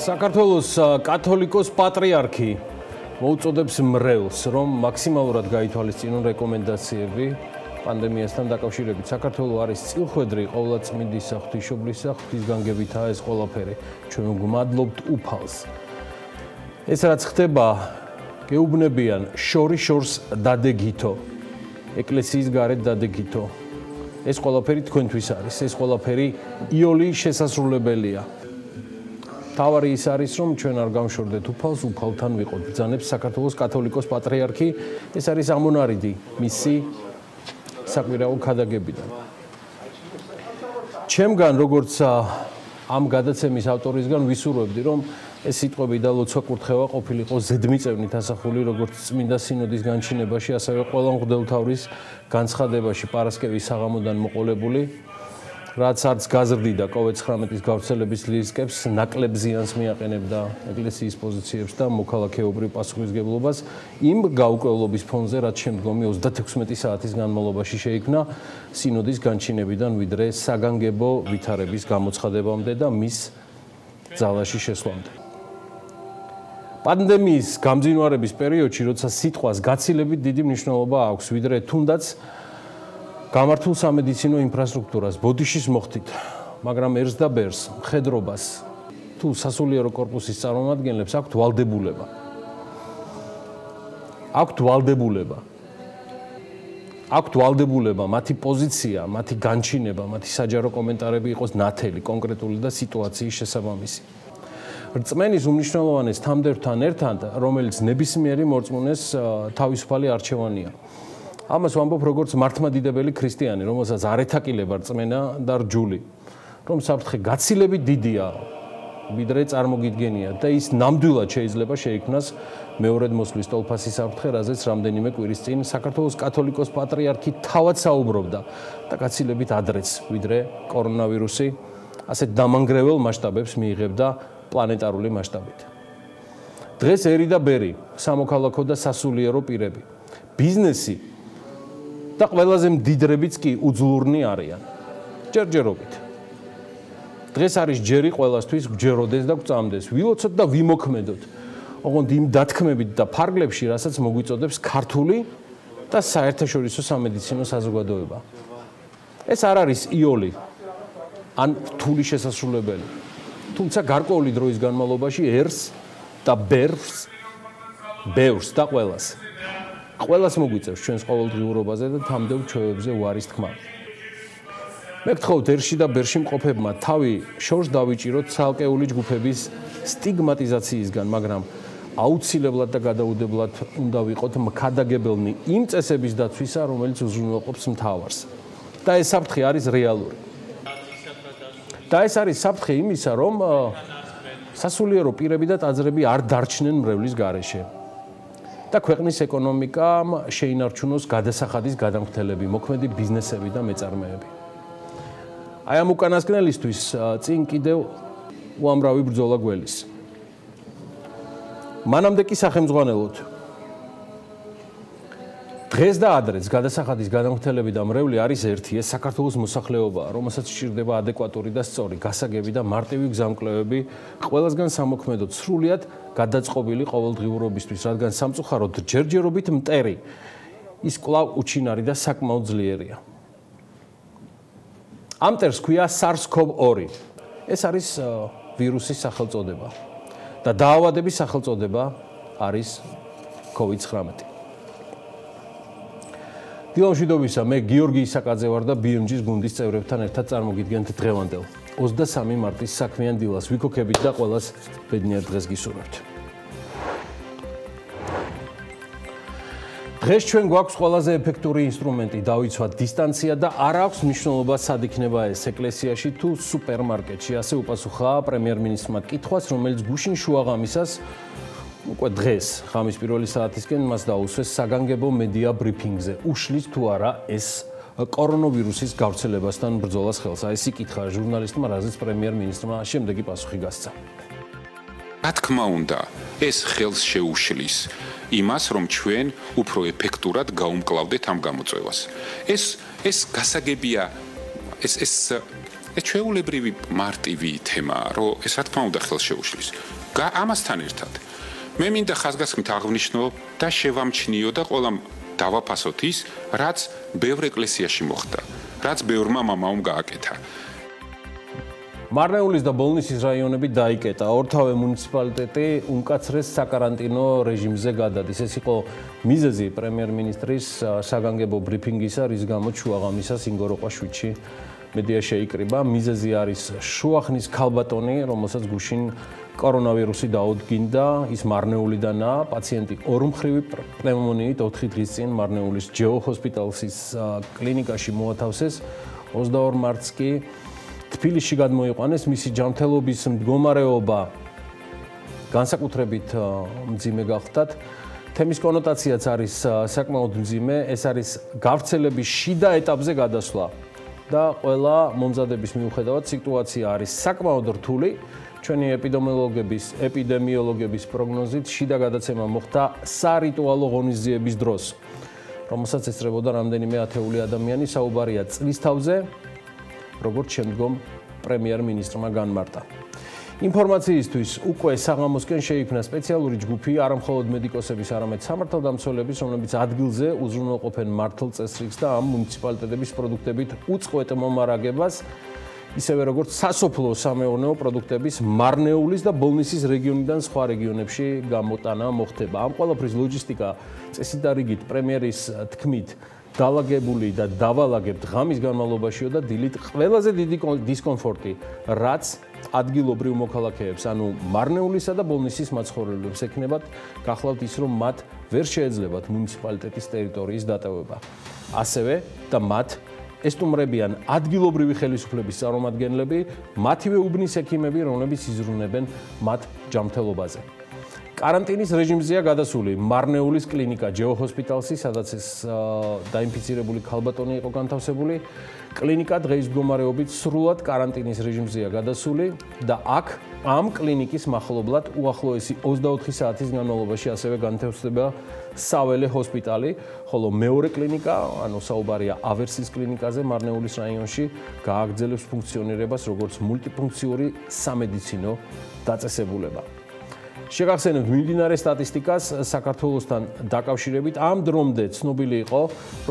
საქართველოს კათოლიკოს პატრიარქი მოუწოდებს მრევლს, რომ მაქსიმალურად გაითვალისწინონ რეკომენდაციები პანდემიასთან დაკავშირებით. საქართველო არის წილხვედრი ყოვლადწმინდისა, ღვთისმშობლისა, ღვთისგანგებითაა ეს ყველაფერი. ჩვენ გვმადლობთ უფალს. ეს რაც ხდება, გეუბნებიან შორის დადეგითო, ეკლესიის გარეთ დადეგითო. ეს ყველაფერი თქვენთვის არის, ეს ყველაფერი იოლი შესასრულებელია. თავარი ის არის, რომ ჩვენ არ გავშორდეთ უფალს, უფალთან ვიყოთ. ბრძანებს საქართველოს კათოლიკოს პატრიარქი, ეს არის ამონარიდი მისი საკვირაო ქადაგებიდან. ჩემგან, როგორც ამ გადაცემის ავტორისგან ვისურვებდი, რომ ეს სიტყვები და ლოცვა კურთხევა ყოფილიყო ზედმიწევნით ასახული, როგორც წმინდა სინოდის განჩინებაში, ასევე ყველა მღვდელმთავრის განცხადებაში პარასკევის საღამოდან მოყოლებული, რაც არც გაზრდიდა COVID-19-ის გავრცელების რისკებს, ნაკლებ ზიანს მიაყენებდა ეკლესიის პოზიციებს და მოქალაქეობრივ პასუხისმგებლობას იმ გაურკვევლობის ფონზე, რაც შემდგომი 36 საათის განმავლობაში შეიქმნა სინოდის განჩინებიდან ვიდრე საგანგებო ვითარების გამოცხადებამდე და მის ძალაში შესვლამდე. პანდემიის გამძინვარების პერიოდში, როცა სიტყვას გაცილებით დიდი მნიშვნელობა აქვს, ვიდრე თუნდაც გამართულ სამედიცინო ინფრასტრუქტურას ბოდიშის მოხდით, მაგრამ ერს და ბერს, მხედრობას თუ სასულიერო კორპუსის წარმომადგენლებს აქვთ ვალდებულება. აქვთ ვალდებულება, მათი პოზიცია, მათი განჩინება, მათი საჯარო კომენტარები იყოს ნათელი, კონკრეტული და სიტუაციის შესაბამისი. რწმენის უმნიშვნელოვანეს თამდევთან ერთად, რომელიც ნებისმიერი მორწმუნეს თავისუფალი არჩევანია. ამას ვამბობ როგორც მართლმადიდებელი ქრისტიანი, რომელსაც არ ეთაკილება რწმენა და რჯული, რომ საფრთხე გაცილებით დიდია, ვიდრე წარმოგიდგენია და ის ნამდვილად შეიძლება შეიქმნას მეორედ მოსვლის ტოლფასის საფრთხე, რაზეც რამდენიმე კვირის წინ საქართველოს კათოლიკოს პატრიარქი თავად საუბრობდა და გაცილებით ადრეც, ვიდრე კორონავირუსი ასეთ დამანგრეველ მასშტაბებს მიიღებდა პლანეტარული მასშტაბით. დღეს ერი და ბერი, სამოქალაქო და სასულიერო პირები, ბიზნესი და ყველაზე მდიდრებიც კი უძლურნი არიან. ჯერჯერობით. დღეს არის ჯერი ყველასთვის გვჯეროდეს და გვწამდეს, ვილოცოთ და ვიმოქმედოთ. ოღონდ იმ დათქმებით და ფარგლებში, რასაც მოგვიწოდებს ქართული და საერთაშორისო სამედიცინო საზოგადოება. ეს არ არის იოლი ან რთული შესასრულებელი. თუმცა გარკვეული დროის განმავლობაში ერს და ბევრს და ყველას მოგვიწევს ჩვენს ყოველდღიურობაზე და თამდევ ჩვევებზე უარის თქმა. მე გთხოვთ ერში და ბერში მყოფებმა თავი შორს დავიჭიროთ ცალკეული ჯგუფების სტიგმატიზაციისგან, მაგრამ აუცილებლად და გადაუდებლად უნდა ვიყოთ მქადაგებელნი იმ წესების დაცვისა, რომელიც უზრუნველყოფს მთავარს. და ეს საფრთხე არის რეალური. და ეს არის საფრთხე იმისა, რომ სასულიერო პირები და ტაძრები არ დარჩნენ მრევლის გარეშე. და ქვეყნის ეკონომიკამ შეინარჩუნოს გადასახადის გადამხდელები, მოქმედი ბიზნესები და მეწარმეები. აი ამ უკანასკნელისთვის წინ კიდევ უამრავი ბრძოლა გველის. მანამდე კი სახელმძღვანელოდ. დღეს და ადრეც გადასახადის გადამხდელები და მრევლი არის ერთი, ეს საქართველოს მოსახლეობაა, რომელსაც სჭირდება ადეკვატური და სწორი გასაგები და მარტივი გზამკვლევები ყველასგან სამოქმედოდ სრულიად გადაწყობილი ყოველდღიურობისთვის, რადგან სამწუხაროდ ჯერჯერობით მტერი ის კვლავ უჩინარი და საკმაოდ ძლიერია. ამ მტერს ქვია SARS-CoV-2. ეს არის ვირუსის სახელწოდება და დაავადების სახელწოდება არის COVID-19. დილა მშვიდობისა, მე გიორგი ისაკაძე ვარ და BMG-ის გუნდის წევრებთან ერთად წარმოგიდგენთ დღევანდელ 23 მარტის საქმიან დილას. ვიქოქებით და ყველას ბედნიერ დღეს გისურვებთ. დღეს ჩვენ გვაქვს ყველაზე ეფექტური ინსტრუმენტი დავიცვათ დისტანცია და არ აქვს მნიშვნელობა სად იქნება ეს ეკლესიაში თუ სუპერმარკეტში. ასე უპასუხა პრემიერ-მინისტრმა კითხვას, რომელიც გუშინ შუაღამისას უკვე დღეს ღამის პირველი საათისკენ მას დაუსვეს საგანგებო მედია ბრიფინგზე. უშლის თუ არა ეს კორონავირუსის გავრცელებასთან ბრძოლას ხელს. აი ეს იკითხა ჟურნალისტმა, რაზეც პრემიერ-მინისტრმა შემდეგი პასუხი გასცა. რა თქმა უნდა, ეს ხელს შეუშლის იმას, რომ ჩვენ უფრო ეფექტურად გავუმკლავდეთ ამ გამოწვევას. ეს გასაგებია, ეს ეს ჩვეულებრივი მარტივი თემაა, რომ ეს რა თქმა უნდა ხელს შეუშლის. ამასთან ერთად მე მინდა ხაზგასმით აღვნიშნო და შევამჩნიო და ყველამ დავაფასოთ ის, რაც ბევრ ეკლესიაში მოხდა, რაც ბევრმა მამაომ გააკეთა. მარნეულის და ბოლნისის რაიონები დაიკეტა. ორთავე მუნიციპალიტეტი უმკაცრეს საკარანტინო რეჟიმზე გადადის. ეს იყო მიზეზი პრემიერ-მინისტრის საგანგებო ბრიფინგისა, რის გამოც შუაღამისას ინგოროყვაშვიდში მედია შეიკრიბა. მიზეზი არის შუახნის ქალბატონი, რომელსაც გუშინ კორონავირუსი დაუდგინდა, ის მარნეულიდანაა. პაციენტი ორმხრივი პნევმონიით 4 დღის წინ მარნეულის ჯეოჰოსპიტალსის კლინიკაში მოათავსეს. 22 მარტს კი თბილისში გადმოიყვანეს. მისი ჯანმრთელობის მდგომარეობა განსაკუთრებით მძიმე გახდათ. თემის კონოტაციაც არის საკმაოდ მძიმე. ეს არის გავრცელების შიდა ეტაპზე გადასვლა და ყველა მომზადების მიუხედავად სიტუაცია არის საკმაოდ რთული. ჩვენი ეპიდემიოლოგების პროგნოზით შიდა გადაცემა მოხდა სარიტუალო ღონისძიების დროს, რომელსაც ესწრებოდა რამდენიმე ათეული ადამიანი. საუბარია წლის თავზე, როგორც შემდგომ პრემიერ-მინისტრმა განმარტა. ინფორმაციისთვის უკვე საღამოსკენ შეიქმნა სპეციალური ჯგუფი, არა მხოლოდ მედიკოსების, არამედ სამართალდამცველების, რომლებიც ადგილზე უზრუნველყოფენ მართლ წესრიგს და ამ მუნიციპალიტეტების პროდუქტებით უწყვეტ მომარაგებას, ისევე როგორც სასოფლო-სამეურნეო პროდუქტების მარნეულის და ბოლნისის რეგიონიდან სხვა რეგიონებში გამოტანა მოხდება. ამ ყველაფრის ლოჯისტიკა წესით და რიგით პრემიერის თქმით დაალაგებული და დავალაგებთ ღამის განმავლობაშიო და დილით ყველაზე დიდი დისკომფორტი, რაც ადგილობრივ მოქალაქეებს, ანუ მარნეულისა და ბოლნისის მაცხოვრებლებს ექნებათ, გახლავთ ის, რომ მათ ვერ შეეძლებათ მუნიციპალიტეტის ტერიტორიის დატოვება. ასევე და მათ ესტუმრებიან ადგილობრივი ხელისუფლების წარმომადგენლები, მათივე უბნის ექიმები, რომლებიც იზრუნებენ მათ ჯანმრთელობაზე. კარანტინის რეჟიმზეა გადასული მარნეულის კლინიკა ჯეოჰოსპიტალსი, სადაც ეს დაინფიცირებული ქალბატონი იყო განთავსებული. კლინიკა დღეის მდგომარეობით სრულად კარანტინის რეჟიმზეა გადასული და აქ ამ კლინიკის მახლობლად უახლოესი 24 საათის განმავლობაში ასევე განთავსდება საველე ჰოსპიტალი, ხოლო მეორე კლინიკა, ანუ საუბარია ავერსის კლინიკაზე მარნეულის რაიონში, გააგრძელებს ფუნქციონირებას როგორც მულტიფუნქციური სამედიცინო დაწესებულება. შეგახსენებთ მიმდინარე სტატისტიკას საქართველოსთან დაკავშირებით. ამ დრომდე ცნობილი იყო,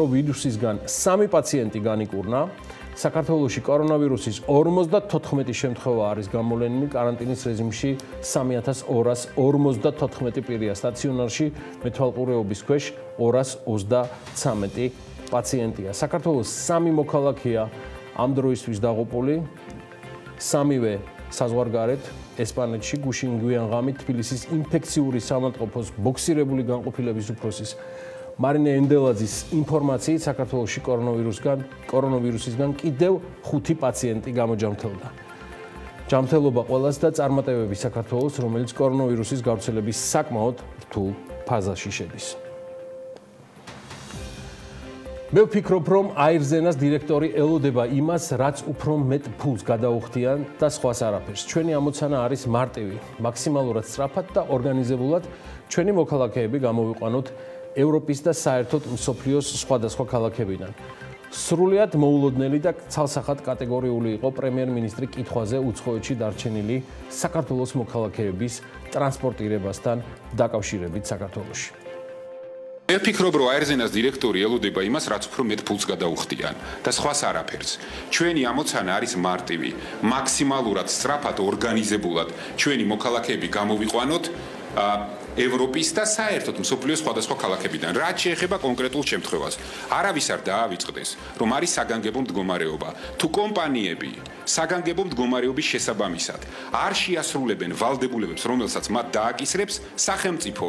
რომ ვირუსისგან 3 პაციენტი განიკურნა. საქართველოში კორონავირუსის 54 შემთხვევა არის გამოვლენილი. კარანტინის რეჟიმში 3254 პირია სტაციონარში, მეთვალყურეობის ქვეშ 233 პაციენტია. საქართველოს 3 მოქალაქეა ამ დროისთვის დაღუპული, 3-ვე საზღვარგარეთ ესპანეთში, გუშინ გვიანღამით თბილისის ინფექციური სამავთყოფოს ბოქსირებული განყოფილების უფროსის მარინე ენდელაძის ინფორმაციით საქართველოში კორონავირუსისგან კიდევ 5 პაციენტი გამოჯანმრთელდა. ჯანმრთელობა ყველას და წარმატებები საქართველოს, რომელიც კორონავირუსის გავრცელების საკმაოდ რთულ ფაზაში შედის. მე ვფიქრობ, რომ აირზენას დირექტორი ელოდება იმას, რაც უფრო მეტ ფულს გადაუხდიან და სხვას არაფერს. ჩვენი ამოცანა არის მარტივი, მაქსიმალურად სწრაფად და ორგანიზებულად ჩვენი მოქალაქეები გამოვიყვანოთ ევროპის და საერთოდ მსოფლიოს სხვადასხვა ქალაქებიდან. სრულიად მოულოდნელი და ცალსახად კატეგორიული იყო პრემიერ-მინისტრი კითხვაზე უცხოეთში დარჩენილი საქართველოს მოქალაქეების ტრანსპორტირებასთან დაკავშირებით საქართველოში. მე ვფიქრობ, რომ აირზენას დირექტორი ელოდება იმას, რაც უფრო მეტ ფულს გადაუხდიან და სხვას არაფერს. ჩვენი ამოცანა არის მარტივი, მაქსიმალურად სწრაფად, ორგანიზებულად ჩვენი მოქალაქეები გამოვიყვანოთ ევროპის და საერთოდ მსოფლიოს სხვადასხვა ქალაქებიდან. რაც შეეხება კონკრეტულ შემთხვევას, არავის არ დაავიწყდეს, რომ არის საგანგებო მდგომარეობა. თუ კომპანიები საგანგებო მდგომარეობის შესაბამისად არ შეასრულებენ ვალდებულებებს, რომელსაც მათ დააკისრებს სახელმწიფო,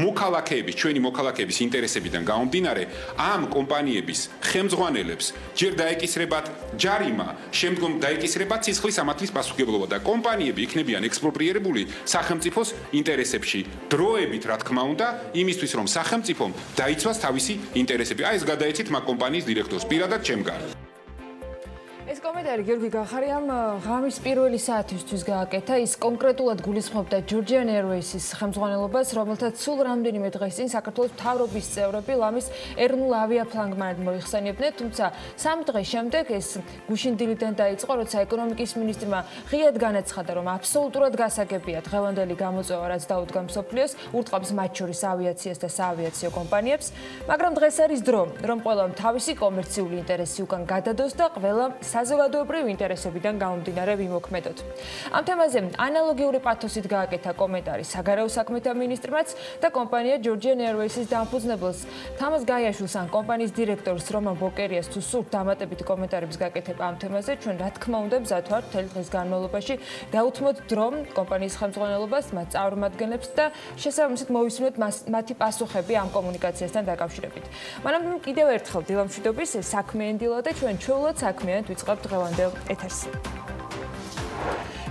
მოქალაქეების, ჩვენი მოქალაქეების ინტერესებიდან გამომდინარე, ამ კომპანიების ხელმძღვანელებს ჯერ დაეკისრებათ ჯარიმა, შემდგომ დაეკისრებათ სისხლის სამართლის პასუხისმგებლობა და კომპანიები იქნებიან ექსპროპრიერებული სახელმწიფოს ინტერესებში. დროებით, რა თქმა უნდა, იმისთვის, რომ სახელმწიფომ დაიცვას თავისი ინტერესები. აი ეს გადაეცით მაგ კომპანიის დირექტორს პირადად ჩემგან. ეს კომენტარი კომენტარი გიორგი გახარიამ ღამის პირველი საათისთვის გააკეთა. ის კონკრეტულად გულისხმობდა Georgian Airways-ის ხელმძღვანელობას, რომელთაც სულ რამდენიმე დღეს წინ საქართველოს მთავრობის წევრები ლამის ეროვნულ ავიაფლანგმანად მოიხსენიებდნენ, თუმცა 3 დღის შემდეგ ეს გუშინ დილიდან დაიწყო, როცა ეკონომიკის მინისტრმა ღიად განაცხადა, რომ აბსოლუტურად გასაგებია დღევანდელი გამოწვევა, რაც დაუდგა მსოფლიოს, ურტყამს მათ შორის ავიაციას და საავიაციო კომპანიებს, მაგრამ დღეს არის დრო, რომ ყველამ თავისი კომერციული ინტერესი უკან გადადოს და ყველა საზოგადოებრივი ინტერესებიდან გამომდინარე ვიმოქმედოთ. ამ თემაზე ანალოგიური პათოსით გააკეთა კომენტარი საგარეო საქმეთა მინისტრმაც და კომპანია Georgian Airways-ის დამფუძნებელს თამაზ გაიაშვილს ან კომპანიის დირექტორს რომან ბოკერიას თუ სურთ დამატებით კომენტარების გაკეთება ამ თემაზე, ჩვენ რა თქმა უნდა მზად ვართ მთელი დღის განმავლობაში დაუთმოთ დრო კომპანიის ხელმძღვანელობას, მათ წარმომადგენლებს და შესაბამისად მოვისმინოთ მათი პასუხები ამ კომუნიკაციასთან დაკავშირებით. მანამდე კიდევ ერთხელ დილა მშვიდობის, საქმიანი დილა და ჩვენ ჩვეულად საქმიანად ვიწყებთ დღევანდელ ეთერს.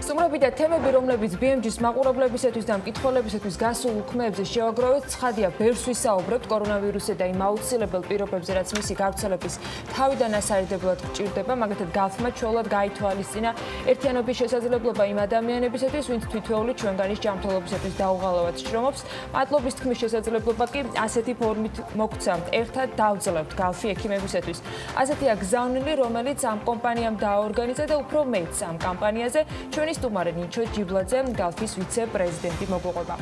სტუმრები და თემები, რომლებიც BMG-ს მაყურებლებისათვის და მკითხველებისათვის გასულ უქმეებზე შევაგროვეთ, ცხადია, ბევრს ვისაუბრებთ კორონავირუსზე და იმ აუცილებელ პირობებზე, რაც მისი გავრცელების თავიდან ასარიდებლად გჭირდება, მაგათად გალფმა ჩვეულად გაითვალისწინა ერთიანობის შესაძლებლობა იმ ადამიანებისათვის, ვინც თვითვეული ჩვენგანის ჯანმრთელობისათვის დაუღალავად შრომობს. მადლობის თქმის შესაძლებლობა კი ასეთი ფორმით მოგცა. ერთად დავძლევთ გალფი ექიმებისათვის. ასეთია გზავნილი, რომელიც ამ კომპანიამ დააორგანიზა და უფრო მეც ამ კამპანიაზე ჩვენი სტუმარი ნიჩო ჯიბლაძე, გალფის ვიცე-პრეზიდენტი მოგვიყვება.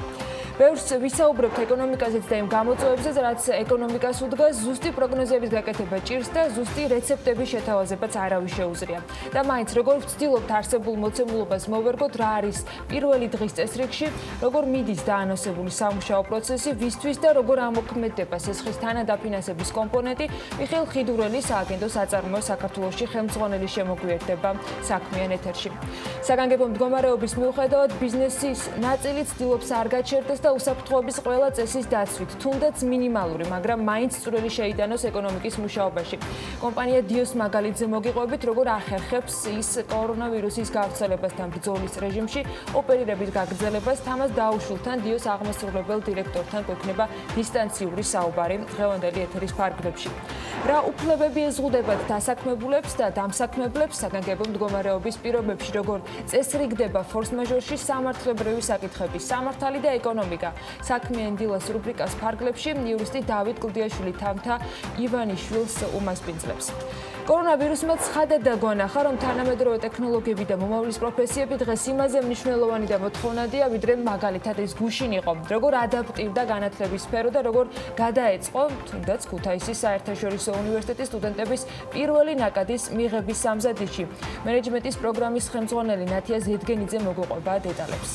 ბევრს ვისაუბრებთ ეკონომიკაზეც და იმ გამოწვევებზე, რაც ეკონომიკას უდგას, ზუსტი პროგნოზების გაკეთება ჭირს და ზუსტი რეცეპტების შეთავაზებაც არავის შეუძლია. და მაინც როგორ ვცდილობთ არსებულ მოცემულობას მოვერგოთ, რა არის პირველი დღის წესრიგში, როგორ მიდის დაანონსებული სამუშაო პროცესი, ვისთვის და როგორ ამოქმედება სესხის თანადაფინანსების კომპონენტი, მიხეილ ხიდურელის სააგენტო საწარმოო საქართველოში ხელმძღვანელი შემოგვიერთდება საქმიან ეთერში. საგანგებო მდგომარეობის მიუხედავად ბიზნესის ნაწილი ცდილობს არ გაჩერდეს და უსაფრთხოების ყველა წესის დაცვით, თუნდაც მინიმალური, მაგრამ მაინც წვრილი შეიტანოს ეკონომიკის მუშაობაში. კომპანია დიოს მაგალითზე მოგიყვებით, როგორ ახერხებს ის კორონავირუსის გავრცელებასთან ბრძოლის რეჟიმში ოპერირების გაგრძელებას, თამას დაუშულთან დიოს აღმასრულებელ დირექტორთან გვექნება დისტანციური საუბარი დღევანდელი ეთერის ფარგლებში. რა უფლებები ეზღუდებათ დასაქმებულებს და დამსაქმებლებს საგანგებო მდგომარეობის პირობებში, როგორ წესრიგდება ფორს-მაჟორში სამართლებრივი საკითხები, სამართალი და ეკონომიკა. საქმიანი დილას რუბრიკას ფარგლებში იურისტი დავით კლდიაშვილი თამთა ივანიშვილს უმასპინძლებს. კორონავირუსმა ცხადად დაგვანახა, რომ თანამედროვე ტექნოლოგიები და მომავლის პროფესიები დღეს იმაზე მნიშვნელოვანი და მოთხოვნადია, ვიდრე მაგალითად ის გუშინ იყო. როგორ ადაპტირდა განათლების სფერო და როგორ გადაეწყო, თუნდაც ქუთაისის საერთაშორისო უნივერსიტეტის სტუდენტების პირველი ნაკადის მიღების სამზადისში. მენეჯმენტის პროგრამის ხელმძღვანელი ნათია ზედგენიძე მოგვიყვება დეტალებს.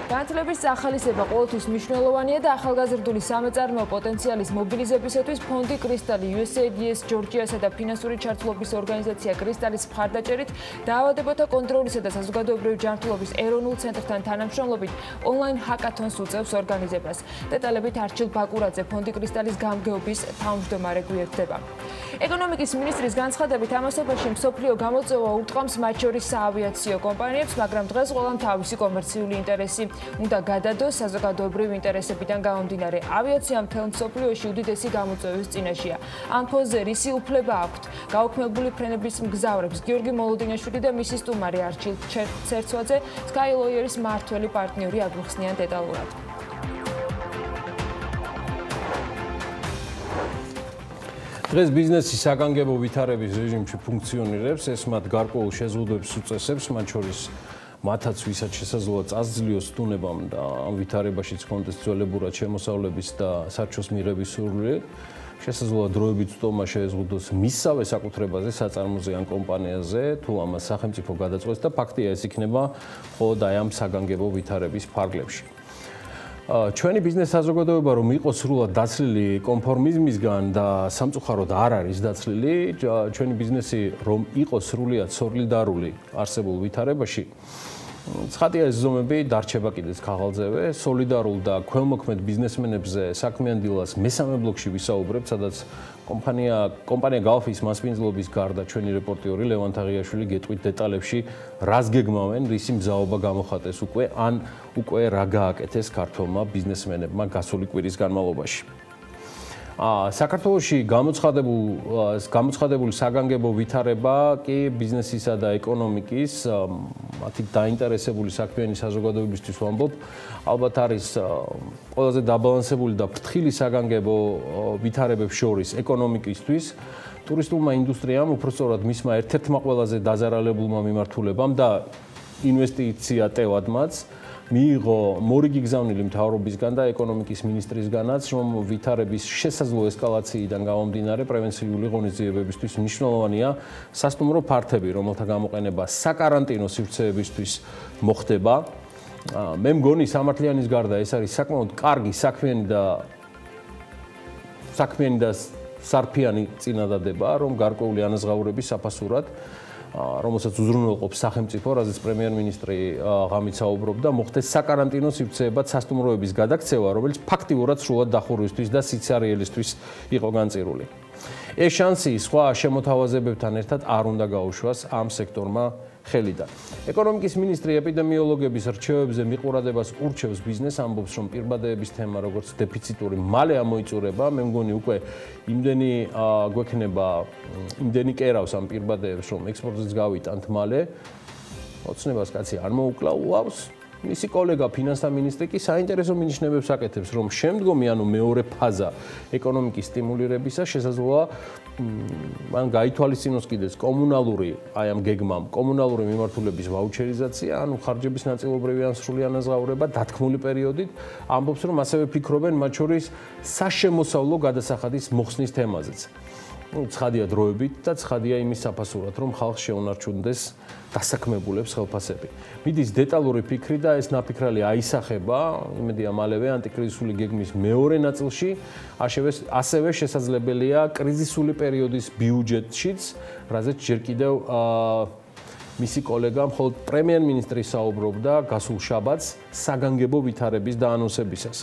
განათლების ახალისება ყოველთვის მნიშვნელოვანია და ახალგაზრდული სამეწარმეო პოტენციალის მობილიზებისათვის ფონდი კრისტალი, USAID-ის, ჯორჯიასა და ფინანსური ჩართულობის ორგანიზაცია კრისტალის მხარდაჭერით დაავადებათა კონტროლისა და საზოგადოებრივი ჯანმრთელობის ეროვნულ ცენტრთან თანამშრომლობით ონლაინ ჰაკათონს უწევს ორგანიზებას. დეტალებით არჩილ ბაკურაძე, ფონდი კრისტალის გამგეობის თავმჯდომარე გვიერთდება. ეკონომიკის მინისტრის განცხადებით ამასობაში მსოფლიო გამოწვევა ურტყამს მათ შორის საავიაციო კომპანიებს, მაგრამ დღეს ყველამ თავისი კომერციული ინტერესი უნდა გადადოს საზოგადოებრივი ინტერესებიდან გამომდინარე. ავიაცია მთელ მსოფლიოში უდიდესი გამოწვევის წინაშეა. ამ ფონზე რისი უფლება აქვთ გაუქმებული ფრენების მგზავრებს გიორგი მოლოდინაშვილი და მისი სტუმარი არჩილ ცერცვაძე, Sky Lawyer-ის მმართველი პარტნიორი აგვიხსნიან დეტალურად. დღეს ბიზნესი საგანგებო ვითარების რეჟიმში ფუნქციონირებს, ეს მათ გარკვეულ შეზღუდვებს უწესებს, მათ შორის მათაც ვისაც შესაძლოა წასძლიოს სტუნებამ და ამ ვითარებაშიც კონდეს ძველებურად შემოსავლების და საჩოს მიღების სურვილი, შესაძლოა დროებით სტომა შეეზღუდოს მისსავე საკუთრებაზე, საწარმოზე ან კომპანიაზე, თუ ამას სახელმწიფო გადაწყვეტს და ფაქტია ეს იქნება მხოლოდ აი ამ საგანგებო ვითარების ფარგლებში. ჩვენი ბიზნეს საზოგადოება რომ იყოს სრულად დაცლილი კონფორმიზმისგან და სამწუხაროდ არ არის დაცლილი, ჩვენი ბიზნესი რომ იყოს სრულად სოლიდარული არსებულ ვითარებაში, ცხადია ეს ზომები დარჩება კიდეც ქაღალდზევე, სოლიდარულ და ქველმოქმედ ბიზნესმენებზე საქმიან დილას მესამე ბლოკში ვისაუბრებთ, სადაც კომპანია გალფის მასპინძლობის გარდა ჩვენი რეპორტიორი ლევან თაღიაშვილი გეტყვით დეტალებში, რას გეგმავენ, რისი მზაობა გამოხატეს უკვე რა გააკეთეს ქართველმა ბიზნესმენებმა გასული კვირის განმავლობაში. საქართველოში გამოცხადებული საგანგებო ვითარება კი ბიზნესისა და ეკონომიკის მათი დაინტერესებული საქმიანი საზოგადოებისთვის ვამბობ, ალბათ არის ყველაზე დაბალანსებული და ფრთხილი საგანგებო ვითარებებს შორის ეკონომიკისთვის, ტურისტულმა ინდუსტრიამ, უпростоრად მისმა ერთ-ერთმა ყველაზე დაზარალებულმა მიმართულებამ და ინვესტიცია ტევადმაც მიიღო მორიგი გზავნილი მთავრობისგან და ეკონომიკის მინისტრისგანაც, რომ ვითარების შესაძლო ესკალაციიდან გამომდინარე პრევენციული ღონისძიებებისთვის მნიშვნელოვანია სასტუმრო ფართები, რომელთა გამოყენება საკარანტინო სივრცეებისთვის მოხდება. მე მგონი სამართლიანის გარდა ეს არის საკმაოდ კარგი საქმიანი და სარფიანი წინადადება, რომ გარკვეული ანაზღაურების საფასურად რომელსაც უზრუნველყოფს სახელმწიფო, რაზეც პრემიერ-მინისტრი ღამით საუბრობდა, მოხდეს საკარანტინო სივრცეებად სასტუმროების გადაქცევა, რომელიც ფაქტიურად სრულად დახურვისთვის და სიცარიელისთვის იყო განწირული. ეს შანსი სხვა შემოთავაზებებთან ერთად არ უნდა გაუშვას ამ სექტორმა ხელიდან. ეკონომიკის მინისტრი ეპიდემიოლოგების რჩევებზე მიყურადებას ურჩევს ბიზნესს, ამბობს, რომ პირბადეების თემა როგორც დეფიციტური მალე ამოიწურება, მე მგონი უკვე იმდენი კერავს ამ პირბადეებს, რომ ექსპორტზეც გავიტანთ მალე. ოცნებას კაცი არ მოუკლაუავს. მისი კოლეგა ფინანსთა მინისტრი კი საინტერესო მინიშნებებს აკეთებს, რომ შემდგომი, ანუ მეორე ფაზა ეკონომიკის სტიმულირებისა შესაძლოა მან გაითვალისწინოს კიდეც კომუნალური, აი ამ გეგმამ, კომუნალური მიმართულების ვაუჩერიზაცია, ანუ ხარჯების ნაწილობრივი ან სრული ანაზღაურება დათქმული პერიოდით, ამბობს, რომ ასევე ფიქრობენ მათ შორის საშემოსავლო გადასახადის მოხსნის თემაზეც. ცხადია დროებით და ცხადია იმის საფასურად, რომ ხალხს შეუნარჩუნდეს დასაქმებულებს ხელფასები. მიდის დეტალური ფიქრი და ეს ნაფიქრალი აისახება, იმედია მალევე ანტიკრიზისული გეგმის მეორე ნაწილში, ასევე შესაძლებელია კრიზისული პერიოდის ბიუჯეტშიც, რაზეც ჯერ კიდევ მისი კოლეგა მხოლოდ პრემიერ-მინისტრი საუბრობდა გასულ შაბათს საგანგებო ვითარების დაანონსებისას.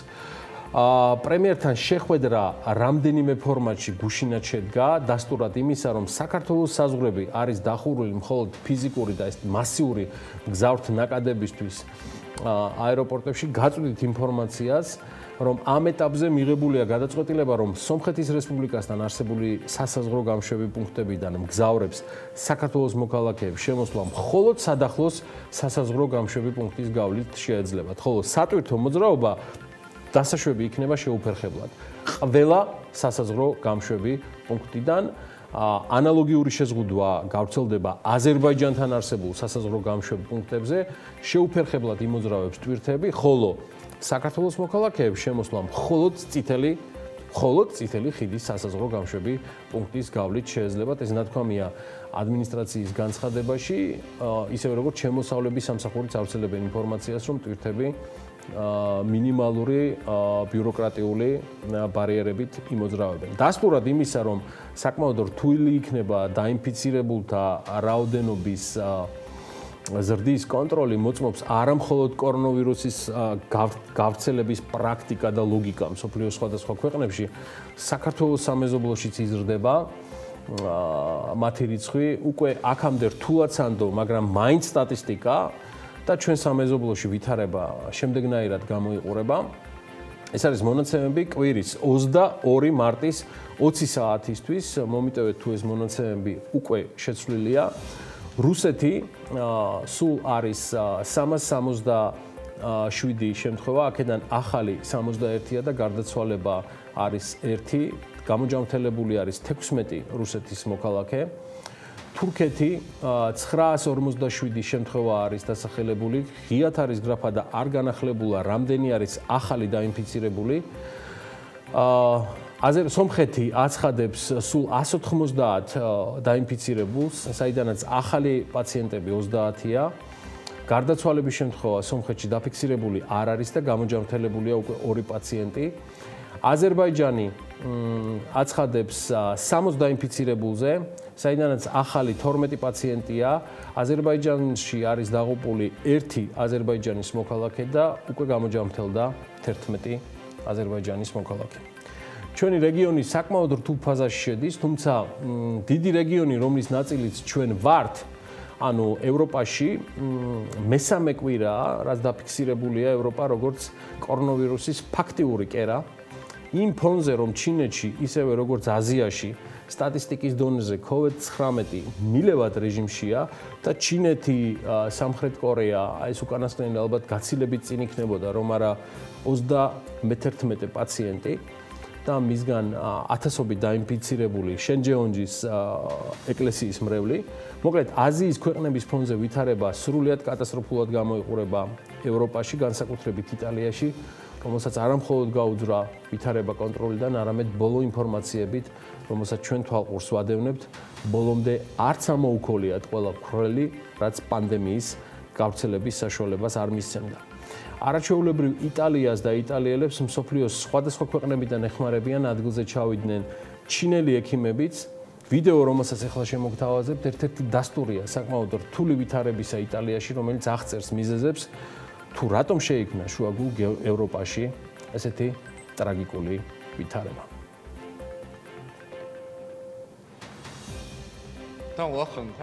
პრემიერთან შეხვედრა რამდენიმე ფორმატში გუშინად შედგა, დასტურად იმისა, რომ საქართველოს საზღვრები არის დახურული მხოლოდ ფიზიკური და ეს მასიური მგზავრთ ნაკადებისთვის აეროპორტებში, გაწვდით ინფორმაციას, რომ ამ ეტაპზე მიღებულია გადაწყვეტილება, რომ სომხეთის რესპუბლიკასთან არსებული სასაზღვრო გამშვები პუნქტებიდან მგზავრებს საქართველოს მოქალაქეებს შემოსვლა მხოლოდ სადახლოს სასაზღვრო გამშვები პუნქტის გავლით შეეძლებათ, ხოლო სატვირთო მოძრაობა დასაშვები იქნება შეუფერხებლად. ყველა სასაზღვრო გამშვები პუნქტიდან ანალოგიური შეზღუდვა გავრცელდება აზერბაიჯანთან არსებულ სასაზღვრო გამშვებ პუნქტებზე, შეუფერხებლად იმოძრავებს ტვირთები, ხოლო საქართველოს მოქალაქეებს შემოსვლა მხოლოდ წითელი ხიდის სასაზღვრო გამშვები პუნქტის გავლით შეეძლებათ. ეს ნათქვამია ადმინისტრაციის განცხადებაში, ისევე როგორც შემოსავლების სამსახურიც ავრცელებენ ინფორმაციას, რომ ტვირთები მინიმალური ბიუროკრატიული ბარიერებით იმოძრავებენ. დასტურად იმისა, რომ საკმაოდ რთული იქნება დაინფიცირებულთა რაოდენობის ზრდის კონტროლი, მოწმობს არა მხოლოდ კორონავირუსის გავრცელების პრაქტიკა და ლოგიკა მსოფლიოს სხვადასხვა ქვეყნებში, საქართველოს სამეზობლოშიც იზრდება მათი რიცხვი, უკვე აქამდე რთულად სანდო, მაგრამ მაინც სტატისტიკა და ჩვენ სამეზობლოში ვითარება შემდეგნაირად გამოიყურება. ეს არის მონაცემები კვირის 22 მარტის 20 საათისთვის. მომიტევეთ თუ ეს მონაცემები უკვე შეცვლილია. რუსეთი სულ არის 367 შემთხვევა, აქედან ახალი 61-ია და გარდაცვალება არის 1, გამოჯამრთელებული არის 16 რუსეთის მოქალაქე. თურქეთი 957 შემთხვევა არის დასახელებული, ღიად არის გრაფა და არ განახლებულა რამდენი არის ახალი დაინფიცირებული. სომხეთი აცხადებს სულ 190 დაინფიცირებულს, საიდანაც ახალი პაციენტები 30-ია. გარდაცვალების შემთხვევა სომხეთში დაფიქსირებული არ არის და გამოჯამრთელებულია უკვე 2 პაციენტი. აზერბაიჯანი აცხადებს 60 დაინფიცირებულზე, საიდანაც ახალი 12 პაციენტია. აზერბაიჯანში არის დაღუპული 1 აზერბაიჯანის მოქალაქე და უკვე გამოჯამრთელდა 11 აზერბაიჯანის მოქალაქე. ჩვენი რეგიონი საკმაოდ რთულ ფაზაში შედის, თუმცა დიდი რეგიონი, რომლის ნაწილიც ჩვენ ვართ, ანუ ევროპაში მესამე კვირაა, რაც დაფიქსირებულია ევროპა როგორც კორონავირუსის ფაქტიური კერა. იმ ფონზე რომ ჩინეთში ისევე როგორც აზიაში სტატისტიკის დონეზე COVID-19 მილევად რეჟიმშია და ჩინეთი, სამხრეთ კორეა, ეს უკანასკნელი ალბათ გაცილებით წინ იქნებოდა, რომ არა 31 პაციენტი და მისგან ათასობით დაინფიცირებული შენჯეონჯის ეკლესიის მრევლი. მოკლედ, აზიის ქვეყნების ფონზე ვითარება სრულად კატასტროფულად გამოიყურება ევროპაში, განსაკუთრებით იტალიაში, რომელსაც არამხოლოდ გაუძვრა ვითარება კონტროლიდან, არამედ ბოლო ინფორმაციებით, რომელსაც ჩვენ თვალყურს ვადევნებთ, ბოლომდე არც ამოუქოლიათ ყველა მკვლელი, რაც პანდემიის გავრცელების საშუალებას არ მისცემდა. არაჩვეულებრივ იტალიას და იტალიელებს მსოფლიოს სხვადასხვა ქვეყნებიდან ეხმარებიან ადგილზე ჩავიდნენ ჩინელი ექიმებიც. ვიდეო, რომელსაც ახლა შემოგთავაზებთ, ერთ-ერთი დასტურია საკმაოდ რთული ვითარებისა იტალიაში, რომელიც აღწერს მიზეზებს, თუ რატომ შეიქმნა შუაგულ ევროპაში ესეთი ტრაგიკული ვითარება.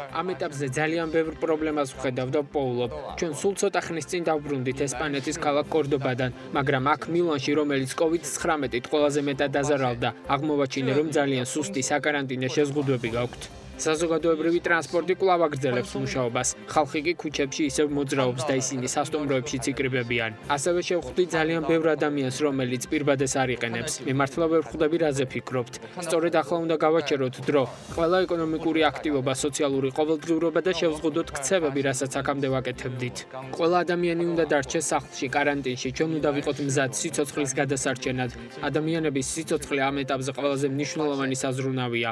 ამ ეტაპზე ძალიან ბევრ პრობლემას ვხედავ და პოულობ. ჩვენ სულ ცოტა ხნის წინ დავბრუნდით ესპანეთის ქალაქ კორდობადან, მაგრამ აქ მილანში, რომელიც COVID-19-ით ყველაზე მეტად დაზარალდა, აღმოვაჩინე, რომ ძალიან სუსტი საკარანტინო შეზღუდვები გაქვთ. საზოგადოებრივი ტრანსპორტი კვლავ აგრძელებს მუშაობას. ხალხი კი ქუჩებში ისევ მოძრაობს და ისინი სასტუმროებშიც იკრიბებიან. ასევე შევხვდი ძალიან ბევრ ადამიანს, რომელიც პირბადეს არ იყენებს. მე მართლა ვერ ხვდები, რაზე ფიქრობთ. სწორედ ახლა უნდა გავაჩეროთ დრო. ყველა ეკონომიკური აქტივობა, სოციალური ყოველდღიურობა და შევზღუდოთ ქცევები, რასაც აქამდე ვაკეთებდით. ყველა ადამიანი უნდა დარჩეს სახლში, კარანტინში. ჩვენ უნდა ვიყოთ მზად სიცოცხლის გადასარჩენად. ადამიანების სიცოცხლე ამ ეტაპზე ყველაზე მნიშვნელოვანი საზრუნავია.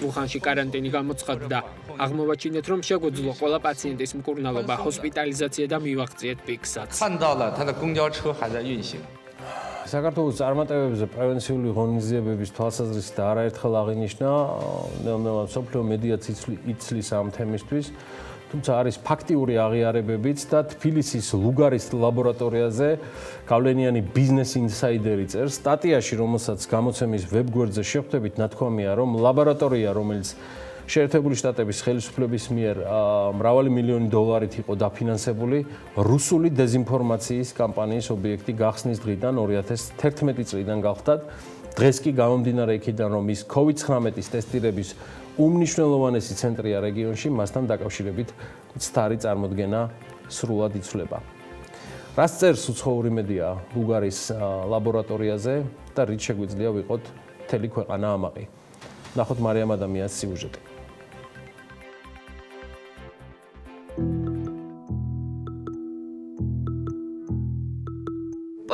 ვუხანში კარანტინი და აღმოვაჩინეთ, რომ შეგვეძლო ყველა პაციენტის მკურნალობა, ჰოსპიტალიზაცია და მივაღწიეთ პიკსაც. საქართველოს წარმატებებზე პრევენციული ღონისძიებების თვალსაზრისით არაერთხელ აღინიშნა, ნელ-ნელა მსოფლიო მედიაც იცლის ამ თემისთვის, თუმცა არის ფაქტიური აღიარებებიც და თბილისის ლუგარის ლაბორატორიაზე გავლენიანი ბიზნეს ინსაიდერი წერს სტატიაში, რომელსაც გამოცემის ვებგვერდზე შეხვდებით, ნათქვამია, რომ ლაბორატორია, რომელიც შეერთებული შტატების ხელისუფლების მიერ მრავალი მილიონი დოლარით იყო დაფინანსებული, რუსული დეზინფორმაციის კამპანიის ობიექტი გახსნის დღიდან 2011 წლიდან გახდათ. დღეს კი გამომდინარე იქიდან, რომ ის COVID-19-ის ტესტირების უმნიშვნელოვანესი ცენტრია რეგიონში, მასთან დაკავშირებით მცდარი წარმოდგენა სრულად იცვლება. რას წერს უცხოური მედია ლუგარის ლაბორატორიაზე და რით შეგვიძლია ვიყოთ მთელი ქვეყანა ამაყი. ნახოთ მარიამ ადამიანის სიუჟეტი.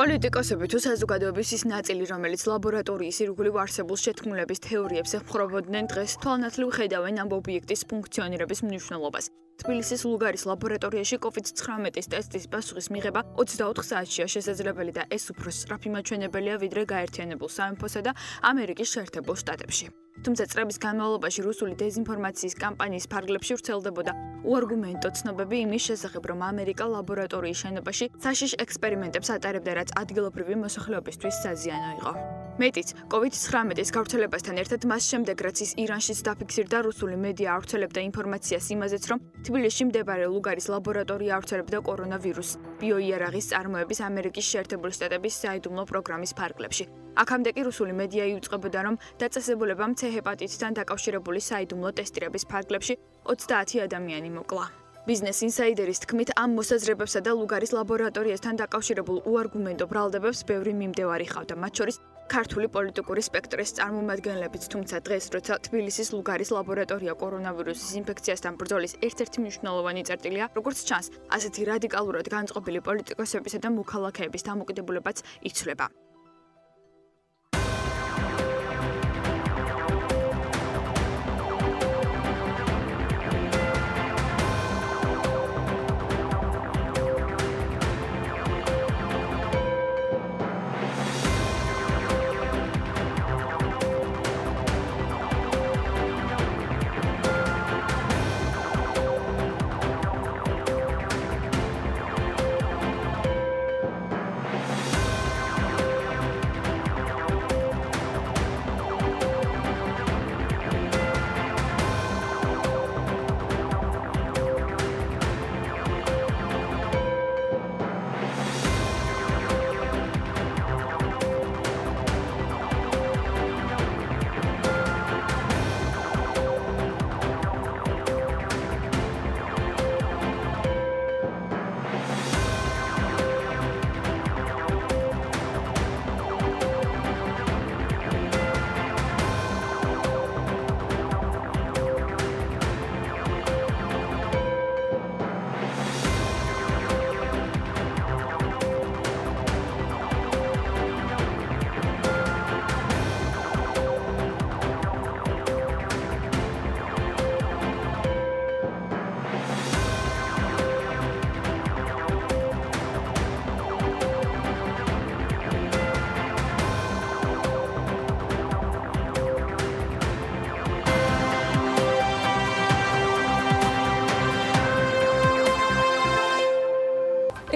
პოლიტიკოსები თუ საზოგადოების ის ნაწილი, რომელიც ლაბორატორიის ირგვლივ არსებულ შეთქმულების თეორიებს ეხმრობოდნენ, დღეს თვალნათლივ ხედავენ ამ ობიექტის ფუნქციონირების მნიშვნელობას. თბილისის ლუგარის ლაბორატორიაში COVID-19-ის ტესტის პასუხის მიღება 24 საათშია შესაძლებელი და ეს უფრო სწრაფი მაჩვენებელია ვიდრე გაერთიანებულ სამეფოსა და ამერიკის შეერთებულ შტატებში. თუმცა წლების განმავლობაში რუსული დეზინფორმაციის კამპანიის ფარგლებში ვრცელდებოდა უარგუმენტო ცნობები იმის შესახებ, რომ ამერიკა ლაბორატორიის შენობაში საშიშ ექსპერიმენტებს ატარებდა, რაც ადგილობრივი მოსახლეობისთვის საზიანო იყო. მეტიც, COVID-19-ის გავრცელებასთან ერთად მას შემდეგ, რაც ის ირანშიც დაფიქსირდა, რუსული მედია ავრცელებდა ინფორმაციას იმაზეც, რომ თბილისში მდებარე ლუგარის ლაბორატორია ავრცელებდა კორონავირუსს ბიოიარაღის წარმოების ამერიკის შეერთებული შტატების საიდუმლო პროგრამის ფარგლებში. აქამდე კი რუსული მედია იუწყებოდა, რომ დაწესებულებამ C-ჰეპატიტთან დაკავშირებული საიდუმლო ტესტირების ფარგლებში 30 ადამიანი მოკლა. ბიზნეს ინსაიდერის თქმით, ამ მოსაზრებებსა და ლუგარის ლაბორატორიასთან დაკავშირებულ უარგუმენტო ბრალდებებს ბევრი მიმდევარი ჰყავდა, მათ შორის ქართული პოლიტიკური სპექტრის წარმომადგენლებიც, თუმცა დღეს, როცა თბილისის ლუგარის ლაბორატორია კორონავირუსის ინფექციასთან ბრძოლის ერთ-ერთი მნიშვნელოვანი წერტილია, როგორც ჩანს, ასეთი რადიკალურად განწყობილი პოლიტიკოსებისა და მოქალაქეების დამოკიდებულებაც იცვლება.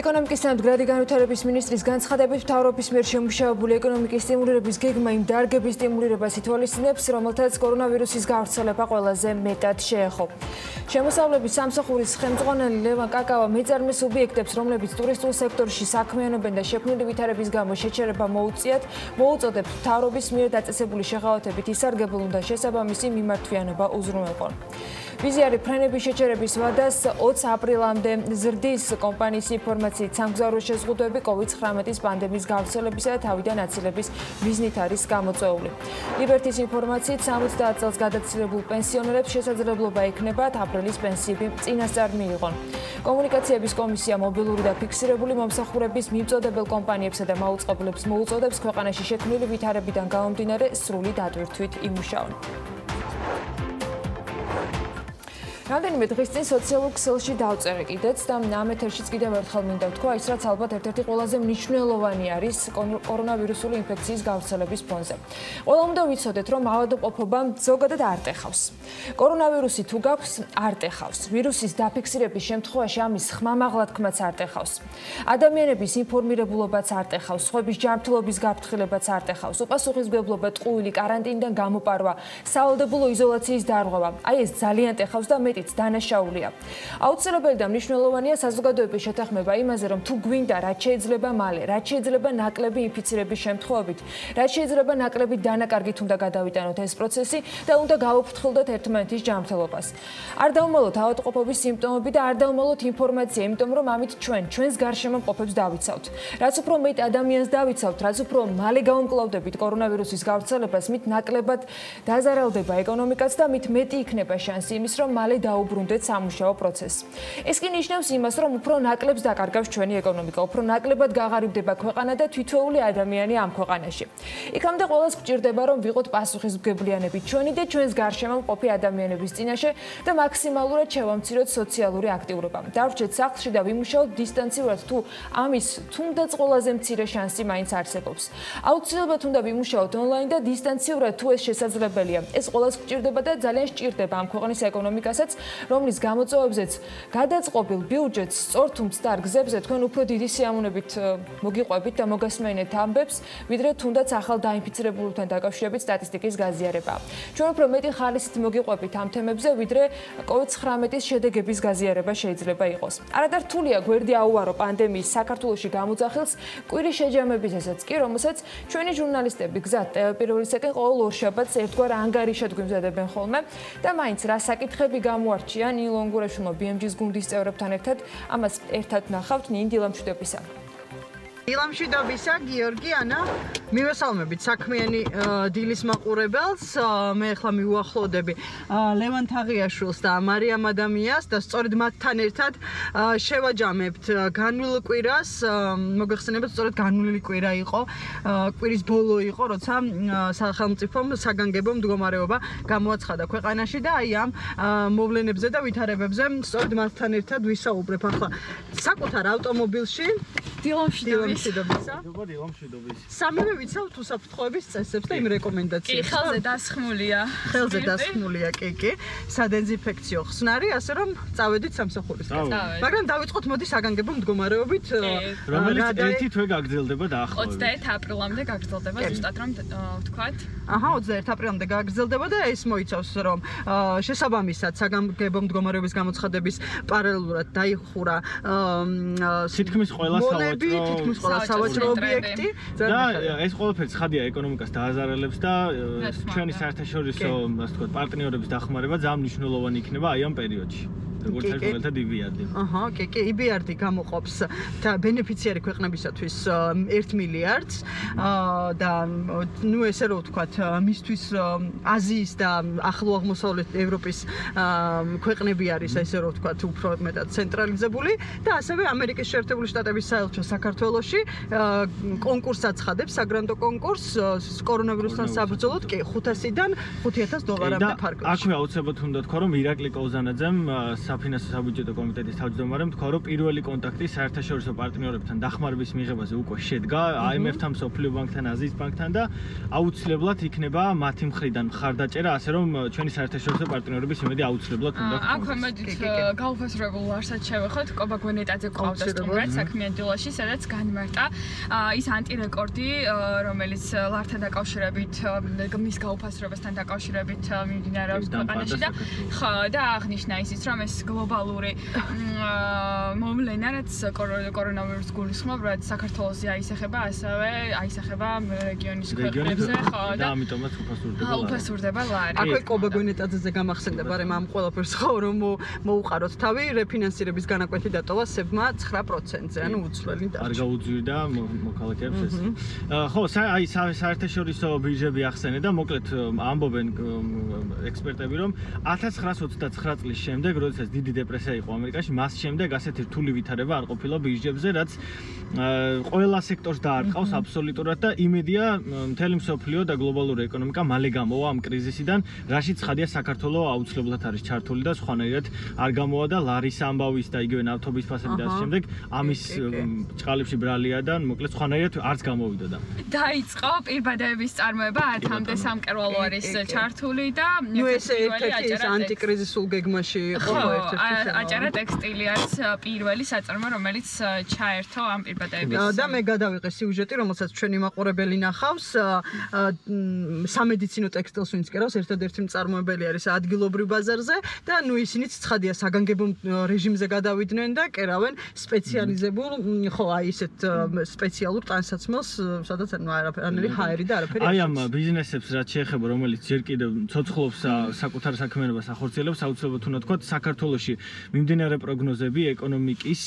ეკონომიკის და მდგრადი განვითარების მინისტრის განცხადებით მთავრობის მიერ შემუშავებული ეკონომიკის სტიმულირების გეგმა იმ დარგების სტიმულირებას ითვალისწინებს, რომელთაც კორონავირუსის გავრცელება ყველაზე მეტად შეეხო. შემოსავლების სამსახურის ხელმძღვანელი ლევან კაკავა მეწარმე სუბიექტებს, რომლებიც ტურისტულ სექტორში საქმიანობენ და შექმნილი ვითარების გამო შეჩერება მოუწოდებთ მთავრობის მიერ დაწესებული შეღავათებით ისარგებლონ და შესაბამისი მიმართვიანობა უზრუნველყონ. ვიზიარი ფრენების შეჩერების ვადას 20 აპრილამდე ზრდის კომპანიის ინფორმაციით სამგზავრო შეზღუდვები COVID-19 პანდემიის გავრცელებისა და თავიდან აცილების მიზნით არის გამოწვეული. ლიბერტის ინფორმაციით 70 წელს გადაცილებულ პენსიონერებს შესაძლებლობა ექნებათ აპრილის პენსიები წინასწარ მიიღონ. კომუნიკაციების კომისია მობილური და ფიქსირებული მომსახურების მიმწოდებელ კომპანიებსა და მაუწყებლებს მოუწოდებს ქვეყანაში შექმნილი ვითარებიდან გამომდინარე სრული დატვირთვით იმუშაონ. რამდენიმე დღის წინ სოციალურ ქსელში დავწერე კიდეც და ამ ეთერშიც კიდევ ერთხელ მინდა ვთქვა ის რაც ალბათ ერთ-ერთი ყველაზე მნიშვნელოვანი არის კორონავირუსული ინფექციის გავრცელების ფონზე. ყველა უნდა ვიცოდეთ რომ ავადმყოფობა ზოგადად არ ტეხავს. კორონავირუსი თუ გაქვს არ ტეხავს. ვირუსის დაფიქსირების შემთხვევაში ამის ხმამაღლათქმაც არ ტეხავს. ადამიანების ინფორმირებულობაც არ ტეხავს. სხვების ჯანმრთელობის გაფრთხილებაც არ ტეხავს. უპასუხისმგებლობა, ტყუილი, კარანტინიდან გამოპარვა, სავალდებულო იზოლაციის დარღვევა. აი ეს ძალიან ტეხავს და დანაშაულია. აუცილებელი და მნიშვნელოვანია საზოგადოების შეთანხმება იმაზე, რომ თუ გვინდა რაც შეიძლება მალე, რაც შეიძლება ნაკლები ინფიცირების შემთხვევებით, რაც შეიძლება ნაკლები დანაკარგით უნდა გადავიტანოთ ეს პროცესი და უნდა გავუფრთხილდეთ ერთმანეთის ჯანმრთელობას. არ დავმალოთ ავადმყოფობის სიმპტომები და არ დავმალოთ ინფორმაცია, იმიტომ რომ ამით ჩვენს გარშემო მყოფებს დავიცავთ. რაც უფრო მეტ ადამიანს დავიცავთ, რაც უფრო მალე გავუმკლავდებით კორონავირუსის გავრცელებას, მით ნაკლებად დაზარალდება ეკონომიკაც და მით მეტი იქნება შანსი იმის, რომ მალე დაუბრუნდეთ სამუშაო პროცესს. ეს კი ნიშნავს იმას, რომ უფრო ნაკლებს დაკარგავს ჩვენი ეკონომიკა, უფრო ნაკლებად გაღარიბდება ქვეყანა და თითოეული ადამიანი ამ ქვეყანაში. იქამდე ყველას გვჭირდება, რომ ვიყოთ პასუხისმგებლიანები ჩვენი და ჩვენს გარშემო მყოფი ადამიანების წინაშე და მაქსიმალურად შევამციროთ სოციალური აქტიურობა. დავრჩეთ სახლში და ვიმუშაოთ დისტანციურად, თუ ამის თუნდაც ყველაზე მცირე შანსი მაინც არსებობს. აუცილებლად უნდა ვიმუშაოთ ონლაინ და დისტანციურად, თუ ეს შესაძლებელია. ეს ყველას გვჭირდება და ძალიან სჭირდება ამ ქვეყნის ეკონომიკასაც, რომლის გამოწვევებზეც გადაწყობილ ბიუჯეტს სწორ თუ მცდარ გზებზე თქვენ უფრო დიდი სიამოვნებით მოგიყვებით და მოგასმენთ ამბებს, ვიდრე თუნდაც ახალ დაინფიცირებულთან დაკავშირებით სტატისტიკის გაზიარება. ჩვენ უფრო მეტი ხალისით მოგიყვებით ამ თემებზე, ვიდრე COVID-19-ის შედეგების გაზიარება შეიძლება იყოს. არადართულია გვერდი აუარო პანდემიის საქართველოში გამოძახილს კვირის შეჯამებისასაც კი, რომელსაც ჩვენი ჟურნალისტები გზად ტელეპირველისაკენ ყოველ ორშაბათს ერთგვარ ანგარიშად გვიმზადებენ ხოლმე და მაინც რა საკითხები გამოარჩიან ილონ გურაშვილმა BMG-ის გუნდის წევრებთან ერთად, ამას ერთად ნახავთ დილა მშვიდობისა. დილა მშვიდობისა, გიორგი, ანა, მივესალმებით საქმიანი დილის მაყურებელს, მე ახლა მივუახლოვდები ლევან თაღიაშვილს და მარიამ ადამიანს და სწორედ მათთან ერთად შევაჯამებთ განვლილ კვირას, მოგეხსენებათ სწორედ განვლილი კვირა იყო, კვირის ბოლო იყო, როცა სახელმწიფომ საგანგებო მდგომარეობა გამოაცხადა ქვეყანაში და აი ამ მოვლენებზე და ვითარებებზე სწორედ მათთან ერთად ვისაუბრებ ახლა საკუთარ ავტომობილში. დილა მშვიდობისა. სამივე ვიცავთ უსაფრთხოების წესებს და იმ რეკომენდაციებს. კი, ხელზე დასხმულია. ხელზე დასხმულია, კი. სადეზინფექციო ხსნარი, ასე რომ წავედით სამსახურისკენ. მაგრამ დავიწყოთ მოდი საგანგებო მდგომარეობით. რომელიც ერთი თვე გაგრძელდება დაახლოებით. 21 აპრილამდე გაგრძელდება, ზუსტად რომ ვთქვათ. 21 აპრილამდე გაგრძელდება და ეს მოიცავს რომ შესაბამისად საგანგებო მდგომარეობის გამოცხადების პარალელურად დაიხურა თითქმის ყველა სავაჭრო ობიექტი და ეს ყველაფერი ცხადია ეკონომიკას დააზარალებს და ჩვენი საერთაშორისო ასე ვთქვათ პარტნიორების დახმარება ძალიან მნიშვნელოვანი იქნება აი ამ პერიოდში. როგორც ერთად EBRD. კი, EBRD გამოყოფს და ბენეფიციარი ქვეყნებისათვის 1 მილიარდს და ნუ ესე რომ ვთქვათ, მისთვის აზიის და ახლო აღმოსავლეთ ევროპის ქვეყნები არის ესე რომ ვთქვათ, უფრო მეტად ცენტრალიზებული და ასევე ამერიკის შეერთებული შტატების საელჩო საქართველოში კონკურსს აცხადებს, საგრანტო კონკურსს კორონავირუსთან საბრძოლოდ კი $500-დან $5,000-მდე ფარგლებში. აქვე აუცილებლად უნდა თქვა, რომ ირაკლი კოუზანაძემ საფინანსო საბიუჯეტო კომიტეტის თავმჯდომარემ თქვა, რომ პირველი კონტაქტი საერთაშორისო პარტნიორებთან დახმარების მიღებაზე უკვე შედგა IMF-თან, მსოფლიო ბანკთან, აზიის ბანკთან და აუცილებლად იქნება მათი მხრიდან მხარდაჭერა, ასე რომ ჩვენი საერთაშორისო პარტნიორების იმედი აუცილებლად უნდა აქ მოდით გაუფასრებულ ვარსაც შევეხოთ, კობა გვენეტაძე ყავდა სტუმრად საქმიანი დილაში, სადაც განმარტა ის ანტირეკორდი, რომელიც ლართან დაკავშირებით, მის გაუფასრებასთან დაკავშირებით მიმდინარეობს ქვეყანაში და ხო და აღნიშნა ისიც, რომ ეს გლობალური მოვლენა, რაც კორონავირუსს გულისხმობს, რაც საქართველოს აისახება, ასევე აისახება რეგიონის ქვეყნებზე, ხო და ამიტომაც უფასურდება ლარი. აქვე კობა გვენეტაძეზე გამახსენდება, რომ ამ ყველაფერს ხო რომ მოუყაროთ თავი, რეფინანსირების განაკვეთი დატოვა სებმა 9%-ზე, ანუ უცვლელი დარჩა. არ გაუძვირდა მოქალაქეებს ეს. ხო, აი საერთაშორისო ბიუჯეტი ახსენე და მოკლედ ამბობენ ექსპერტები, რომ 1929 წლის შემდეგ, როდესაც დიდი დეპრესია იყო ამერიკაში, მას შემდეგ ასეთი რთული ვითარება არ ყოფილა ბიუჯეტზე, რაც ყველა სექტორს დაარტყავს აბსოლუტურად და იმედია მთელი მსოფლიო და გლობალური ეკონომიკა მალე გამოვა ამ კრიზისიდან, რაშიც ხადია საქართველოს აუცილებლად არის ჩართული და სხვანაირად არ გამოვა და ლარის ამბავის და იგივე ნავთობის ფასები და ამ შემდეგ ამის ჭყალებში ბრალია და მოკლედ სხვანაირად არც გამოვიდოდა. დაიწყო პირბადეების წარმოება 10-მდე სამკერვალო არის ჩართული და ნუ ესე ერთ-ერთი ის ანტიკრიზისულ გეგმაში იყო ერთ-ერთი აჭარა ტექსტილიაც პირველი საწარმო, რომელიც ჩაერთო ამ პირბადეების და მე გადავიღე სიუჟეტი, რომელსაც ჩვენი მაყურებელი ნახავს, სამედიცინო ტექსტილს ვინც კერავს, ერთადერთი მწარმოებელი არის ადგილობრივ ბაზარზე და ნუ ისინიც ცხადია საგანგებო რეჟიმზე გადავიდნენ და კერავენ სპეციალიზებულ, ხო, აი ისეთ სპეციალურ ტანსაცმელს, სადაც არაფერი ჰაერი და არაფერი. აი ამ ბიზნესებს რაც შეეხება, რომელიც ჯერ კიდევ ცოცხლობს საკუთარ საქმიანობას ახორციელებს, აუცილებლად უნდა თქვა, საქართველოში მიმდინარე პროგნოზები ეკონომიკის,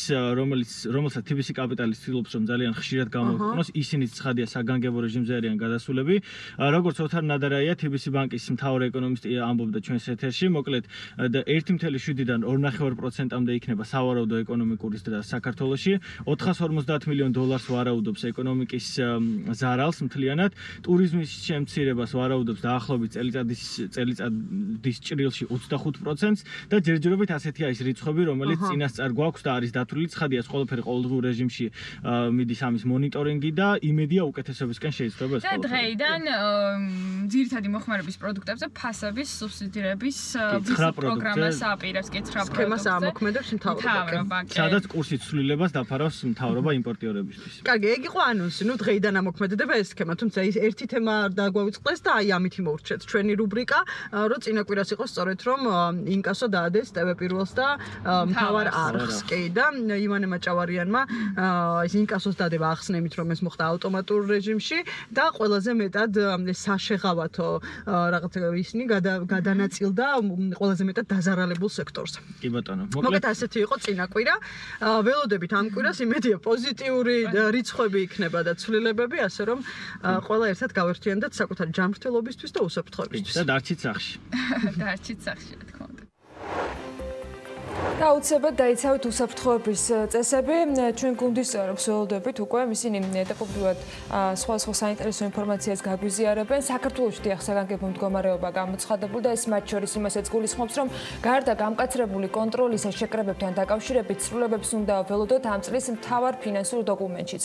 რომელსაც TBC კაპიტალის ცდილობს, რომ ძალიან ხშირად გამოიყენოს, ისინიც ცხადია საგანგებო რეჟიმზე არიან გადასულები. როგორც ოთარ ნადარაია, TBC ბანკის მთავარი ეკონომისტი ამბობდა ჩვენს ეთერში, მოკლედ 1.7-დან 2.5%-მდე იქნება სავარაუდო ეკონომიკური ზრდა საქართველოში, $450 მილიონ ვარაუდობს ეკონომიკის ზარალს მთლიანად, ტურიზმის შემცირებას ვარაუდობს დაახლოებით წელიწადის ჭრილში 25%-ს და ჯერჯერობით ასეთია ის რიცხვები, რომელიც წინასწარ გვაქვს და არის დათვლილი, ცხადია, ყველაფერი ყოველდღიურ რეჟიმში მიდის ამის მონიტორინგი და იმედია უკეთესობისკენ შეიძლება ეს ყველაფერი. და დღეიდან ძირითადი მოხმარების პროდუქტებზე ფასების სუბსიდირების პროგრამას აპირებს კი 9%-ზე. სქემას ამოქმედებს მთავრობა. სადაც კურსის ცვლილებას დაფარავს მთავრობა იმპორტიორებისთვის. კარგი, ეგ იყო ანონსი, ნუ დღეიდან ამოქმედდება ეს სქემა, თუმცა ის ერთი თემა არ დაგვავიწყდეს და აი ამით მოურჩეთ ჩვენი რუბრიკა, რომ წინა კვირას იყო სწორედ რომ ინკასო დაადეს TV პირველს და მთავარ არხს. კი და ივანე მაჭავარიანმა ის ინკასოს დადება ახსნებით, რომ ეს მოხდა ავტომატურ რეჟიმში და ყველაზე მეტად საშეღავათო რაღაც ისინი გადანაწილდა ყველაზე მეტად დაზარალებულ სექტორს. კი ბატონო, მოკლედ ასეთი იყო წინა კვირა. ველოდებით ამ კვირას იმედია პოზიტიური რიცხვები იქნება და ცვლილებები, ასე რომ ყველა ერთად გავერთიანდეთ საკუთარი ჯანმრთელობისთვის და უსაფრთხოებისთვის. და დარჩით სახში. დარჩით სახში, რა თქმა უნდა. და უცებად დაიცავთ უსაფრთხოების წესები. ჩვენ გუნდის წევრებს ველოდებით უკვე ისინი ეტაპობრივად სხვა საინტერესო ინფორმაციას გაგვიზიარებენ. საქართველოში დიახ საგანგებო მდგომარეობა გამოცხადებული და ეს მათ შორის იმასაც გულისხმობს, რომ გარდა გამკაცრებული კონტროლისა შეკრებებთან დაკავშირებით ცვლილებებს უნდა ველოდოთ ამ წლის მთავარ ფინანსურ დოკუმენტშიც.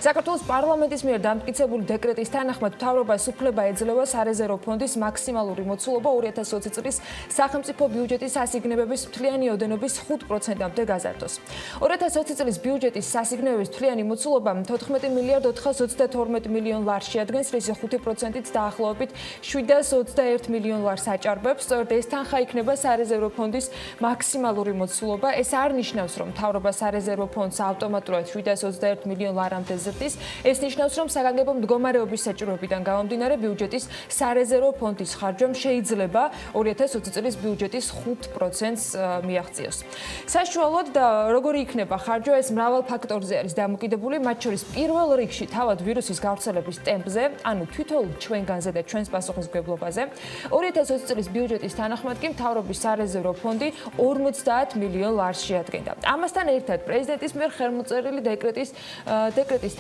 საქართველოს პარლამენტის მიერ დამტკიცებული დეკრეტის თანახმად მთავრობას უფლება ეძლევა სარეზერვო ფონდის მაქსიმალური მოცულობა 2020 წლის სახელმწიფო ბიუჯეტის ასიგნებების მთლიანი ოდენობის 5%-მდე გაზარდოს. 2020 წლის ბიუჯეტის სასიგნებების მთლიანი მოცულობა 14 მილიარდ 432 მილიონ ლარს შეადგენს, რის 5%-ით დაახლოებით 721 მილიონ ლარს აჭარბებს. სწორედ ეს თანხა იქნება სარეზერვო ფონდის მაქსიმალური მოცულობა. ეს არ ნიშნავს, რომ მთავრობა სარეზერვო ფონდს ავტომატურად 721 მილიონ ლარამდე ზრდის. ეს ნიშნავს, რომ საგანგებო მდგომარეობის საჭიროებიდან გამომდინარე ბიუჯეტის სარეზერვო ფონდის ხარჯვამ შეიძლება 2020 წლის ბიუჯეტის 5%-ს მიაღწიოს. საშუალოდ და როგორი იქნება ხარჯვა, ეს მრავალ ფაქტორზე არის დამოკიდებული, მათ შორის პირველ რიგში თავად ვირუსის გავრცელების ტემპზე, ანუ თვითონ ჩვენგანზე და ჩვენს პასუხისმგებლობაზე. 2020 წლის ბიუჯეტის თანახმად კი მთავრობის სარეზერვო ფონდი 50 მილიონ ლარს შეადგენდა. ამასთან ერთად პრეზიდენტის მიერ ხელმოწერილი დეკრეტის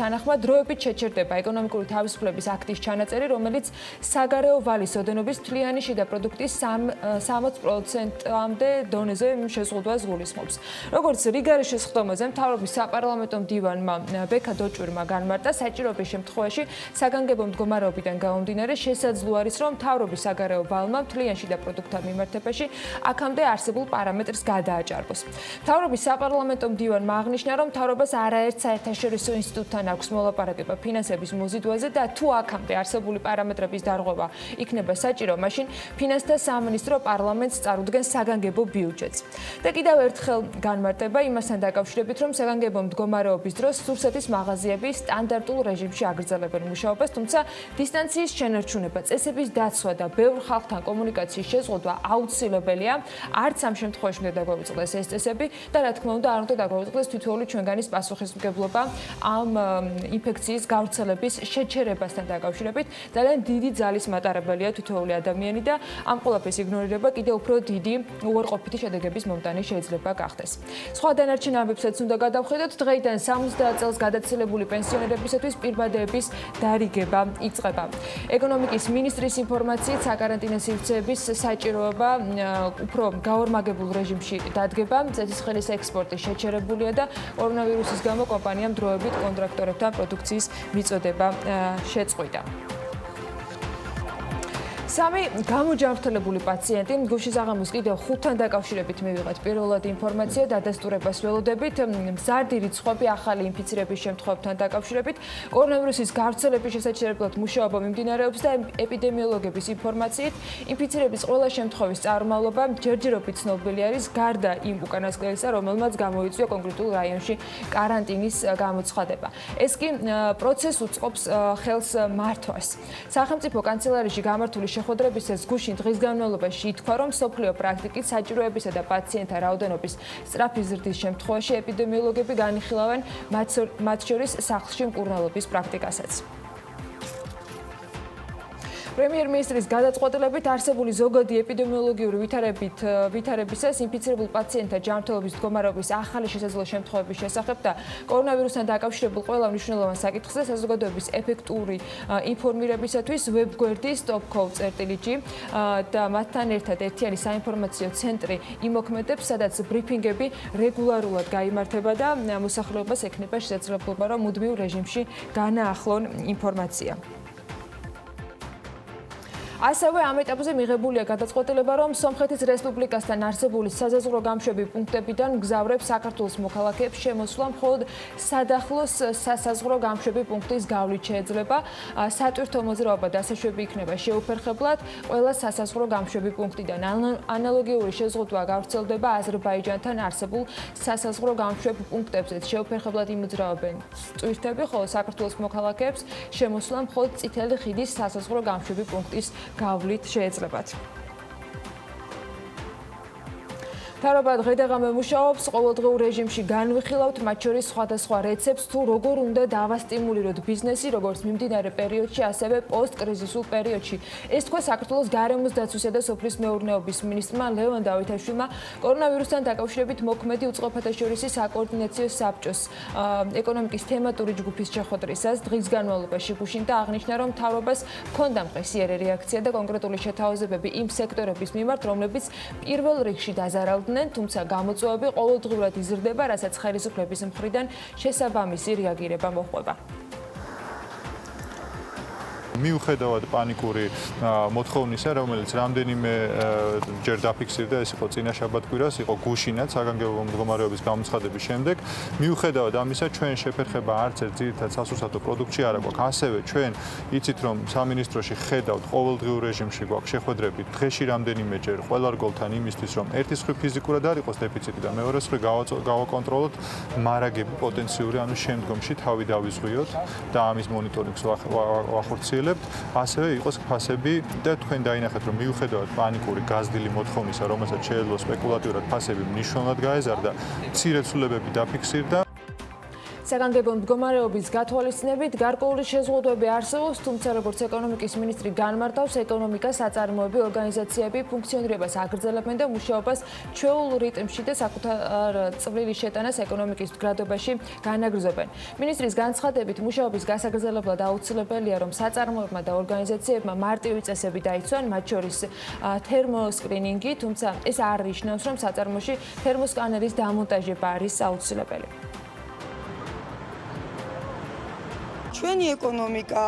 თანახმად დროებით შეჩერდება ეკონომიკური თავისუფლების აქტის ჩანაწერი, რომელიც საგარეო ვალის ოდენობის მთლიანი შიდა პროდუქტის 60%-მდე დონეზე შეზღუდვას შეზღუდვას გულისხმობს. როგორც რიგარის შესხდომაზე მთავრობის საპარლამენტო მდივანმა ბექა დოჭვირმა განმარტა, საჭიროების შემთხვევაში საგანგებო მდგომარეობიდან გამომდინარე შესაძლო არის, რომ მთავრობის საგარეო ვალმა მთლიანში და პროდუქტთა მიმართებაში აქამდე არსებულ პარამეტრს გადააჭარბოს. მთავრობის საპარლამენტო მდივანმა აღნიშნა, რომ მთავრობას არაერთ საერთაშორისო ინსტიტუტთან აქვს მოლაპარაკება ფინანსების მოზიდვაზე და თუ აქამდე არსებული პარამეტრების დარღვევა იქნება საჭირო, მაშინ ფინანსთა სამინისტრო პარლამენტს წარუდგენს საგანგებო ბიუჯეტს. და კიდევ ერთხელ განმარტება იმასთან დაკავშირებით, რომ საგანგებო მდგომარეობის დროს სურსეთის მაღაზიები სტანდარტულ რეჟიმში აგრძელებენ მუშაობას, თუმცა დისტანციის შენარჩუნება, წესების დაცვა და ბევრ ხალხთან კომუნიკაციის შეზღუდვა აუცილებელია. არც ამ შემთხვევაში უნდა დაგვაუწყდეს ეს წესები და რა თქმა უნდა არ უნდა დაგვაუწყდეს თითოეული ჩვენგანის პასუხისმგებლობა ამ ინფექციის გავრცელების შეჩერებასთან დაკავშირებით. ძალიან დიდი ძალის მატარებელია თითოეული ადამიანი და ამ ყველაფრის იგნორირება კიდევ უფრო დიდი უარყოფითი შედეგების მომტანი შეიძლება გახდეს. სხვა დანარჩენ ამბებსაც უნდა გადავხედოთ. დღეიდან 70 წელს გადაცილებული პენსიონერებისათვის პირბადეების დარიგება იწყება. ეკონომიკის მინისტრის ინფორმაციით საკარანტინო სივრცეების საჭიროება უფრო გაორმაგებულ რეჟიმში დადგება. წესისხელის ექსპორტი შეჩერებულია და კორონავირუსის გამო კომპანიამ დროებით კონტრაქტორებთან პროდუქციის მიწოდება შეწყვიტა. სამი გამოჯანმრთელებული პაციენტი გუშინ საღამოს კიდევ 5-თან დაკავშირებით მივიღეთ პირველად ინფორმაცია დადასტურებას ველოდებით მზარდი რიცხვები ახალი ინფიცირების შემთხვევებთან დაკავშირებით კორონავირუსის გავრცელების შესაძლებლად მუშაობა მიმდინარეობს და ეპიდემიოლოგების ინფორმაციით ინფიცირების ყველა შემთხვევის წარმომავლობა ჯერჯერობით ცნობილი არის გარდა იმ უკანასკნელისა რომელმაც გამოიწვია კონკრეტულ რაიონში კარანტინის გამოცხადება. ეს კი პროცესს უწყობს ხელს მართვას. სახელმწიფო კანცელარიაში გამართული შეხვედრებისას გუშინ დღის განმავლობაში ითქვა, რომ მსოფლიო პრაქტიკით საჭიროებისა და პაციენტთა რაოდენობის სწრაფი ზრდის შემთხვევაში ეპიდემიოლოგები განიხილავენ მათ შორის სახლში მკურნალობის პრაქტიკასაც. პრემიერ-მინისტრის გადაწყვეტილებით არსებული ზოგადი ეპიდემიოლოგიური ვითარებისას ინფიცირებულ პაციენტთა ჯანმრთელობის მდგომარეობის ახალი შესაძლო შემთხვევების შესახებ და კორონავირუსთან დაკავშირებულ ყველა მნიშვნელოვან საკითხზე საზოგადოების ეფექტური ინფორმირებისათვის ვებგვერდი stopcow.gr და მათთან ერთად ერთიანი საინფორმაციო ცენტრი იმოქმედებს, სადაც ბრიფინგები რეგულარულად გაიმართება და მოსახლეობას ექნება შესაძლებლობა, რომ მუდმივ რეჟიმში განაახლონ ინფორმაცია. ასევე ამ ეტაპზე მიღებულია გადაწყვეტილება, რომ სომხეთის რესპუბლიკასთან არსებული საზაზღვრო გამშვები პუნქტებიდან მგზავრებს საქართველოს მოქალაქეებს შემოსვლა მხოლოდ სადახლოს სასაზღვრო გამშვები პუნქტის გავლით შეეძლება. სატვირთო მოძრაობა დასაშვები იქნება შეუფერხებლად ყველა სასაზღვრო გამშვები პუნქტიდან. ანალოგიური შეზღუდვა გავრცელდება აზერბაიჯანთან არსებულ სასაზღვრო გამშვებ პუნქტებზეც. შეუფერხებლად იმოძრაობენ ტვირთები, ხოლო საქართველოს მოქალაქეებს შემოსვლა მხოლოდ წითელი ხიდის სასაზღვრო გამშვები პუნქტის გავლით შეეძლებათ. მთავრობა დღე-დღე მუშაობს ყოველდღიურ რეჟიმში განვიხილავთ მათ შორის სხვადასხვა რეცეპტს თუ როგორ უნდა დავასტიმულიროთ ბიზნესი როგორც მიმდინარე პერიოდში ასევე პოსტკრიზისულ პერიოდში. ეს თქვა საქართველოს გარემოს დაცვისა და სოფლის მეურნეობის მინისტრმა ლევან დავითაშვილმა კორონავირუსთან დაკავშირებით მოქმედი უწყებათა შორისი საკოორდინაციო საბჭოს ეკონომიკის თემატური ჯგუფის შეხვედრისას დღის განმავლობაში გუშინ და აღნიშნა რომ მთავრობას ჰქონდა მყისიერი რეაქცია და კონკრეტული შეთავაზებები იმ სექტორების მიმართ რომლებიც პირველ რიგში დაზარალდნენ თუმცა გამოწვევები ყოველდღიურად იზრდება, რასაც ხელისუფლების მხრიდან შესაბამისი რეაგირება მოჰყვება. მიუხედავად პანიკური მოთხოვნისა, რომელიც რამდენიმე ჯერ დაფიქსირდა, ეს იყო წინა შაბათ-კვირას, იყო გუშინაც საგანგებო მდგომარეობის გამოცხადების შემდეგ, მიუხედავად ამისა, ჩვენ შეფერხება არც ერთ ძირითად სასურსათო პროდუქტში არ აქვს. ასევე ჩვენ იცით, რომ სამინისტროში ხედავთ ყოველდღიურ რეჟიმში გვაქვს შეხვედრები დღეში რამდენიმეჯერ ყველა რგოლთან იმისთვის, რომ ერთი მხრივ ფიზიკურად არ იყოს დეფიციტი და მეორე მხრივ გავაკონტროლოთ მარაგები პოტენციური, ანუ შემდგომში თავი დავიზღვიოთ და ამის მონიტორინგს ვახორციელებთ. ასევე იყოს ფასები და თქვენ დაინახეთ რომ მიუხედავად პანიკური გაზრდილი მოთხოვნისა, რომელსაც შეეძლო სპეკულატიურად ფასები მნიშვნელოვნად გაეზარდა, მცირე ცვლილებები დაფიქსირდა. საგანგებო მდგომარეობის გათვალისწინებით გარკვეული შეზღუდვები არსებობს, თუმცა როგორც ეკონომიკის მინისტრი განმარტავს, ეკონომიკას აწარმოები ორგანიზაციები ფუნქციონირებას აგრძელებენ და მუშაობას ჩვეულ რიტმში და საკუთარ წვლილი შეტანას ეკონომიკის მდგრადობაში განაგრძობენ. მინისტრის განცხადებით, მუშაობის გასაგრძელებლად აუცილებელია, რომ საწარმოებმა და ორგანიზაციებმა მარტივი წესები დაიცვან, მათ შორის თერმოსკრინინგი, თუმცა ეს არ ნიშნავს, რომ საწარმოში თერმოსკანერის დამონტაჟება არის აუცილებელი. ჩვენი ეკონომიკა,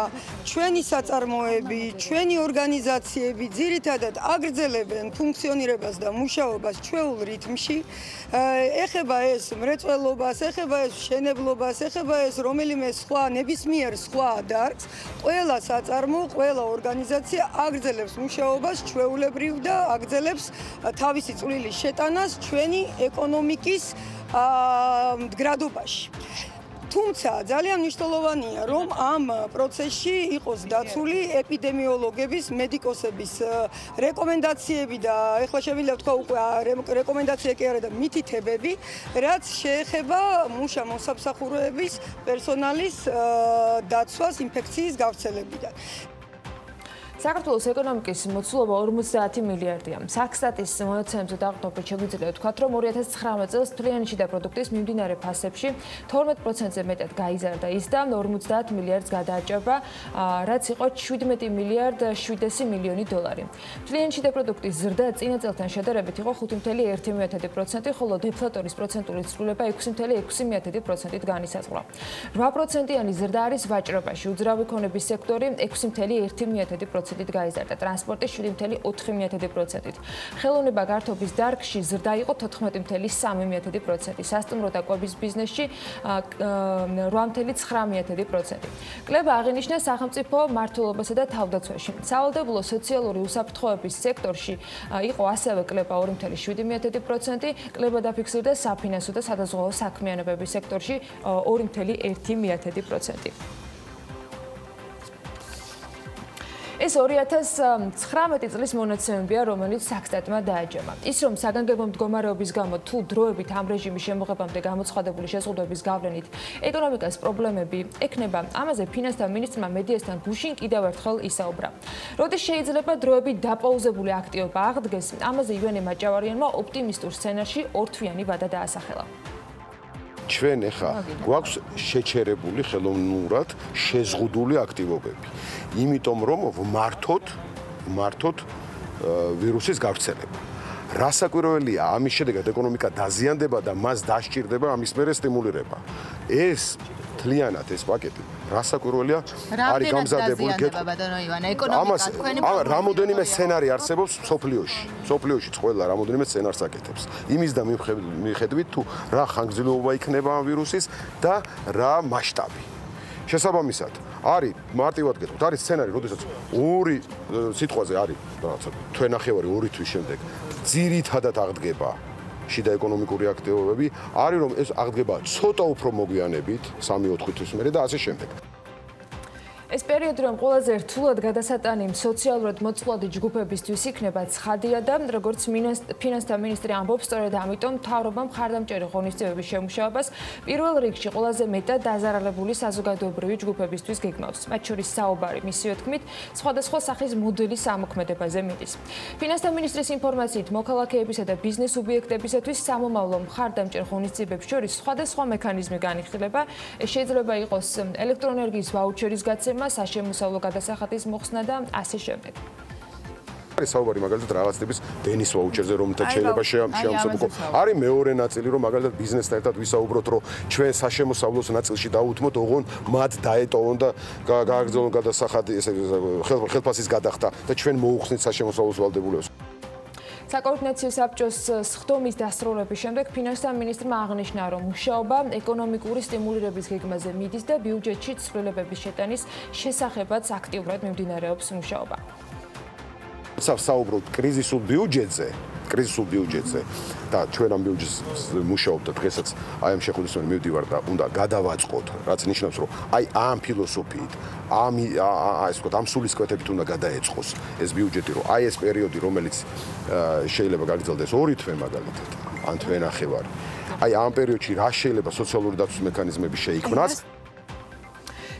ჩვენი საწარმოები, ჩვენი ორგანიზაციები ძირითადად აგრძელებენ ფუნქციონირებას და მუშაობას ჩვეულ რიტმში. ეხება ეს მრეწველობას, ეხება ეს მშენებლობას, ეხება ეს რომელიმე სხვა ნებისმიერ სხვა დარგს, ყველა საწარმო, ყველა ორგანიზაცია აგრძელებს მუშაობას ჩვეულებრივ და აგრძელებს თავისი წვლილის შეტანას ჩვენი ეკონომიკის მდგრადობაში. თუმცა ძალიან მნიშვნელოვანია, რომ ამ პროცესში იყოს დაცული ეპიდემიოლოგების, მედიკოსების რეკომენდაციები და ეხლა შემიძლია ვთქვა უკვე რეკომენდაცია კი არა და მითითებები, რაც შეეხება მუშა მოსამსახურეების პერსონალის დაცვას ინფექციის გავრცელებიდან. საქართველოს ეკონომიკის მოცულობა 50 მილიარდია. საქსტატის მონაცემებზე დაყრდნობით შეგვიძლია ვთქვათ, რომ 2019 წელს თვლიანი შიდა პროდუქტის მიმდინარე ფასებში 12%-ზე მეტად გაიზარდა ის და 50 მილიარდს გადააჭრა, რაც იყო 17 მილიარდ 700 მილიონი დოლარი. თვლიანი შიდა პროდუქტის ზრდა წინა წელთან შედარებით იყო 5.1%, ხოლო დეფლატორის პროცენტული ცვლილება 6.6%-ით განისაზღვრა. 8%-იანი ზრდა არის ვაჭრობაში, უძრავი ქონების სექტორი 6.1%-ით გაიზარდა, ტრანსპორტი 7.4%-ით. ხელოვნება გართობის დარგში ზრდა იყო 14.3%, სასტუმრო და კვების ბიზნესში 8.9%. კლება აღინიშნა სახელმწიფო მმართველობასა და თავდაცვაში. სავალდებულო სოციალური უსაფრთხოების სექტორში იყო ასევე კლება 2.7%, კლება დაფიქსირდა საფინანსო და სადაზღვევო საქმიანობების სექტორში 2.1%. ეს 2019 წლის მონაცემებია, რომელიც საქსტატმა დააჯამა. ის რომ საგანგებო მდგომარეობის გამო თუ დროებით ამ რეჟიმის შემოღებამდე გამოცხადებული შეზღუდვების გავლენით ეკონომიკას პრობლემები ექნება, ამაზე ფინანსთა მინისტრმა მედიასთან გუშინ კიდევ ერთხელ ისაუბრა. როდის შეიძლება დროებით დაპაუზებული აქტივობა აღდგეს, ამაზე ივანე მაჭავარიანმა ოპტიმისტურ სცენარში ორთვიანი ვადა დაასახელა. ჩვენ ახლა გვაქვს შეჩერებული ხელოვნურად შეზღუდული აქტივობები. იმიტომ რომ ვმართოთ ვირუსის გავრცელება. რასაკვირველია, ამის შედეგად ეკონომიკა დაზიანდება და მას დასჭირდება ამის მერე სტიმულირება. ეს თლიანად ეს პაკეტი რასაკვირველია არის გამზადებული ეკონომიკა თქვენი რამოდენიმე სცენარი არსებობს სოფლიოში ყველა რამოდენიმე სცენარს აკეთებს. იმის და მიხედვით თუ რა ხანგრძლივობა იქნება ამ ვირუსის და რა მასშტაბი. შესაბამისად არის მარტივად გეტყვით, არის სცენარი, როდესაც ორი სიტყვაზე არის რაღაცა თვენახევარი 2 თვის შემდეგ ძირითადად აღდგება შიდა ეკონომიკური აქტივობები, არის რომ ეს აღდგება ცოტა უფრო მოგვიანებით 3-4 თვის მერე და ასე შემდეგ. ეს პერიოდი რომ ყველაზე რთულად გადასატანი სოციალურად მოწყვლადი ჯგუფებისთვის იქნება ცხადია და როგორც ფინანსთა მინისტრი ამბობს, სწორედ ამიტომ მთავრობამ მხარდამჭერი ღონისძიებების შემუშავებას პირველ რიგში ყველაზე მეტად დაზარალებული საზოგადოებრივი ჯგუფებისთვის გეგმავს. მათ შორის საუბარი მისივე თქმით, სხვადასხვა სახის მოდელის ამოქმედებაზე მიდის. ფინანსთა მინისტრის ინფორმაციით, მოქალაქეებისა და ბიზნეს სუბიექტებისათვის სამომავლო მხარდამჭერ ღონისძიებებს შორის სხვადასხვა მექანიზმი განიხილება. ეს შეიძლება იყოს ელექტროენერგიის ვაუჩერის გაცემა, საშემოსავლო გადასახადის მოხსნა და ასე შემდეგ. არის საუბარი მაგალითად რაღაც ტიპის დენის ვაუჩერზე, რომელთაც შეიძლება შეამსუბუქო. არის მეორე ნაწილი, რომ მაგალითად ბიზნესთან ერთად ვისაუბროთ, რომ ჩვენ საშემოსავლოს ნაწილში დაუთმოთ, ოღონ მათ დაეტოვონ და გააგრძელონ გადასახადი, ესე ხელფასის გადახდა და ჩვენ მოუხსნით საშემოსავლოს ვალდებულებას. საკოორდინაციო საბჭოს სხდომის დასრულების შემდეგ ფინანსთა მინისტრმა აღნიშნა, რომ მუშაობა ეკონომიკური სტიმულირების გეგმაზე მიდის და ბიუჯეტში ცვლილებების შეტანის შესახებაც აქტიურად მიმდინარეობს მუშაობა. საუბრობთ კრიზისულ ბიუჯეტზე და ჩვენ ამ ბიუჯეტს მუშაობთ და დღესაც აი ამ შეხვედრისკენ მივდივარ და უნდა გადავაწყოთ, რაც ნიშნავს, რომ აი ამ ფილოსოფიით, ამ სულისკვეთებით უნდა გადაეწყოს ეს ბიუჯეტი, რომ აი ეს პერიოდი, რომელიც შეიძლება გაგრძელდეს 2 თვე მაგალითად. ან თვენახევარი. აი ამ პერიოდში რა შეიძლება სოციალური დაცვის მექანიზმები შეიქმნას?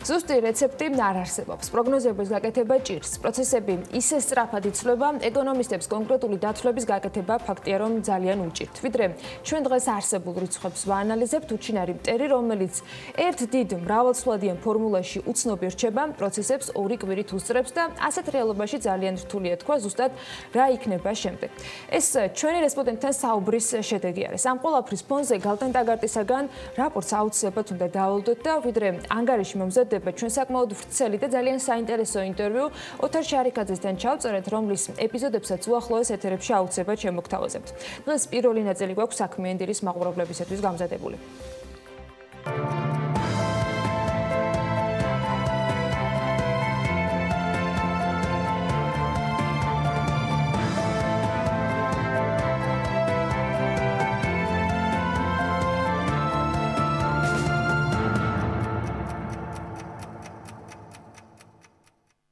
ზუსტი რეცეპტი არ არსებობს. პროგნოზების გაკეთება ჭირს. პროცესები ისე სწრაფად იცვლება, ეკონომისტებს კონკრეტული დათვლების გაკეთება ფაქტია, რომ ძალიან უჭირთ. ვიდრე ჩვენ დღეს არსებულ რიცხვებს ვაანალიზებთ, უჩინარი მტერი, რომელიც ერთ დიდ მრავალცვლადიან ფორმულაში უცნობი რჩება, პროცესებს ორი კვირით უსწრებს და ასეთ რეალობაში ძალიან რთულია თქვა ზუსტად რა იქნება შემდეგ. ეს ჩვენი რესპონდენტთან საუბრის შედეგი არის. ამ ყველაფრის ფონზე გალტენ ტაგარტისაგან რაპორტს აუცილებლად უნდა დავალდოთ და ვიდრე ანგარიში მომზადდება ჩვენ საკმაოდ ვრცელი და ძალიან საინტერესო ინტერვიუ ოთარ შარიქაძესთან ჩავწერეთ, რომლის ეპიზოდებსაც უახლოეს ეთერებში აუცილებლად შემოგთავაზებთ. დღეს პირველი ნაწილი გვაქვს საქმიანი დილის მაყურებლებისათვის გამზადებული.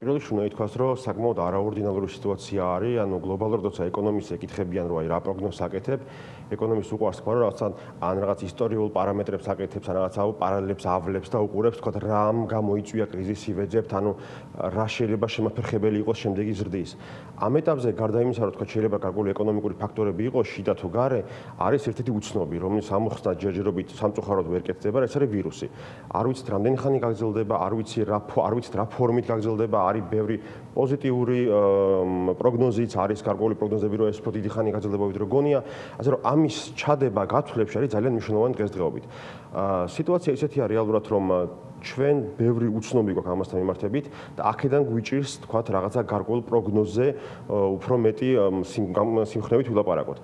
პირველში უნდა ითქვას, რომ საკმაოდ არაორდინალური სიტუაცია არის, ანუ გლობალურად როცა ეკონომისტს ეკითხებიან, რომ აი რა პროგნოზს აკეთებ, ეკონომისტს უყვარს თქვა, რომ ან რაღაც ისტორიულ პარამეტრებს აკეთებს, ან რაღაცა პარალელებს ავლებს და უყურებს, თქვა რამ გამოიწვია კრიზისი ვეძებთ, ანუ რა შეიძლება შემაფერხებელი იყოს შემდეგი ზრდის. ამ ეტაპზე გარდა იმისა, რომ თქვა შეიძლება გარკვეული ეკონომიკური ფაქტორები იყოს, შიდა თუ გარე, არის ერთ-ერთი უცნობი, რომელიც ამოხსნა ჯერჯერობით სამწუხაროდ ვერ კეთდება, ეს არის ვირუსი. არ ვიცით რამდენი ხანი გაგრძელდება, არ ვიცით რა ფორმით გაგრძელდება, არის ბევრი პოზიტიური პროგნოზიც არის, გარკვეული პროგნოზები, რომ ეს უფრო დიდი ხანი გაგრძელდება ვიდრე გონია, ასე რომ ამის ჩადება გათვლებში არის ძალიან მნიშვნელოვანი დღესდღეობით. სიტუაცია ისეთია რეალურად, რომ ჩვენ ბევრი უცნობი გვაქვს ამასთან მიმართებით და აქედან გვიჭირს თქვათ რაღაცა გარკვეულ პროგნოზზე უფრო მეტი სიმხნევით ვილაპარაკოთ.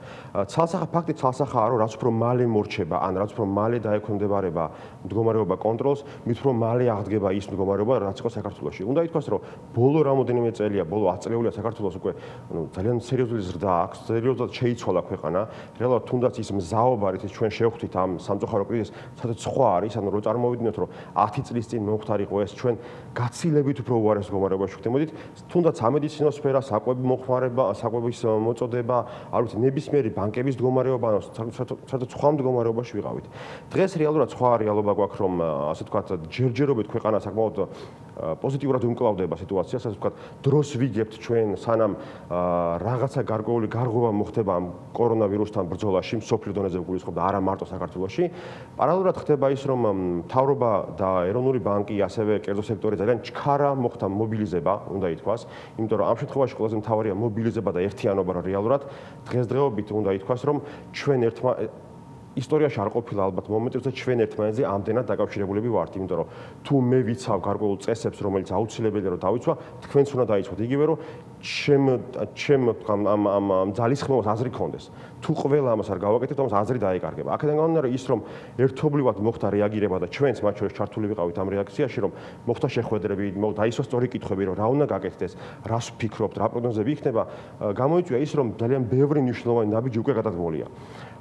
ფაქტი ცალსახაა, რომ რაც უფრო მალე მორჩება, ან რაც უფრო მალე დაექვემდებარება მდგომარეობა კონტროლს, მით უფრო მალე აღდგება ის მდგომარეობა, რაც იყო საქართველოში. უნდა ითქვას, რომ ბოლო რამოდენიმე წელია, ბოლო 10 წლეულია საქართველოს უკვე ძალიან სერიოზული ზრდა აქვს, სერიოზულად შეიცვალა ქვეყანა. რეალურად თუნდაც ის მზაობა, რითიც ჩვენ შევხვდით ამ სამწუხარო კრიზისს, სადაც სხვა არის, ანუ რომ წარმოვიდგინოთ, რომ 10 წლის წინ მომხდარიყო ეს ჩვენ გაცილებით უფრო უარეს მდგომარეობაში ვხვდებით, თუნდაც სამედიცინო სფერა, საკვები მოხმარება, საკვების მოწოდება, არ ვიცი, ნებისმიერი ბანკების მდგომარეობა, სადაც სხვა მდგომარეობაში ვიყავით. დღეს რეალურად სხვა რეალობა გვაქვს, რომ ასე ვთქვათ, ჯერჯერობით ქვეყანა საკმაოდ პოზიტიურად უმკლავდება სიტუაციას, ასე ვთქვათ, დროს ვიგებთ ჩვენ, სანამ რაღაცა გარკვეული გარღვევა მოხდება ამ კორონავირუსთან ბრძოლაში, მსოფლიო დონეზე ვგულისხმობ და არა მარტო საქართველოში. პარალელურად ხდება ის, რომ მთავრობა და ეროვნული ბანკი, ასევე კერძო სექტორი ძალიან ჩქარა მოხდა მობილიზება, უნდა ითქვას, იმიტომ რომ ამ შემთხვევაში ყველაზე მთავარია მობილიზება და ერთიანობა, რომ რეალურად დღესდღეობით უნდა ითქვას, რომ ჩვენ ისტორიაში არ ყოფილა ალბათ მომენტი, როცა ჩვენ ერთმანეთზე ამდენად დაკავშირებულები ვართ, იმიტომ რომ თუ მე ვიცავ გარკვეულ წესებს, რომელიც აუცილებელია რომ დავიცვა, თქვენც უნდა დაიცვათ. იგივე რომ ჩემ ამ ძალისხმევას აზრი ქონდეს. თუ ყველა ამას არ გავაკეთებთ, ამას აზრი დაეკარგება. აქედან გამომდინარე ის, რომ ერთობლივად მოხდა რეაგირება და ჩვენც მათ შორის ჩართული ვიყავით ამ რეაქციაში, რომ მოხდა შეხვედრები, დაისვა სწორი კითხვები, რომ რა უნდა გაკეთდეს, რას ვფიქრობთ, რა პროგნოზები იქნება, გამოიწვია ის, რომ ძალიან ბევრი მნიშვნელოვანი ნაბიჯი უკვე გადადგმულია.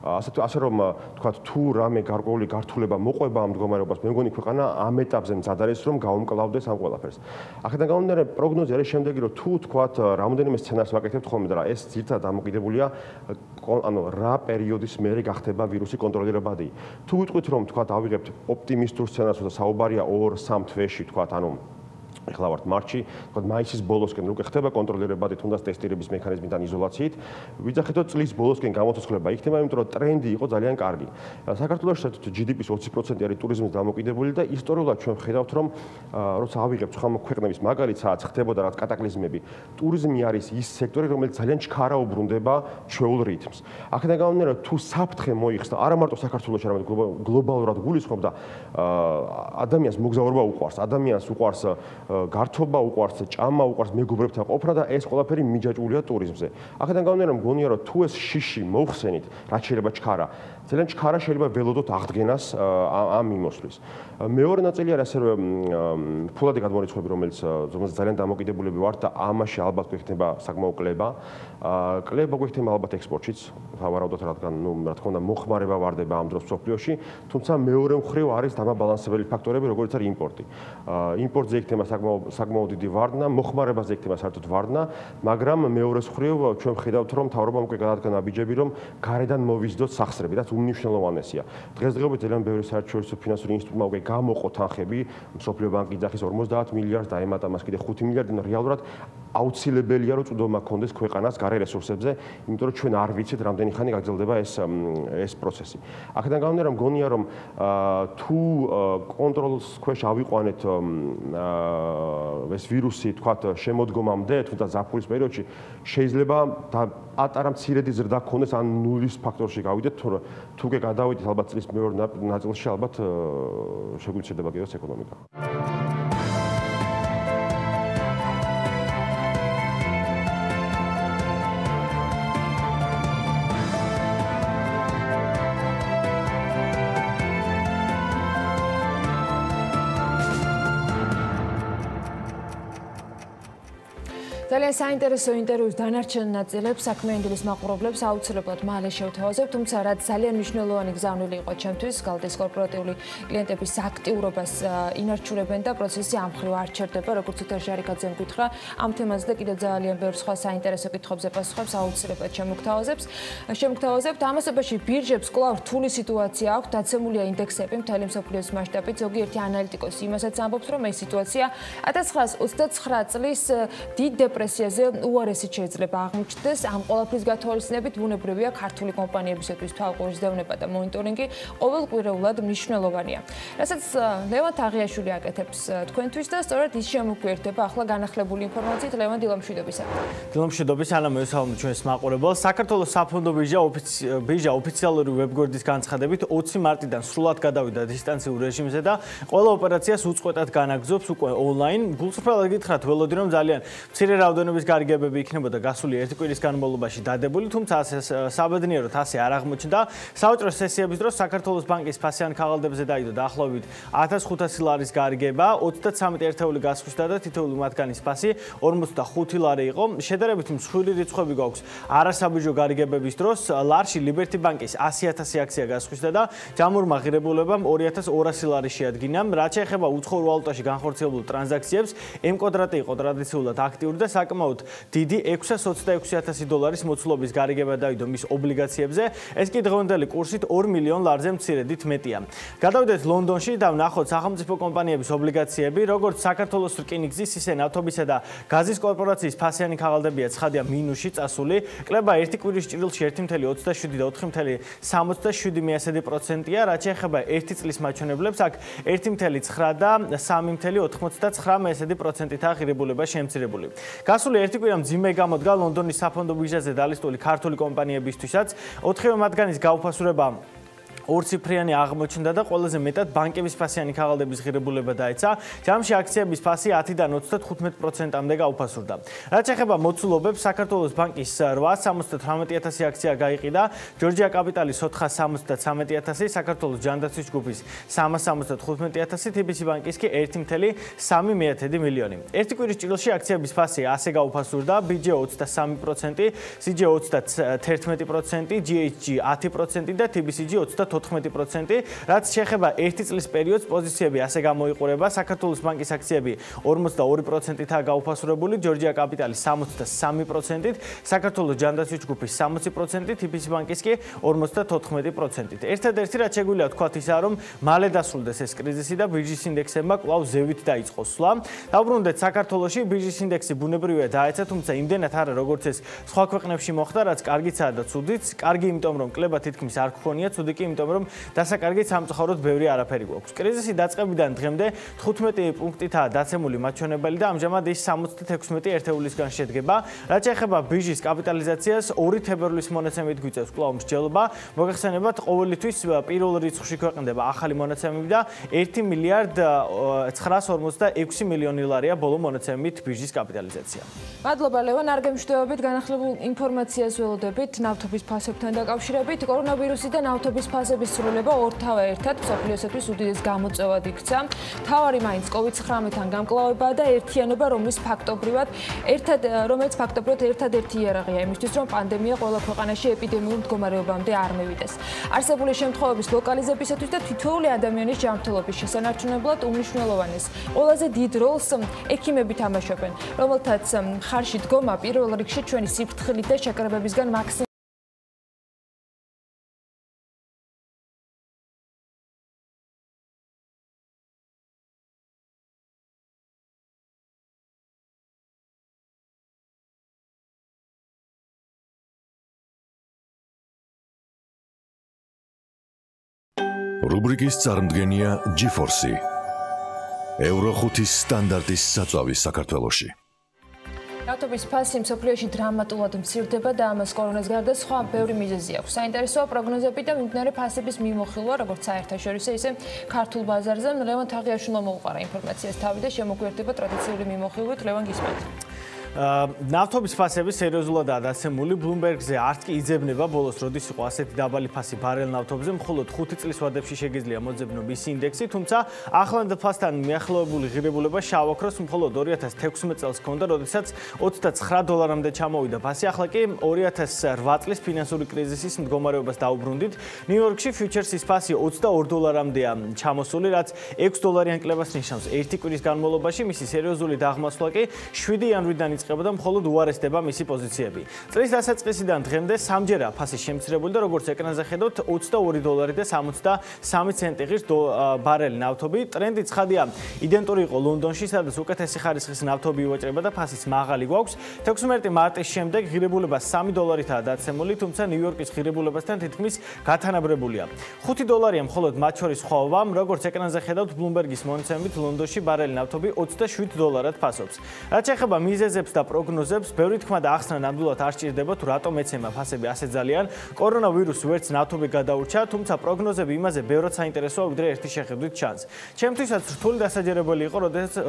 ასე რომ თქვათ, თუ რამე გარკვეული გართულება მოყვება ამ მდგომარეობას, მე მგონი ქვეყანა ამ ეტაპზე მზად არის, რომ გაუმკლავდეს ამ ყველაფერს. აქედან გამომდინარე პროგნოზი არის შემდეგი, რომ თუ თქვათ რამოდენიმე სცენარს ვაკეთებთ ხოლმე და ეს ძირითადად დამოკიდებულია ანუ რა პერიოდის მერე გახდება ვირუსი კონტროლირებადი. თუ ვიტყვით, რომ თქვათ ავიღებთ ოპტიმისტურ სცენარს და საუბარია 2-3 თვეში, თქვათ, ანუ ეხლა ვართ მარტში, თქვათ მაისის ბოლოსკენ უკვე ხდება კონტროლირებადი თუნდაც ტესტირების მექანიზმიდან იზოლაციით. ვიძახეთ, რომ წლის ბოლოსკენ გამოცდილება იქნება, იმიტომ რომ ტრენდი იყო ძალიან კარგი. საქართველოში საერთოდ GDP-ის 20% არის ტურიზმის დამოკიდებული და ისტორიულად ჩვენ ვხედავთ, რომ როცა ავიღებთ სხვა ქვეყნების მაგალითს, სადაც ხდებოდა რაღაც კატაკლიზმები, ტურიზმი არის ის სექტორი, რომელიც ძალიან ჩქარა უბრუნდება ჩვეულ რითმს. აქედან გამომდინარე, თუ საფრთხე მოიხსნა, არა მარტო საქართველოში, არამედ გლობალურად გულისხმობ და ადამიანს მოგზაურობა უყვარს, ადამიანს უყვარს გართობა უყვარს, ჭამა უყვარს, მეგობრებთან ყოფნა და ეს ყველაფერი მიჯაჭვულია ტურიზმზე. აქედან გამომდინარე, მგონია, რომ თუ ეს შიში მოხსენით, რაც შეიძლება ჩქარა, ძალიან ჩქარა შეიძლება ველოდოთ აღდგენას ამ მიმოსვლის. მეორე ნაწილი არის ასე რომ ფულადი გადმორიცხვები, რომელიც ძალიან დამოკიდებულები ვართ და ამაში ალბათ გვექნება საკმაო კლება. კლება გვექნება ალბათ ექსპორტშიც, სავარაუდოდ რადგან რა თქმა უნდა მოხმარება ვარდება ამ დროს მსოფლიოში, თუმცა მეორე მხრივ არის დამაბალანსებელი ფაქტორები, როგორც არის იმპორტი. იმპორტზე იქნება საკმაოდ დიდი ვარდნა, მოხმარებაზე იქნება საერთოდ ვარდნა, მაგრამ მეორე მხრივ ჩვენ ვხედავთ რომ მთავრობამ უკვე გადადგა ნაბიჯები რომ გარედან მოვიზრდოთ სახსრები, რაც უმნიშვნელოვანესია. დღესდღეობით ძალიან ბევრი საერთაშორისო ფინანსური ინსტიტუტმა უკვე გამოყო თანხები, მსოფლიო ბანკი ძახის 50 მილიარდს და ემატა მას კიდე 5 მილიარდი, რეალურად აუცილებელია რომ წვდომა კონდეს ქვეყანას გარე რესურსებზე, იმიტომ რომ ჩვენ არ ვიცით რამდენი ხანი გაგრძელდება ეს პროცესი. აქედან გამომდინარე მგონია რომ თუ კონტროლს ქვეშ ავიყვანეთ ეს ვირუსი თქვათ შემოდგომამდე, თუნდაც ზაფხულის პერიოდში შეიძლება პატარა მცირედი ზრდა ქონდეს ან ნულის ფაქტორში გავიდეთ, თუ უკვე გადავიდეთ ალბათ წლის მეორე ნაწილში ალბათ შეგვიძლია გეოს ეკონომიკა. ძალიან საინტერესო ინტერვიუს დანარჩენ ნაწილებს საქმიანი დილის მაყურებლებს აუცილებლად მალე შევთავაზებ, თუმცა რაც ძალიან მნიშვნელოვანი გზავნილი იყო ჩემთვის, გალდის კორპორატიული კლიენტების აქტიურობას ინარჩუნებენ და პროცესი ამ მხრივ არ ჩერდება, როგორც უთერ შარიკაძემ გითხრა, ამ თემაზე და კიდევ ძალიან ბევრ სხვა საინტერესო კითხვებზე პასუხებს აუცილებლად შემოგთავაზებთ. ამასობაში ბირჟებს კვლავ რთული სიტუაცია აქვს, დაცემულია ინდექსები მთელი მსოფლიოს მასშტაბით. ზოგიერთი ანალიტიკოსი იმასაც ამბობს, რომ ეს სიტუაცია 1929 წლის დიდ დეპრესიაზე უარესით შეიძლება აღმოჩნდეს. ამ ყველაფრის გათვალისწინებით ბუნებრივია ქართული კომპანიებისათვის თვალყურის დევნება და მონიტორინგი ყოველკვირეულად მნიშვნელოვანია. რასაც ლევან თაღიაშვილი აკეთებს თქვენთვის და სწორედ ის შემოგვიერთდება ახლა განახლებული ინფორმაციით. ლევან, დილა მშვიდობისა. დილა მშვიდობის, ანა მევსალმოთ ჩვენს მაყურებელს. საქართველოს საფონდო ბირჟა ოფიციალური ვებგვერდის განცხადებით 20 მარტიდან სრულად გადავიდა დისტანციურ რეჟიმზე და ყველა ოპერაციას უწყვეტად განაგრძობს უკვე ონლაინ. გულწრფელად გითხრათ, ველოდი რომ ძალიან მცირე რაოდენობის გარიგებები იქნებოდა გასული ერთი კვირის განმავლობაში დადებული, თუმცა საბედნიეროდ ასე არ აღმოჩნდა. საავტორო სესიების დროს საქართველოს ბანკის ფასიან ქაღალდებზე დაიდო დაახლოებით 1500 ლარის გარიგება, 33 ერთეული გასხვისდა და თითოეული მათგანის ფასი 45 ლარი იყო. შედარებით მსხვილი რიცხვები გვაქვს არასაბირჟო გარიგებების დროს. ლარში ლიბერტი ბანკის 100.000 აქცია გასხვისდა და ჯამურმა ღირებულებამ 2200 ლარი შეადგინა. რაც შეეხება უცხოურ ვალუტაში განხორციელებულ ტრანზაქციებს, ემკვადრატი იყო ტრადიციულად აქტიური და საკმაოდ დიდი 626.000 დოლარის მოცულობის გარიგება დაიდო მის ობლიგაციებზე. ეს კი დღევანდელი კურსით 2 მილიონ ლარზე მცირედით მეტია. გადავიდეთ ლონდონში და ვნახოთ სახელმწიფო კომპანიების ობლიგაციები, როგორც საქართველოს რკინიგზის, ისე ნავთობისა და გაზის კორპორაციის ფასიანი ქაღალდებია ცხადია მინუსში წასული. კლება ერთი კვირის ჭრილში 1.27 და 4.67%-ია, რაც შეეხება ერთი წლის მაჩვენებლებს, აქ 1.9 და 3.99%-ით აღირებულება შემცირებული. გასული ერთი კვირა მძიმე გამოდგა ლონდონის საფონდო ბირჟაზე დალისტული ქართული კომპანიებისთვისაც. 4 მათგანის გაუფასურება ორციფრიანი აღმოჩნდა და ყველაზე მეტად ბანკების ფასიანი ქაღალდების ღირებულება დაეცა. ჯამში აქციების ფასი 10-დან 35%-მდე გაუფასურდა. რაც შეეხება მოცულობებს, საქართველოს ბანკის 878.000 აქცია გაიყიდა, ჯორჯია კაპიტალის 473.000, საქართველოს ჯანდაცვის ჯგუფის 375.000, TBC ბანკის კი 1.3 მილიონი. ერთი კვირის ჭრილში აქციების ფასი ასე გაუფასურდა, BG 23%, CG 31%, GHG 10% და TBCG 14%, რაც შეეხება ერთი წლის პერიოდს პოზიციები ასე გამოიყურება. საქართველოს ბანკის აქციები 42%-ითაა გაუფასურებული, ჯორჯია კაპიტალის 63%-ით, საქართველოს ჯანდაცვის ჯგუფის 60%-ით, TBC ბანკის კი 54%-ით. ერთადერთი რაც შეგვიძლია ვთქვათ ისაა, რომ მალე დასრულდეს ეს კრიზისი და ბირჟის ინდექსებმა კვლავ ზევით დაიწყო სვლა. დავბრუნდეთ საქართველოში, ბირჟის ინდექსი ბუნებრივია დაეცა, თუმცა იმდენად არა, როგორც ეს სხვა ქვეყნებში მოხდა, რაც კარგიცაა და ცუდიც. კარგი იმიტომ, რომ კლება თითქმის არ გქონია, ცუდი კი იმიტომ, იმიტომ რომ დასაკარგით სამწუხაროდ ბევრი არაფერი გვაქვს. კრიზისი დაწყებიდან დღემდე 15 პუნქტითაა დაცემული მაჩვენებელი და ამჟამად ის 76 ერთეულისგან შედგება. რაც ეხება ბირჟის კაპიტალიზაციას 2 თებერვლის მონაცემით გვიწევს კვლავ მსჯელობა. მოგეხსენებათ, ყოველთვის პირველ რიცხვში ქვეყნდება ახალი მონაცემები და 1 მილიარდ 956 მილიონი ლარია ბოლო მონაცემით ბირჟის კაპიტალიზაცია. მადლობა ლევან, არ გემშვიდობებით, განახლებულ ინფორმაციას ველოდებით ნავთობის ფასებთან დაკავშირებით. კორონავირუსი და ნავთობის ფასების სრულება ორთავე ერთად მსოფლიოსთვის უდიდეს გამოწვევად იქცა. მთავარი მაინც COVID-19-თან გამკლავებაა და ერთიანობა, რომელიც ფაქტობრივად ერთადერთი იარაღია იმისთვის, რომ პანდემია ყველა ქვეყანაში ეპიდემიურ მდგომარეობამდე არ მივიდეს. არსებული შემთხვევების ლოკალიზებისათვის და თითოეული ადამიანის ჯანმრთელობის შესანარჩუნებლად უმნიშვნელოვანეს ყველაზე დიდ როლს ექიმები თამაშობენ, რომელთაც მხარში დგომა პირველ რიგში ჩვენი სიფრთხილით და შეკრებებისგან მაქსიმალურად რუბრიკის წარმდგენია G4-ი. ევრო 5-ის სტანდარტის საწვავის საქართველოში. ნავთობის ფასი მსოფლიოში დრამატულად მცირდება და ამას კორონას გარდა სხვა ბევრი მიზეზი აქვს. საინტერესოა პროგნოზები და მიმდინარე ფასების მიმოხილვა, როგორც საერთაშორისო, ისე ქართულ ბაზარზე. ლევან თაღიაშვილმა მოუყარა ინფორმაციას თავი და შემოგვიერთდება ტრადიციული მიმოხილვით. ლევან, გისმენთ. ნავთობის ფასები სერიოზულადაა დაცემული. Bloomberg-ზე არც კი იძებნება ბოლოს როდის იყო ასეთი დაბალი ფასი ბარელ ნავთობზე, მხოლოდ 5 წლის ვადებში შეგიძლია მოძებნო მის ინდექსი, თუმცა ახლანდ ფასთან მიახლოებული ღირებულება შავ ოქროს მხოლოდ 2016 წელს ჰქონდა, როდესაც $29-მდე ჩამოვიდა ფასი. ახლა კი 2008 წლის ფინანსური კრიზისის მდგომარეობას დაუბრუნდით. ნიუ-იორკში ფიუჩერსის ფასი $20-მდეა ჩამოსული, რაც $6 კლებას ნიშნავს ერთი კვირის განმავლობაში. მისი სერიოზული დაღმასვლა კი 7 იანვრიდან და მხოლოდ უარესდება მისი პოზიციები. წლის დასაწყისიდან დღემდე სამჯერაა ფასი შემცირებული და როგორც ეკრანზე ხედავთ, $22.73 ღირს ბარელი ნავთობი. ტრენდი ცხადია, იდენტური იყო ლონდონში, სადაც უკეთესი ხარისხის ნავთობი ივაჭრება და ფასის მაღალი გვაქვს. 16 მარტის შემდეგ ღირებულება $3-ითაა დაცემული, თუმცა ნიუ-იორკის ღირებულებასთან თითქმის გათანაბრებულია. $5 მხოლოდ მათ შორის სხვაობა, როგორც ეკრანზე ხედავთ, Bloomberg-ის მონაცემებით ლონდონში ბარელი ნავთობი $27 ფასობს. რაც ეხება მიზეზებს და პროგნოზებს, ბევრი თქმა და ახსნა ნამდვილად არ სჭირდება თუ რატომ ეცემა ფასები ასე ძალიან. კორონავირუსი ვერც ნავთობი გადაურჩა, თუმცა პროგნოზები იმაზე ბევრად საინტერესოა, ვიდრე ერთი შეხედვით ჩანს. ჩემთვისაც რთული დასაჯერებელი იყო,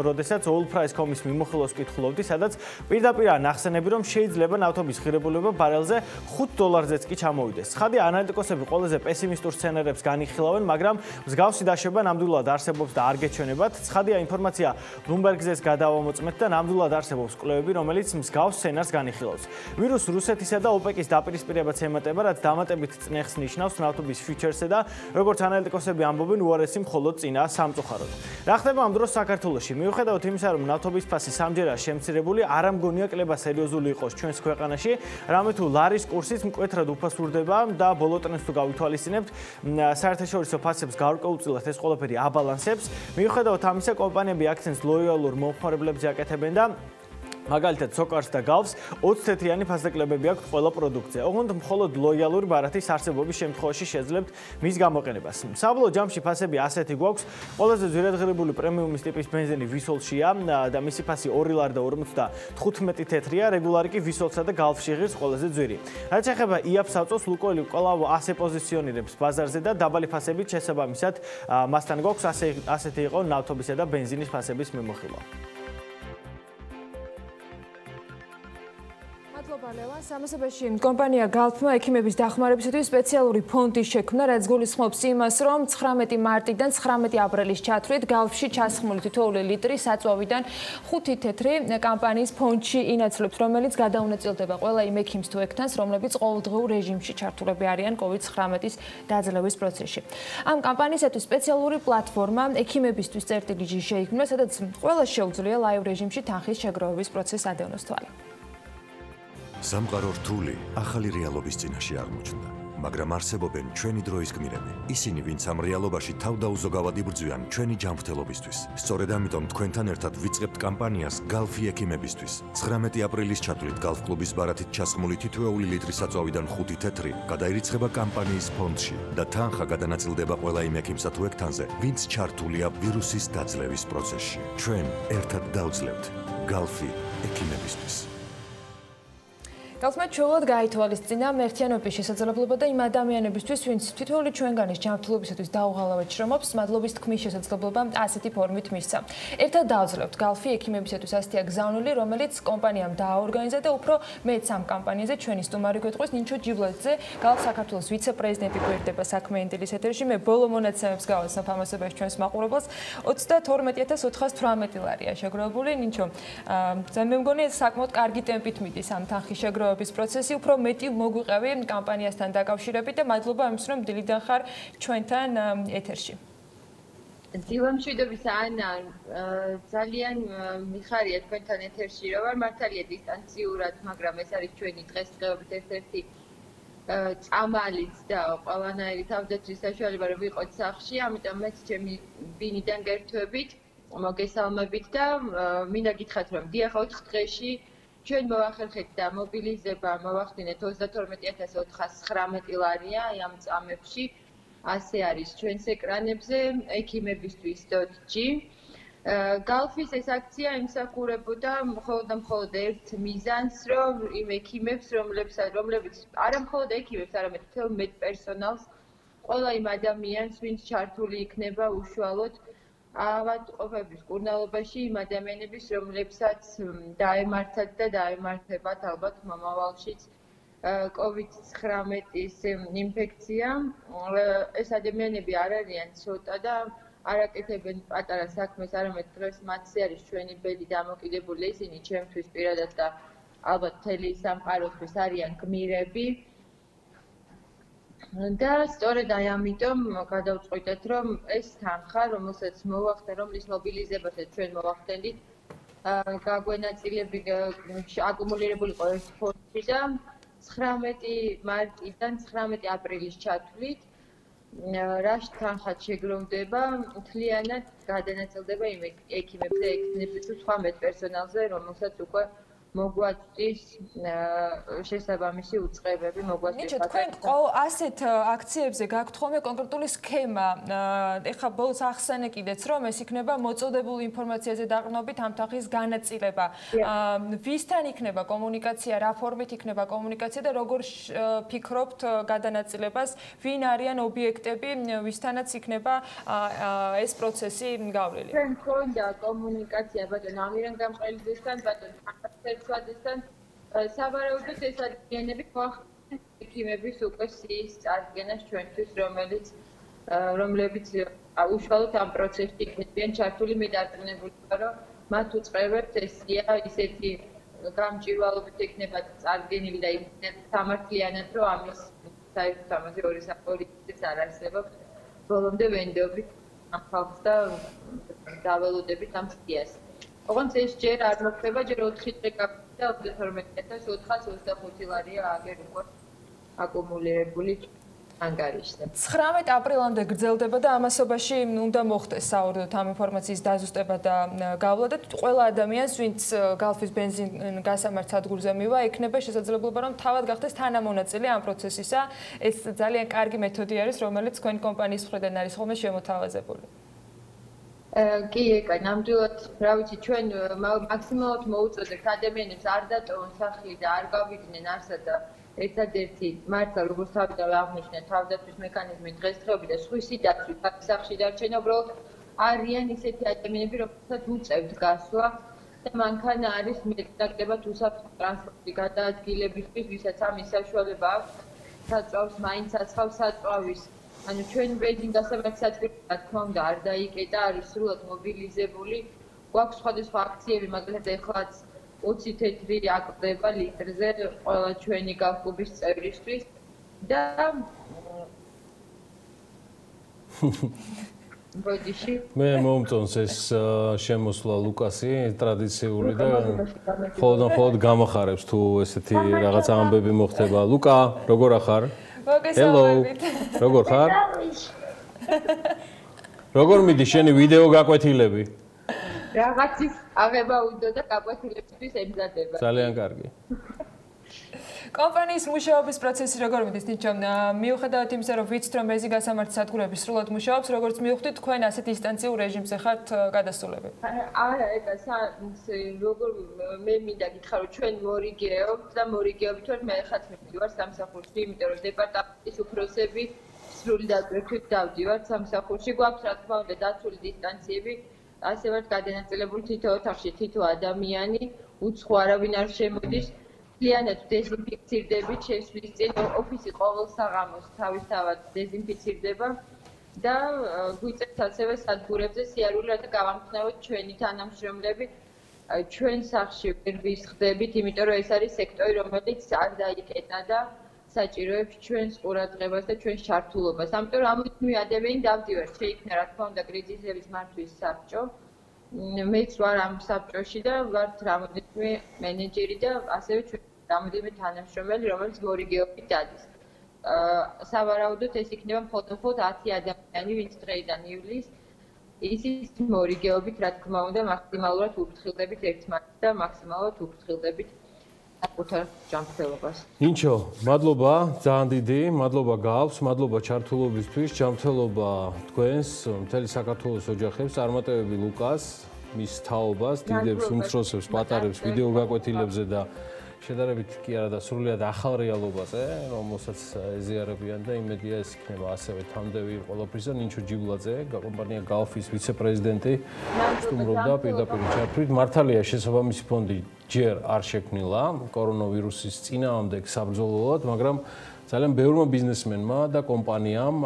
როდესაც oilprice.com-ის მიმოხილვას ვკითხულობდი, სადაც პირდაპირ ნახსენები, რომ შეიძლება ნავთობის ღირებულება ბარელზე $5-ზეც კი ჩამოვიდეს. ცხადია, ანალიტიკოსები ყველაზე პესიმისტურ სცენარებს განიხილავენ, მაგრამ მსგავსი დაშვება ნამდვილად არსებობს და არ გეჩვენებათ. ცხადია, ინფორმაცია Bloomberg-ზეც გადავამოწმეთ და ნამდვილად არსებობს კვლევები, რომელიც მსგავს სცენარს განიხილავს. ვირუს რუსეთისა და ოპეკის დაპირისპირებაც ემატება, რაც დამატებით წნეხს ნიშნავს ნავთობის ფიუჩერსზე და როგორც ანალიტიკოსები ამბობენ, უარესი მხოლოდ წინაა სამწუხაროდ. რა ხდება ამ დროს საქართველოში? მიუხედავად იმისა, რომ ნავთობის ფასი სამჯერაა შემცირებული, არ ამგონია კლება სერიოზული იყოს ჩვენს ქვეყანაში, რამე თუ ლარის კურსიც მკვეთრად უფასურდება და ბოლო ტრენდს თუ გავითვალისწინებთ, საერთაშორისო ფასებს გარკვეულწილად ეს ყველაფერი აბალანსებს. მიუხედავად ამისა, კომპანიები აქცენტს ლოიალურ მომხმარებლებზე აკეთებენ და მაგალითად, სოკარს და გალს 20 თეთრიანი ფასდაკლებები აქვთ ყველა პროდუქტზე. ოღონდ მხოლოდ ლოიალური ბარათის არსებობის შემთხვევაში შეძლებთ მის გამოყენებას. საბოლოო ჯამში ფასები ასეთი გვაქვს. ყველაზე ძვირადღირებული პრემიუმის ტიპის ბენზინი ვისოლშია და მისი ფასი $2.55 თეთრია, რეგულარი კი ვისოლსა და გალფში ღირს ყველაზე ძვირი. რაც ეხება იაფ საწოლს, ლუკოილი კვლავ ასე პოზიციონირებს ბაზარზე და დაბალი ფასებით შესაბამისად მასთან გვაქვს ასეთი იყო ნავთობისა და ბენზინის ფასების მიმოხილვა. ლევან, სამასობაში კომპანია გალფმა ექიმების დახმარებისათვის სპეციალური ფონდი შექმნა, რაც გულისხმობს იმას, რომ 19 მარტიდან 19 აპრილის ჩათვლით გალფში ჩასხმული თითოეული ლიტრი საწვავიდან 5 თეთრი კამპანიის ფონდში ინაცვლებს, რომელიც გადაუნაწილდება ყველა იმ ექიმს თუ ექთანს, რომლებიც ყოველდღიურ რეჟიმში ჩართულები არიან COVID-19-ის დაძლევის პროცესში. ამ კამპანიისათვის სპეციალური პლატფორმა ექიმებისთვის წერტილი შეიქმნა, სადაც ყველას შეუძლია ლაივ რეჟიმში თანხის შეგროვების პროცესს ადევნოს თვალი. სამყარო რთული ახალი რეალობის წინაშე აღმოჩნდა, მაგრამ არსებობენ ჩვენი დროის გმირები. ისინი, ვინც ამ რეალობაში თავდაუზოგავად იბრძვიან ჩვენი ჯანმრთელობისთვის. სწორედ ამიტომ თქვენთან ერთად ვიწყებთ კამპანიას გალფი ექიმებისთვის. 19 აპრილის ჩათვლით გალფ კლუბის ბარათით ჩასხმული თითოეული ლიტრი საწვავიდან 5 თეთრი გადაირიცხება კამპანიის ფონდში და თანხა გადანაწილდება ყველა იმ ექიმსა თუ ექთანზე, ვინც ჩართულია ვირუსის დაძლევის პროცესში. ჩვენ ერთად დავძლევთ გალფი ექიმებისთვის. გალფმა ჩვეულად გაითვალისწინა მერთიანობის შესაძლებლობა და იმ ადამიანებისთვის, ვინც თითოეული ჩვენგანის ჯანმრთელობისათვის დაუღალავად შრომობს, მადლობის თქმის შესაძლებლობა ასეთი ფორმით მისცა. ერთად დავძლევთ გალფი ექიმებისათვის ასეთი გზავნილი, რომელიც კომპანიამ დააორგანიზა და უფრო მეც ამ კამპანიაზე ჩვენი სტუმარი გვეტყვის ნინჩო ჯიბლაძე, გალფ საქართველოს ვიცე-პრეზიდენტი გვერდება საქმიანი დილის ეთერში. მე ბოლო მონაცემებს გავაცნობ ამასობაში ჩვენს მაყურებელს. 32418 ლარია შეგროვებული. ნინჩო, მე მგონი საკმაოდ კარგი ტემპით მიდის ამ თანხის შეგროვება პროცესი, უფრო მეტი მოგვიყევი კამპანიასთან დაკავშირებით და მადლობა იმის, რომ დილიდან ხარ ჩვენთან ეთერში. დილა მშვიდობისა ანა, ძალიან მიხარია თქვენთან ეთერში, რომ ვარ მართალია დისტანციურად, მაგრამ ეს არის ჩვენი დღესდღეობით ერთ-ერთი წამალიც და ყველანაირი თავდაცვის საშუალება რომ ვიყოთ სახლში, ამიტომ მეც ჩემი ბინიდან გერთვებით, მოგესალმებით და მინდა გითხრათ, რომ დიახ 4 დღეში ჩვენ მოვახერხეთ და მობილიზება მოვახდინეთ 32419 ლარია ამ წამებში. ასე არის ჩვენს ეკრანებზე ekimebistuis.g. გალფის ეს აქცია იმსახურებოდა მხოლოდ ერთ მიზანს, რომ იმ ekimeებს, რომლებიც არა მხოლოდ ekimeებს, არამედ მთელ მედპერსონალს, ყველა იმ ადამიანს, ვინც ჩართული იქნება უშუალოდ ავადმყოფობის კურნალობაში იმ ადამიანების, რომლებსაც დაემართათ და დაემართებათ ალბათ მომავალშიც COVID-19-ის ინფექცია. ეს ადამიანები არ არიან ცოტა და არ აკეთებენ პატარა საქმეს, არამედ დღეს მათზე არის ჩვენი ბედი დამოკიდებული, ისინი ჩემთვის პირადად და ალბათ მთელი სამყაროსთვის არიან გმირები. და სწორედ აი ამიტომ გადავწყვიტეთ, რომ ეს თანხა, რომელსაც მოვახდენ, რომლის მობილიზებასაც ჩვენ მოვახდენთ, გაგვენაწილები აკუმულირებული იყო ერთ ფონდში და 19 მარტიდან 19 აპრილის ჩათვლით, რა თანხად შეგროვდება, მთლიანად გადანაწილდება იმ ექიმებზე, ექიმებზე თუ სხვა მედპერსონალზე, რომელსაც უკვე მოგვაწვის შესაბამისი უწყებები, მოგვაწვის თქვენ ასეთ აქციებზე გაქვთ ხოლმე კონკრეტული სქემა. ეხლა ბოლოს ახსენე კიდეც, რომ ეს იქნება მოწოდებული ინფორმაციაზე დაყრდნობით ამ თანხის განაწილება. ვისთან იქნება კომუნიკაცია, რა ფორმით იქნება კომუნიკაცია და როგორ ფიქრობთ გადანაწილებას, ვინ არიან ობიექტები, ვისთანაც იქნება ეს პროცესი გავლილი? ჩვენ გქონდა კომუნიკაცია ბატონ ამირან გამყრელიძესთან, ბატონ სერცვაძესთან, სავარაუდოდ ეს ადამიანები მოახდინეს ექიმების უკვე სიის წარდგენას ჩვენთვის, რომლებიც უშუალოდ ამ პროცესში იქნებიან ჩართული, მე დარწმუნებული ვარ, რომ მათ უწყებებთ ესია ისეთი გამჭვირვალობით ექნება წარდგენილი და იქნებ სამართლიანად, რომ ამის საერთოდ ამაზე ორი საპოლიტიკაც არ არსებობს. ბოლომდე ვენდობით ამ ხალხს და დაველოდებით ამ სიას. ოღონდ ეს ჯერ არ მოხდება, ჯერ 4 დღე გაგდა 32425 ლარია აგერ უკვე აკუმულირებული ანგარიშზე. 19 აპრილამდე გრძელდება და ამასობაში უნდა მოხდეს საერთოდ ამ ინფორმაციის დაზუსტება და გავლა და ყველა ადამიანს, ვინც გალფის ბენზინ გასამართ სადგურზე მივა, ექნება შესაძლებლობა, რომ თავად გახდეს თანამონაწილე ამ პროცესისა. ეს ძალიან კარგი მეთოდი არის, რომელიც თქვენი კომპანიის მხრიდან არის ხოლმე შემოთავაზებული. კი, ეკა, ნამდვილად, რა ვიცი, ჩვენ მაქსიმალურად მოუწოდებთ ადამიანებს არ დატოვონ სახლი და არ გავიდნენ არსად და ერთადერთი მართლა როგორც თავიდან აღნიშნეთ, თავდაცვის მექანიზმი დღესდღეობით და სხვისი დაცვით სახლში დარჩენა უბრალოდ არიან ისეთი ადამიანები, რომელსაც უწევთ გასვლა და მანქანა არის მეტნაკლებად უსაფრთხო ტრანსპორტი გადაადგილებისთვის, ვისაც ამის საშუალება აქვს, საწვავს, მაინც აცხავს საწვავის. ანუ ჩვენ ბენზინ გასამართ სადგურში რა თქმა უნდა არ დაიკეტა, არის სრულად მობილიზებული. გვაქვს სხვადასხვა აქციები, მაგალითად ეხლაც 20 თეთრი აკრდება ლიტრზე ყველა ჩვენი გალფ-კლუბის წევრისთვის და მე მომწონს ეს შემოსვლა ლუკასი, ტრადიციული და ხოლმე გამახარებს თუ ესეთი რაღაც ამბები მოხდება. ლუკა, როგორ ახარ? მოგესალმებით. როგორ ხარ? როგორ მიდი შენი ვიდეო გაკვეთილები? რაღაცის აღება უნდა და გაკვეთილებისთვის ემზადება. ძალიან კარგი. კომპანიის მუშაობის პროცესი როგორ მიდის ნიჩო? მიუხედავად იმისა, რომ ვიცით, რომ მეზი გასამართი სადგურები სრულად მუშაობს, როგორც მივხვდით, თქვენ ასე დისტანციურ რეჟიმზე ხართ გადასულები. არა, როგორ მე მინდა გითხრა, რომ ჩვენ მორიგეობთ და მორიგეობით ვარ, მე ხათ მივდივარ სამსახურში, იმიტომ რომ დეპარტამენტის უფროსები სრული დატვირთვით დავდივართ სამსახურში, გვაქვს რა თქმა უნდა დაცული დისტანციები, ასე ვართ გადანაწილებული თითო ოთახში თითო ადამიანი, უცხო არავინ არ შემოდის. Client დეზინფექცირდებით შესვლის წინ ოფისი ყოველ საღამოს თავისთავად დეზინფიცირდება და გვიწევთ ასევე სადგურებზე სიარული, რათა გავამხნევოთ ჩვენი თანამშრომლები ჩვენ სახლში ვერ ვისხდებით, იმიტომ რომ ეს არის სექტორი, რომელიც არ დაიკეტა და საჭიროებს ჩვენს ყურადღებას და ჩვენს ჩართულობას. ამიტომ რამოდენიმე ადამიანი დავდივართ, შეიქმნა რა თქმა უნდა კრიზისების მართვის საბჭო. მეც ვარ ამ საბჭოში და ვართ რამოდენიმე მენეჯერი და ასევე ჩვენ რამოდენიმე თანამშრომელი, რომელიც მორიგეობით დადის. სავარაუდოდ ეს იქნება მხოლოდ 10 ადამიანი, ვინც დღეიდან ივლისს ისიც მორიგეობით, რა თქმა უნდა, მაქსიმალურად უფრთხილდებით ერთმანეთს და მაქსიმალურად უფრთხილდებით საკუთარ ჯანმრთელობას. ნინჩო, მადლობა, ძალიან დიდი, მადლობა გავს, მადლობა ჩართულობისთვის, ჯანმრთელობა თქვენს, მთელი საქართველოს ოჯახებს, წარმატებები ლუკას, მის თაობას, დიდებს, უმცროსებს, პატარებს ვიდეო გაკვეთილებზე და შედარებით კი არა და სრულად ახალ რეალობაზე, რომელსაც ეზიარებიან და იმედია ეს იქნება ასევე თანდევი ყველაფრისა. ნინჩო ჯიბლაძე, კომპანია Galf-ის ვიცე-პრეზიდენტი, სტუმრობდა პირდაპირ ჩართვით. მართალია შესაბამისი ფონდი ჯერ არ შექმნილა კორონავირუსის წინააღმდეგ საბრძოლველად, მაგრამ ძალიან ბევრმა ბიზნესმენმა და კომპანიამ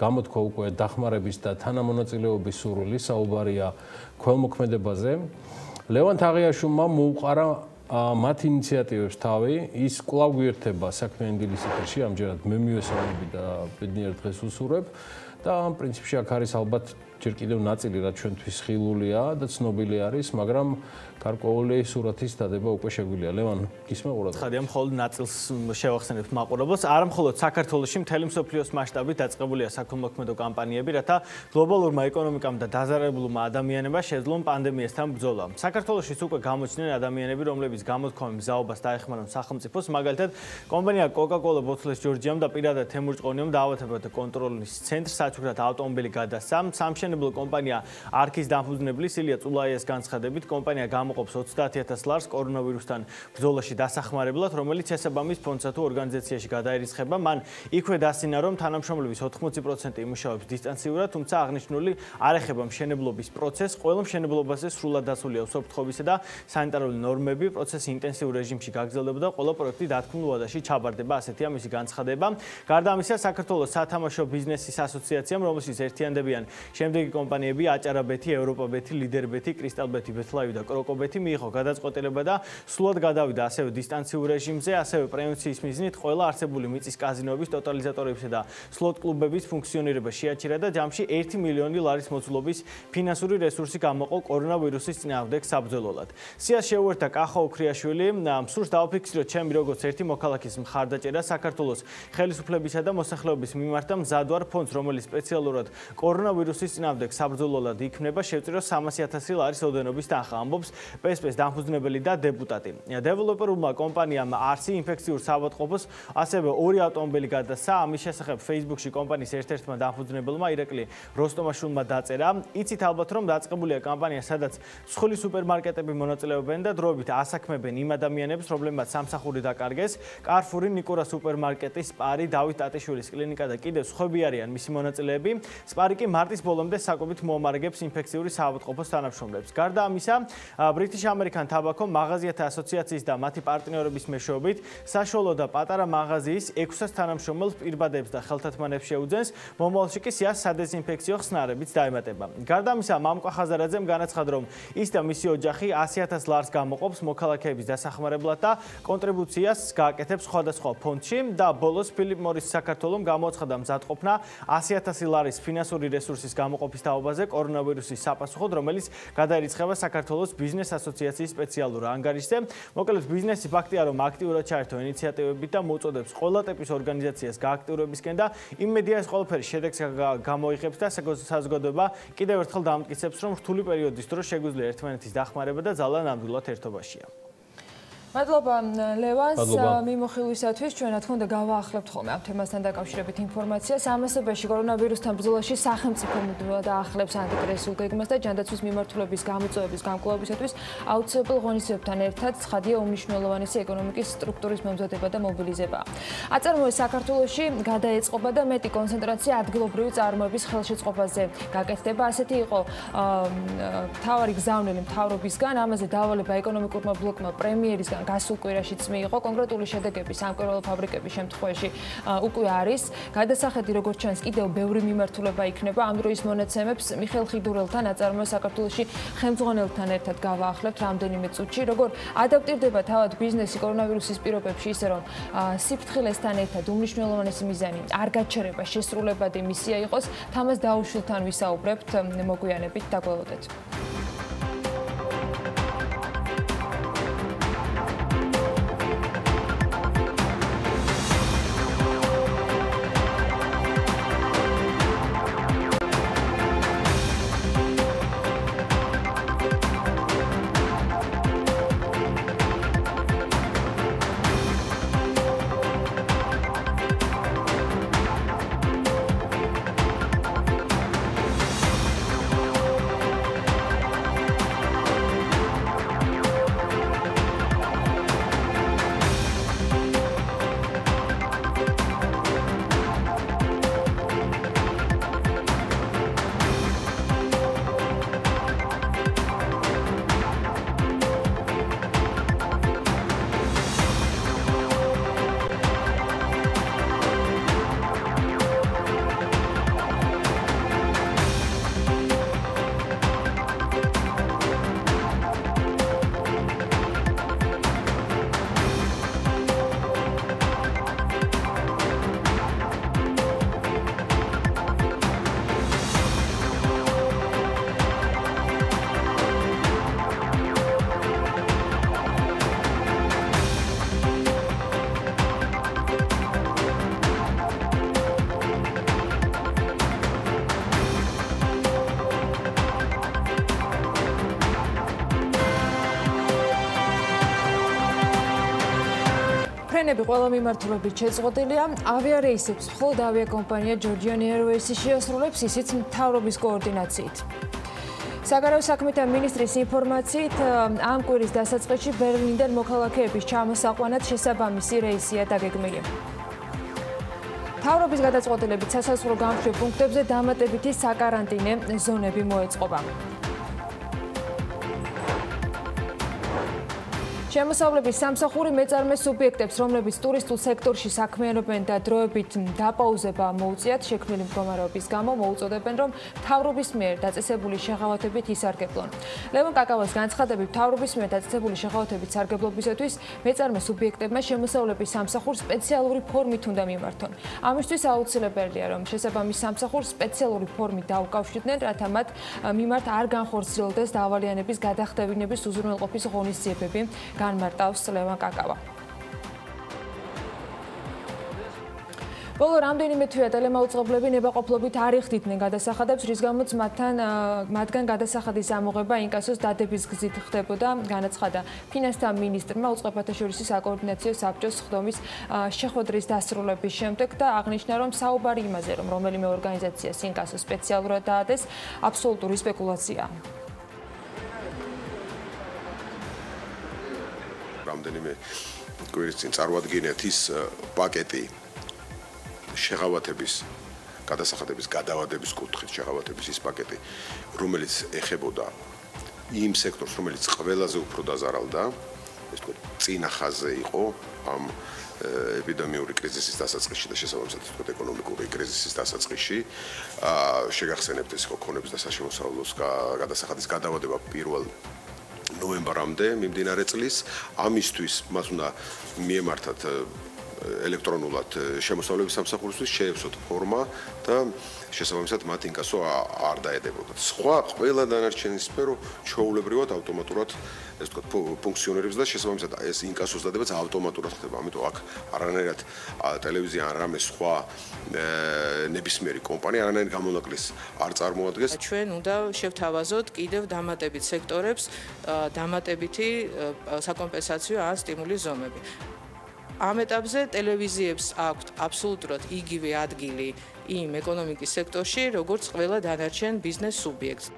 გამოთქვა უკვე დახმარების და თანამონაწილეობის სურვილი, საუბარია ქველმოქმედებაზე. ლევან თაღიაშვილმა მოუყარა მათ ინიციატივებს თავი, ის კვლავ გვიერთება საქმიანი დილის ეთერში, ამჯერად მე მივესალმები და ბედნიერ დღეს უსურვებ და პრინციპში აქ არის ალბათ ჯერ კიდევ ნაწილი, რაც ჩვენთვის ხილულია და ცნობილი არის, მაგრამ გარკვეული სურათის დადება უკვე შეგვიძლია. ლევან, გისმენ ყურადღებას. ხადია მხოლოდ ნაწილს შევახსენებთ მაყურებელს, არა მხოლოდ საქართველოში, მთელი მსოფლიოს მასშტაბით დაწყებულია საქველმოქმედო კამპანიები, რათა გლობალურმა ეკონომიკამ და დაზარალებულმა ადამიანებმა შეძლონ პანდემიასთან ბრძოლა. საქართველოშიც უკვე გამოჩნდნენ ადამიანები, რომლებიც გამოთქვამი მზაობას დაეხმარონ სახელმწიფოს, მაგალითად, კომპანია Coca-Cola ბოთლეს ჯორჯიამ და პირადად თემურ ჭყონიამ დაავადებათა კონტროლის ცენტრს საჩუქრად ავტომობილი გადასცა. სამშენებლო კომპანია არქის დამფუძნებლის ილია წულაიას განცხადებით, კომპანია გამოყოფს 30,000 ლარს კორონავირუსთან ბრძოლაში დასახმარებლად, რომელიც შესაბამის ფონდსა თუ ორგანიზაციაში გადაირიცხება. მან იქვე დასინა, რომ თანამშრომლების 80% იმუშავებს დისტანციურად, თუმცა აღნიშნული არ ეხება მშენებლობის პროცესს. ყველა მშენებლობაზე სრულად დაცულია უსაფრთხოებისა და სანიტარული ნორმები, პროცესი ინტენსიურ რეჟიმში გაგრძელდება და ყველა პროექტი დათქმულ ვადაში ჩაბარდება, ასეთია მისი განცხადება. გარდა ამისა, საქართველოს სათამაშო ბიზნესის ასოციაციამ, რომელშიც ერთიანდებიან შემდეგი კომპანიები: აჭარაბეთი, ევროპაბეთი, ლიდერბეთი, კრისტალბეთი, ბეთლაივი და კროკობეთი მიიღო გადაწყვეტილება და სრულად გადავიდა ასევე დისტანციურ რეჟიმზე, ასევე პრევენციის მიზნით ყველა არსებული მიწის კაზინოების, ტოტალიზატორებისა და სლოტ კლუბების ფუნქციონირება შეაჩერა და ჯამში 1 მილიონი ლარის მოცულობის ფინანსური რესურსი გამოყო კორონავირუსის წინააღმდეგ საბრძოლველად. სიას შეუერთდა კახა უქრიაშვილი, მსურს დავაფიქსიროთ ჩემი როგორც ერთი მოქალაქის მხარდაჭერა საქართველოს ხელისუფლებისა და მოსახლეობის მიმართ და მზად ვარ ფონდს, რომელიც სპეციალურად კორონავირუსის წინააღმდეგ საბრძოლველად იქმნება, შევწირო 300,000 ლარის ოდენობის თანხა, ამბობს PSP-ს დამფუძნებელი და დეპუტატი. დეველოპერულმა კომპანიამ არსი ინფექციურ საავადმყოფოს ასევე 2 ავტომობილი გადასცა. ამის შესახებ Facebook-ში კომპანიის ერთ-ერთმა დამფუძნებელმა ირაკლი როსტომაშვილმა დაწერა. იცით ალბათ, რომ დაწყებულია კამპანია, სადაც მსხვილი სუპერმარკეტები მონაწილეობენ და დროებით ასაქმებენ იმ ადამიანებს, რომლებმაც სამსახური დაკარგეს. Carrefour-ი, ნიკურა სუპერმარკეტი, სპარი, დავით ტატიშვილის კლინიკა და კიდევ სხვები არიან მისი მონაწილეები. სპარი კი მარტის ბოლომდე საკობით მოამარაგებს ინფექციური საავადმყოფოს თანამშრომლებს. გარდა ამისა, British American Tobacco მაღაზიათა ასოციაციის და მათი პარტნიორების მეშვეობით საშუალო და პატარა მაღაზიის 600 თანამშრომელს პირბადებს და ხელთათმანებს შეუძენს, მომავალში კი სიას სადეზინფექციო ხსნარებიც დაემატება. გარდა ამისა, მამკვა ხაზარაძემ განაცხადა, რომ ის და მისი ოჯახი 100,000 ლარს გამოყოფს მოქალაქეების დასახმარებლად და კონტრიბუციას გააკეთებს სხვადასხვა ფონდში და ბოლოს ფილიპ მორის საქართველოს გამოაცხადა მზადყოფნა 100,000 ლარის ფინანსური რესურსის გამოყოფის უზრუნველყოფის თაობაზე კორონავირუსის საპასუხოდ, რომელიც გადაირიცხება საქართველოს ბიზნეს ასოციაციის სპეციალურ ანგარიშზე. მოკლედ ბიზნესი ფაქტია, რომ აქტიურად ჩაერთო ინიციატივებით და მოუწოდებს ყველა ტიპის ორგანიზაციას გააქტიურებისკენ და იმედია ეს ყველაფერი შედეგს გამოიღებს და საზოგადოება კიდევ ერთხელ დაამტკიცებს, რომ რთული პერიოდის დროს შეგვიძლია ერთმანეთის დახმარება და ძალა ნამდვილად ერთობაშია. მადლობა ლევანს მიმოხილვისათვის. ჩვენ რა თქმა უნდა გავაახლებთ ხოლმე ამ თემასთან დაკავშირებით ინფორმაციას. ამასობაში კორონავირუსთან ბრძოლაში სახელმწიფო დაახლებს ანტიკრიზისულ გეგმას და ჯანდაცვის მიმართულების გამოწვევების გამკვლევისათვის აუცილებელ ღონისძიებებთან ერთად ცხადია უმნიშვნელოვანესი ეკონომიკის სტრუქტურის მომზადება და მობილიზება. აწარმოეს საქართველოში გადაეწყობა და მეტი კონცენტრაცია ადგილობრივი წარმოების ხელშეწყობაზე გაკეთდება. ასეთი იყო მთავარი გზავნილი მთავრობისგან. ამაზე დავალება ეკონომიკურმა ბლოკმა პრემიერისგან გასულ კვირაშიც მიიღო. კონკრეტული შედეგები სამკერვალო ფაბრიკების შემთხვევაში უკვე არის. გადასახედი როგორც ჩანს კიდევ ბევრი მიმართულება იქნება. ამ დროის მონაცემებს მიხეილ ხიდურელთან აწარმოეს საქართველოში ხელმძღვანელთან ერთად გავაახლებთ რამდენიმე წუთში. როგორ ადაპტირდება თავად ბიზნესი კორონავირუსის პირობებში, ისე რომ სიფრთხილესთან ერთად უმნიშვნელოვანესი მიზანი არ გაჩერება, შესრულებადი მისია იყოს. თამას დაუშვილთან ვისაუბრებთ, მოგვიანებით დაგველოდეთ. ფრენები ყველა მიმართულებით შეწყვეტილია. ავიარეისებს მხოლოდ ავიაკომპანია Georgian Airways შეასრულებს, ისიც მთავრობის კოორდინაციით. საგარეო საქმეთა მინისტრის ინფორმაციით, ამ კვირის დასაწყისში ბერლინიდან მოქალაქეების ჩამოსაყვანად შესაბამისი რეისია დაგეგმილი. მთავრობის გადაწყვეტილებით სასაზღვრო გამშვებ პუნქტებზე დამატებითი საკარანტინე ზონები მოეწყობა. შემოსავლების სამსახური მეწარმე სუბიექტებს, რომლებიც ტურისტულ სექტორში საქმიანობენ და დროებით დაპაუზება მოუწიათ შექმნილი მდგომარეობის გამო, მოუწოდებენ, რომ მთავრობის მიერ დაწესებული შეღავათებით ისარგებლონ. ლევან კაკავას განცხადებით, მთავრობის მიერ დაწესებული შეღავათებით სარგებლობისათვის მეწარმე სუბიექტებმა შემოსავლების სამსახურს სპეციალური ფორმით უნდა მიმართონ. ამისთვის აუცილებელია, რომ შესაბამის სამსახურს სპეციალური ფორმით დაუკავშირდნენ, რათა მათ მიმართ არ განხორციელდეს დავალიანების გადახდევინების უზრუნველყოფის ღონისძიებები. განმარტავს ლევან კაკავა. ბოლო რამდენიმე თვეა ტელემაუწყებლები ნებაყოფლობით არ იხდიდნენ გადასახადებს, რის გამოც მათგან გადასახადის ამოღება ინკასოს დადების გზით ხდებოდა, განაცხადა ფინანსთა მინისტრმა უწყებათა შორის საკოორდინაციო საბჭოს ხდომის შეხვედრის დასრულების შემდეგ და აღნიშნა, რომ საუბარი იმაზე, რომ რომელიმე ორგანიზაციას ინკასო სპეციალურად დაადეს, აბსოლუტური სპეკულაციაა. რამდენიმე კვირის წინ წარუადგინეთ ის პაკეტი შეღავათების გადასახადების გადავადების კუთხით შეღავათების ის პაკეტი, რომელიც ეხებოდა იმ სექტორს, რომელიც ყველაზე უფრო დაზარალდა, ეს თქო წინა ხაზზე იყო ამ ეპიდემიური კრიზისის დასაწყისში და შესაბამისად თქო ეკონომიკური კრიზისის დასაწყისში. შეგახსენებთ ეს იყო ქონების და საშემოსავლოს გადასახადის გადავადება 1 ნოემბრამდე მიმდინარე წლის. ამისთვის მას უნდა მიემართათ ელექტრონულად შემოსავლების სამსახურისთვის შეეცოთ ფორმა და შესაბამისად მათ ინკასო არ დაედებოდათ. სხვა ყველა დანარჩენი სფერო ჩვეულებრივად ავტომატურად ეს თქვა ფუნქციონირებს და შესაბამისად ეს ინკასოს დადებაც ავტომატურად ხდება. ამიტომ აქ არანაირად ტელევიზია ან რამე სხვა ნებისმიერი კომპანია არანაირ გამონაკლის არ წარმოადგენს. ჩვენ უნდა შევთავაზოთ კიდევ დამატებით სექტორებს დამატებითი საკომპენსაციო ან სტიმულის ზომები. ამ ეტაპზე ტელევიზიებს აქვთ აბსოლუტურად იგივე ადგილი იმ ეკონომიკის სექტორში, როგორც ყველა დანარჩენ ბიზნეს სუბიექტს.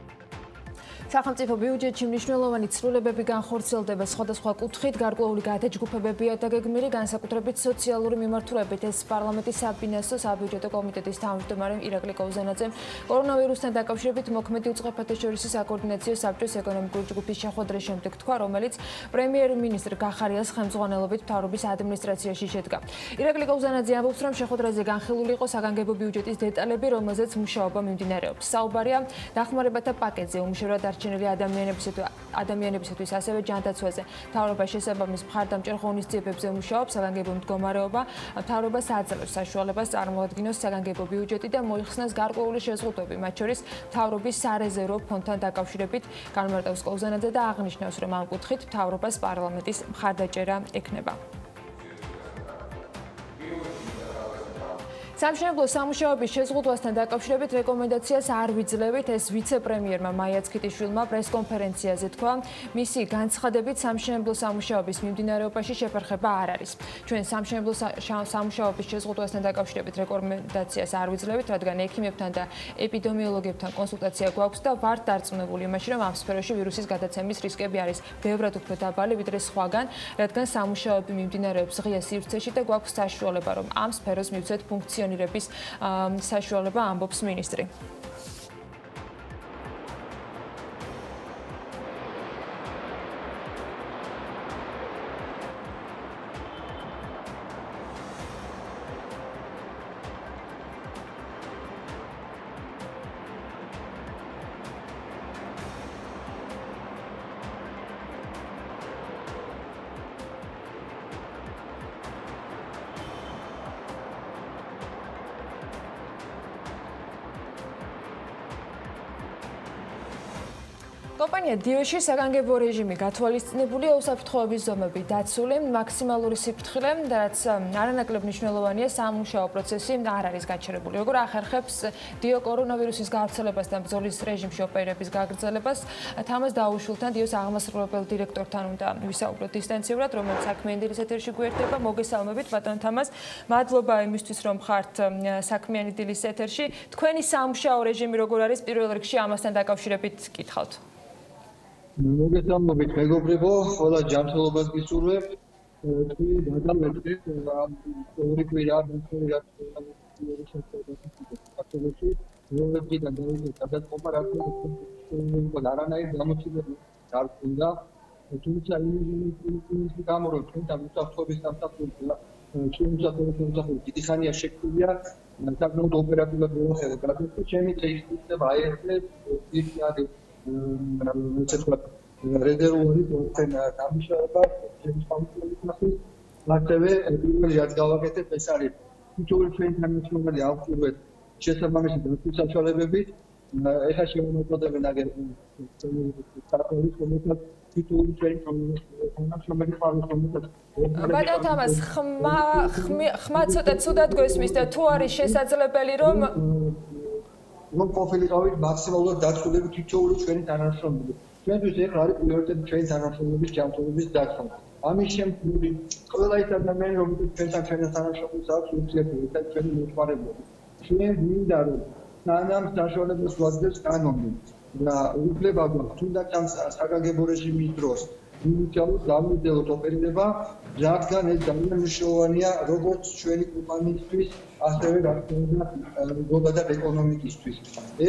სახელმწიფო ბიუჯეტში მნიშვნელოვანი ცვლილებები განხორციელდება სხვადასხვა კუთხით, გარკვეული გადაჯგუფებებია დაგეგმილი, განსაკუთრებით სოციალური მიმართულებით. ეს პარლამენტის საფინანსო საბიუჯეტო კომიტეტის თავმჯდომარე ირაკლი კოვზანაძემ კორონავირუსთან დაკავშირებით მოქმედი უწყებათაშორისი საკოორდინაციო საბჭოს ეკონომიკური ჯგუფის შეხვედრის შემდეგ თქვა, რომელიც პრემიერ-მინისტრ გახარიას ხელმძღვანელობით მთავრობის ადმინისტრაციაში შედგა. ირაკლი კოვზანაძე ამბობს, რომ შეხვედრაზე განხილული იყო საგანგებო ბიუჯეტის დეტალები, რომელზეც მუშაობა მიმდინარეობს. საუბარია დახმარებათა პაკეტზე, უმუშევრად არჩენილი ადამიანებისათვის, ასევე ჯანდაცვაზე. მთავრობა შესაბამის მხარდამჭერ ღონისძიებებზე მუშაობს, საგანგებო მდგომარეობა მთავრობას აძლევს საშუალებას წარმოადგინოს საგანგებო ბიუჯეტი და მოიხსნას გარკვეული შეზღუდვები, მათ შორის მთავრობის სარეზერვო ფონდთან დაკავშირებით, განმარტავს კოვზანაძე და აღნიშნავს, რომ ამ კუთხით მთავრობას პარლამენტის მხარდაჭერა ექნება. სამშენებლო სამუშაოების შეზღუდვასთან დაკავშირებით რეკომენდაციას არ ვიძლევით, ეს ვიცე-პრემიერმა მაია ცქიტიშვილმა პრესკონფერენციაზე თქვა. მისი განცხადებით სამშენებლო სამუშაოების მიმდინარეობაში შეფერხება არ არის. ჩვენ სამშენებლო სამუშაოების შეზღუდვასთან დაკავშირებით რეკომენდაციას არ ვიძლევით, რადგან ექიმებთან და ეპიდემიოლოგებთან კონსულტაცია გვაქვს და ვართ დარწმუნებული იმაში, რომ ამ სფეროში ვირუსის გადაცემის რისკები არის ბევრად უფრო დაბალი ვიდრე სხვაგან, რადგან სამუშაოები მიმდინარეობს ღია სივრცეში და გვაქვს საშუალება, რომ ამ სფეროს მივცეთ ფუნქციონირების საშუალება, ამბობს მინისტრი. კომპანია დილში საგანგებო რეჟიმი გათვალისწინებულია, უსაფრთხოების ზომები დაცული, მაქსიმალური სიფრთხილე, რაც არანაკლებ მნიშვნელოვანია, სამუშაო პროცესი არ არის გაჩერებული. როგორ ახერხებს დილ კორონავირუსის გავრცელებას და ბრძოლის რეჟიმში ოპერირების გაგრძელებას, თამას დაუშვილთან დილის აღმასრულებელ დირექტორთან უნდა ვისაუბროთ დისტანციურად, რომელიც საქმიანი დილის ეთერში გვერდება. მოგესალმებით, ბატონ თამას. მადლობა იმისთვის, რომ ხართ საქმიანი დილის ეთერში. თქვენი სამუშაო რეჟიმი როგორ არის, პირველ რიგში ამასთან დაკავშირებით გითხავთ. მოგესალმებით მეგობრებო, ყველა ჯანმრთელობას გისურვებთ. თქვი გადამეტყით ორი კვირა დაწყებიდან რომლებიდან დავიწყეთ გადაწყვეტა რა თქმა არანაირ გამოცდილებას არ ქონდა. თუმცა იმის გამო რომ ჩვენთან უსაფრთხოების სამსახური და ჩვენი სამსახური დიდი ხანია შექმნილია, საკმაოდ ოპერატიულად მოხერხდა გადაწყვეტა. ჩემი წესით აერთებს ისინი რეზერვული პროცენტ დამუშავება ჩემს სამსახურში. ასევე პირველი რაც გავაკეთებ ეს არის თითოეული ჩვენი თანამშრომელი ავწურვეთ შესაბამისი დაცვის საშუალებებით. ეხლა შემოვაწოდებენ აგერ საკუთარი კომიტეტ თითოეული ჩვენი თანამშრომელი ყავით. ბატონ თამას, ხმა ცოტა ცუდად გვესმის და თუ არის შესაძლებელი რომ ყოფილიყავით მაქსიმალურად დაცულები თითოეული ჩვენი თანამშრომელი. ჩვენთვის ეხლა არის პრიორიტეტი ჩვენი თანამშრომლების ჯანმრთელობის დაცვა. ამის შემდგომ ყველა ის ადამიანი, რომელიც ჩვენთან თანამშრომლობს აქვს ურთიერთობა ჩვენი მოხმარებლობით. ჩვენ მინდა რომ სანამ საშუალებას ვაძლევს კანონი და უფლება გვაქვს თუნდაც ამ საგანგებო რეჟიმის დროს მივიჩავოთ დამოუკიდებლად ოპერირება, რადგან ეს ძალიან მნიშვნელოვანია როგორც ჩვენი კომპანიისთვის, ასევე გლობალურ ეკონომიკისთვის.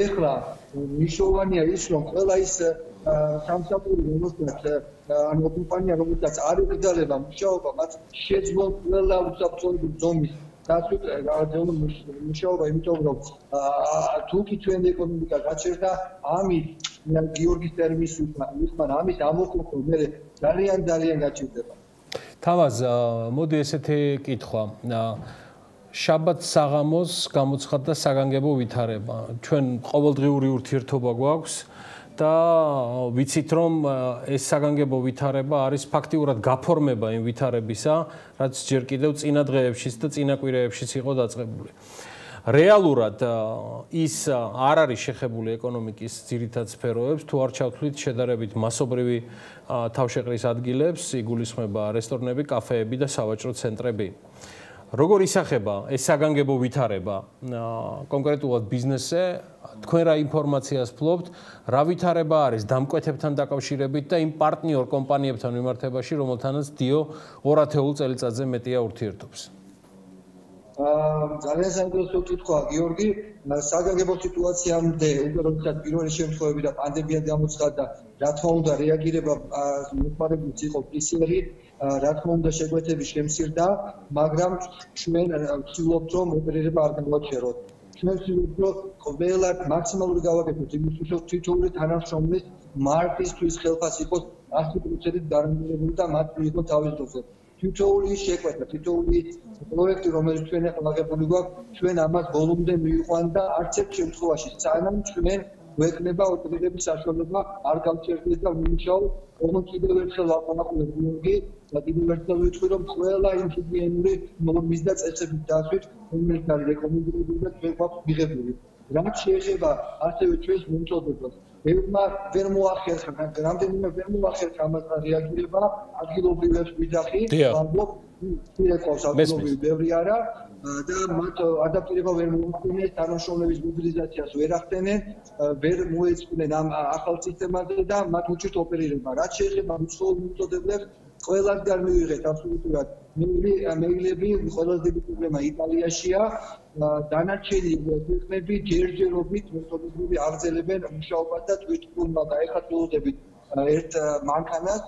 ეხლა მნიშვნელოვანია ის, რომ ყველა ის სამსახური, რომელსაც ანუ კომპანია, რომელსაც არ ეკრძალება მუშაობა, მათ შეძლონ ყველა უსაფრთხოების ზომის დაცვა მუშაობა, იმიტომ რომ თუკი ჩვენი ეკონომიკა გაჩერდა, ამით გიორგის ტერმის უსმან ამის ამოყოფა მე ძალიან გაჩერდება. თავაზ, მოდი ესეთი კითხვა. შაბათ საღამოს გამოცხადდა საგანგებო ვითარება. ჩვენ ყოველდღიური ურთიერთობა გვაქვს და ვიცით რომ ეს საგანგებო ვითარება არის ფაქტიურად გაფორმება იმ ვითარებისა, რაც ჯერ კიდევ წინა დღეებშიც და წინა კვირეებშიც იყო დაწყებული. რეალურად ის არ არის შეხებული ეკონომიკის ძირითად სფეროებს, თუ არ ჩავთვლით შედარებით მასობრივი თავშეყრის ადგილებს, იგულისხმება რესტორნები, კაფეები და სავაჭრო ცენტრები. როგორ ისახება ეს საგანგებო ვითარება კონკრეტულად ბიზნესზე, თქვენ რა ინფორმაციას ფლობთ, რა ვითარება არის დამკვეთებთან დაკავშირებით და იმ პარტნიორ კომპანიებთან მიმართებაში, რომელთანაც დიო 2 ათეულ წელიწადზე მეტია ურთიერთობს? ძალიან საინტერესო კითხვაა, გიორგი. საგანგებო სიტუაციამდე, უკვე როდესაც პირველი შემთხვევები და პანდემია გამოცხადდა, რა თქმა უნდა, რეაგირება მოხმარებულიც იყო PCR-ი, რა თქმა უნდა, შეგვეთები შემცირდა, მაგრამ ჩვენ ვცდილობთ, რომ ოპერირება არ გავაჩეროთ. ჩვენ ვცდილობთ, რომ ყველა მაქსიმალური გავაკეთოთ იმისთვის, რომ თითოეული თანამშრომლის მარტისთვის ხელფას იყოს 100%-ით გარანტირებული და მათ მიიღონ თავის დროზე. თითოეული შეკვეთა, თითოეული პროექტი, რომელიც ჩვენ ახლა აღებული გვაქვს, ჩვენ ამას ბოლომდე მივიყვან და არც ერთ შემთხვევაში სანამ ჩვენ გვექნება ოპერირების საშუალება არ გავჩერდეს და ვიმუშაო, ოღონდ კიდევ ერთხელ ვაპარაკობ გიორგი და კიდევ ერთხელ ვიტყვი, რომ ყველა იმ ჰიგიენური ნორმის და წესების დაცვით, რომელიც არის რეკომენდებული და ჩვენ გვაქვს მიღებული. რაც შეეხება ასევე ჩვენს მომწოდებას, ბევრმა ვერ მოახერხა, რამდენიმე ვერ მოახერხა ამასთან რეაგირება, ადგილობრივებს ვიძახი, ალბათ იყავს ადგილობრივი ბევრი არა და მათ ადაპტირება ვერ მოახდინეს, თანამშრომლების მობილიზაციას ვერ ახდენენ, ვერ მოეწყნენ ამ ახალ სისტემაზე და მათ უჭირთ ოპერირება. რაც შეეხება უცხოურ მომწოდებლებს, ყველასგან მივიღეთ აბსოლუტურად მეილები, ყველაზე დიდი პრობლემა იტალიაშია. დანარჩენი ქვეყნები ჯერჯერობით მეთოდები აღძელებენ მუშაობას და თვითმფრინავ და ეხლა წლოდებით ერთ მანქანას,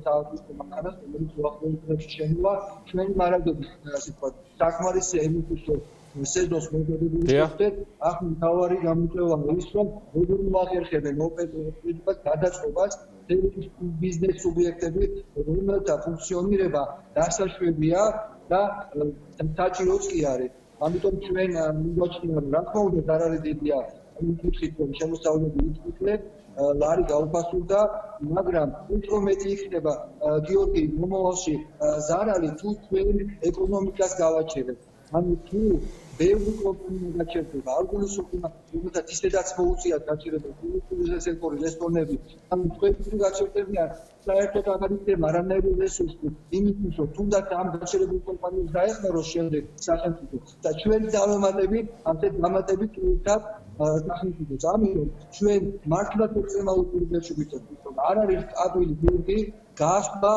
საათის მანქანას, რომელიც უახლოესი შემოვა ჩვენი მარაგების, ასე ვთქვათ, საკმარისი ემისიო სეზონს მოდებული შეხვდეთ. ახლა მთავარი გამოწვევა ის, რომ როგორ მოახერხებენ ოპერაციას გადაწყობას ბიზნეს სუბიექტები, რომელთა ფუნქციონირება დასაშვებია და საჭიროც კი არის. ამიტომ ჩვენ მიგვაჩნია, რა თქმა უნდა, არ არის დიდია იმ კუთხით, რომ შემოსავლები იწვიეთ, ლარი გაუფასურდა, მაგრამ უფრო მეტი იქნება გიორგი მომავალში ზარალი თუ ჩვენ ეკონომიკას გავაჩერებთ. ანუ თუ ბევრი კომპანია გაჩერდება, არ გულისხმობ, რომელსაც ისედაც მოუწიათ გაჩერება, ტურისტული სექტორი, რესტორნები, ანუ თქვენი გაჩერდებიან საერთოდ აღარ იქნება არანაირი რესურსი იმისთვის, რომ თუნდაც ამ გაჩერებულ კომპანიებს დაეხმაროს შემდეგ სახელმწიფო და ჩვენ დავემატებით ასეთ დამატებით თუნდაც სახელმწიფოს. ამიტომ ჩვენ მართლაც ექსტრემალურ პირობებში ვიცოდით, რომ არ არის სტაბილი ბიუჯეტი, გასვლა,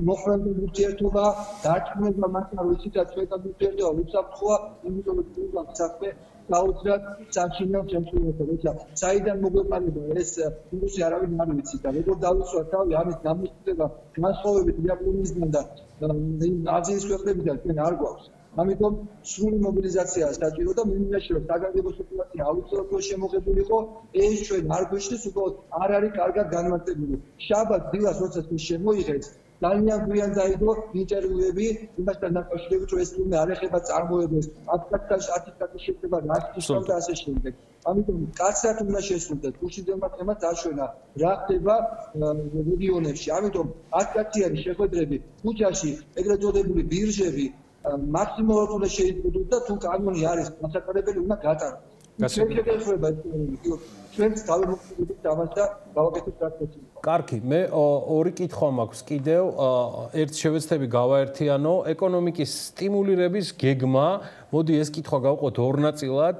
მოხმარებულ ურთიერთობა, დარწმუნება მასთან, რომ ისიც ჩვენთან ურთიერთობა უსაფრთხოა, იმიტომ რომ თუნდაც საქმე საოცრად საჩინო შემთხვევაში, როცა საიდან მოგვეყარება ეს ვირუსი არავინ არ ვიცი და როგორ დავისვა თავი ამის გამოსწრება განსხვავებით იაპონიისგან და აზიის ქვეყნებიდან ჩვენ არ გვაქვს. ამიტომ სრული მობილიზაცია საჭირო და მინიმუმში რომ საგანგებო სიტუაცია აუცილებლად შემოღებულიყო, ეს ჩვენ არ გვეშლის, უბრალოდ არ არის კარგად განმარტებული. შაბათ დილას როცა შემოიღეთ, ძალიან გვიან დაიდო ინტერვიუები იმასთან დაკავშირებით, რომ ეს თუნდაც არ ეხება წარმოებებს, ათიკაში შეეხება რასტისთან და ასე შემდეგ. ამიტომ კაცად უნდა შესრულდეს კურსიდელმა თემას აშვენა რა ხდება რეგიონებში. ამიტომ 10 კაცი არის შეხვედრები ქუჩაში, ეგრეთ წოდებული ბირჟები მაქსიმალურად უნდა შეიწყოს და თუ კანონი არის მასაკარებელი უნდა გატაროს. ჩვენს დავემოქმედებით ამას და გავაკეთებთ პრაქტიკულად. კარგი, მე ორი კითხვა მაქვს კიდევ. ერთ შევეცდები გავაერთიანო, ეკონომიკის სტიმულირების გეგმა, მოდი ეს კითხვა გავყოთ ორ ნაწილად,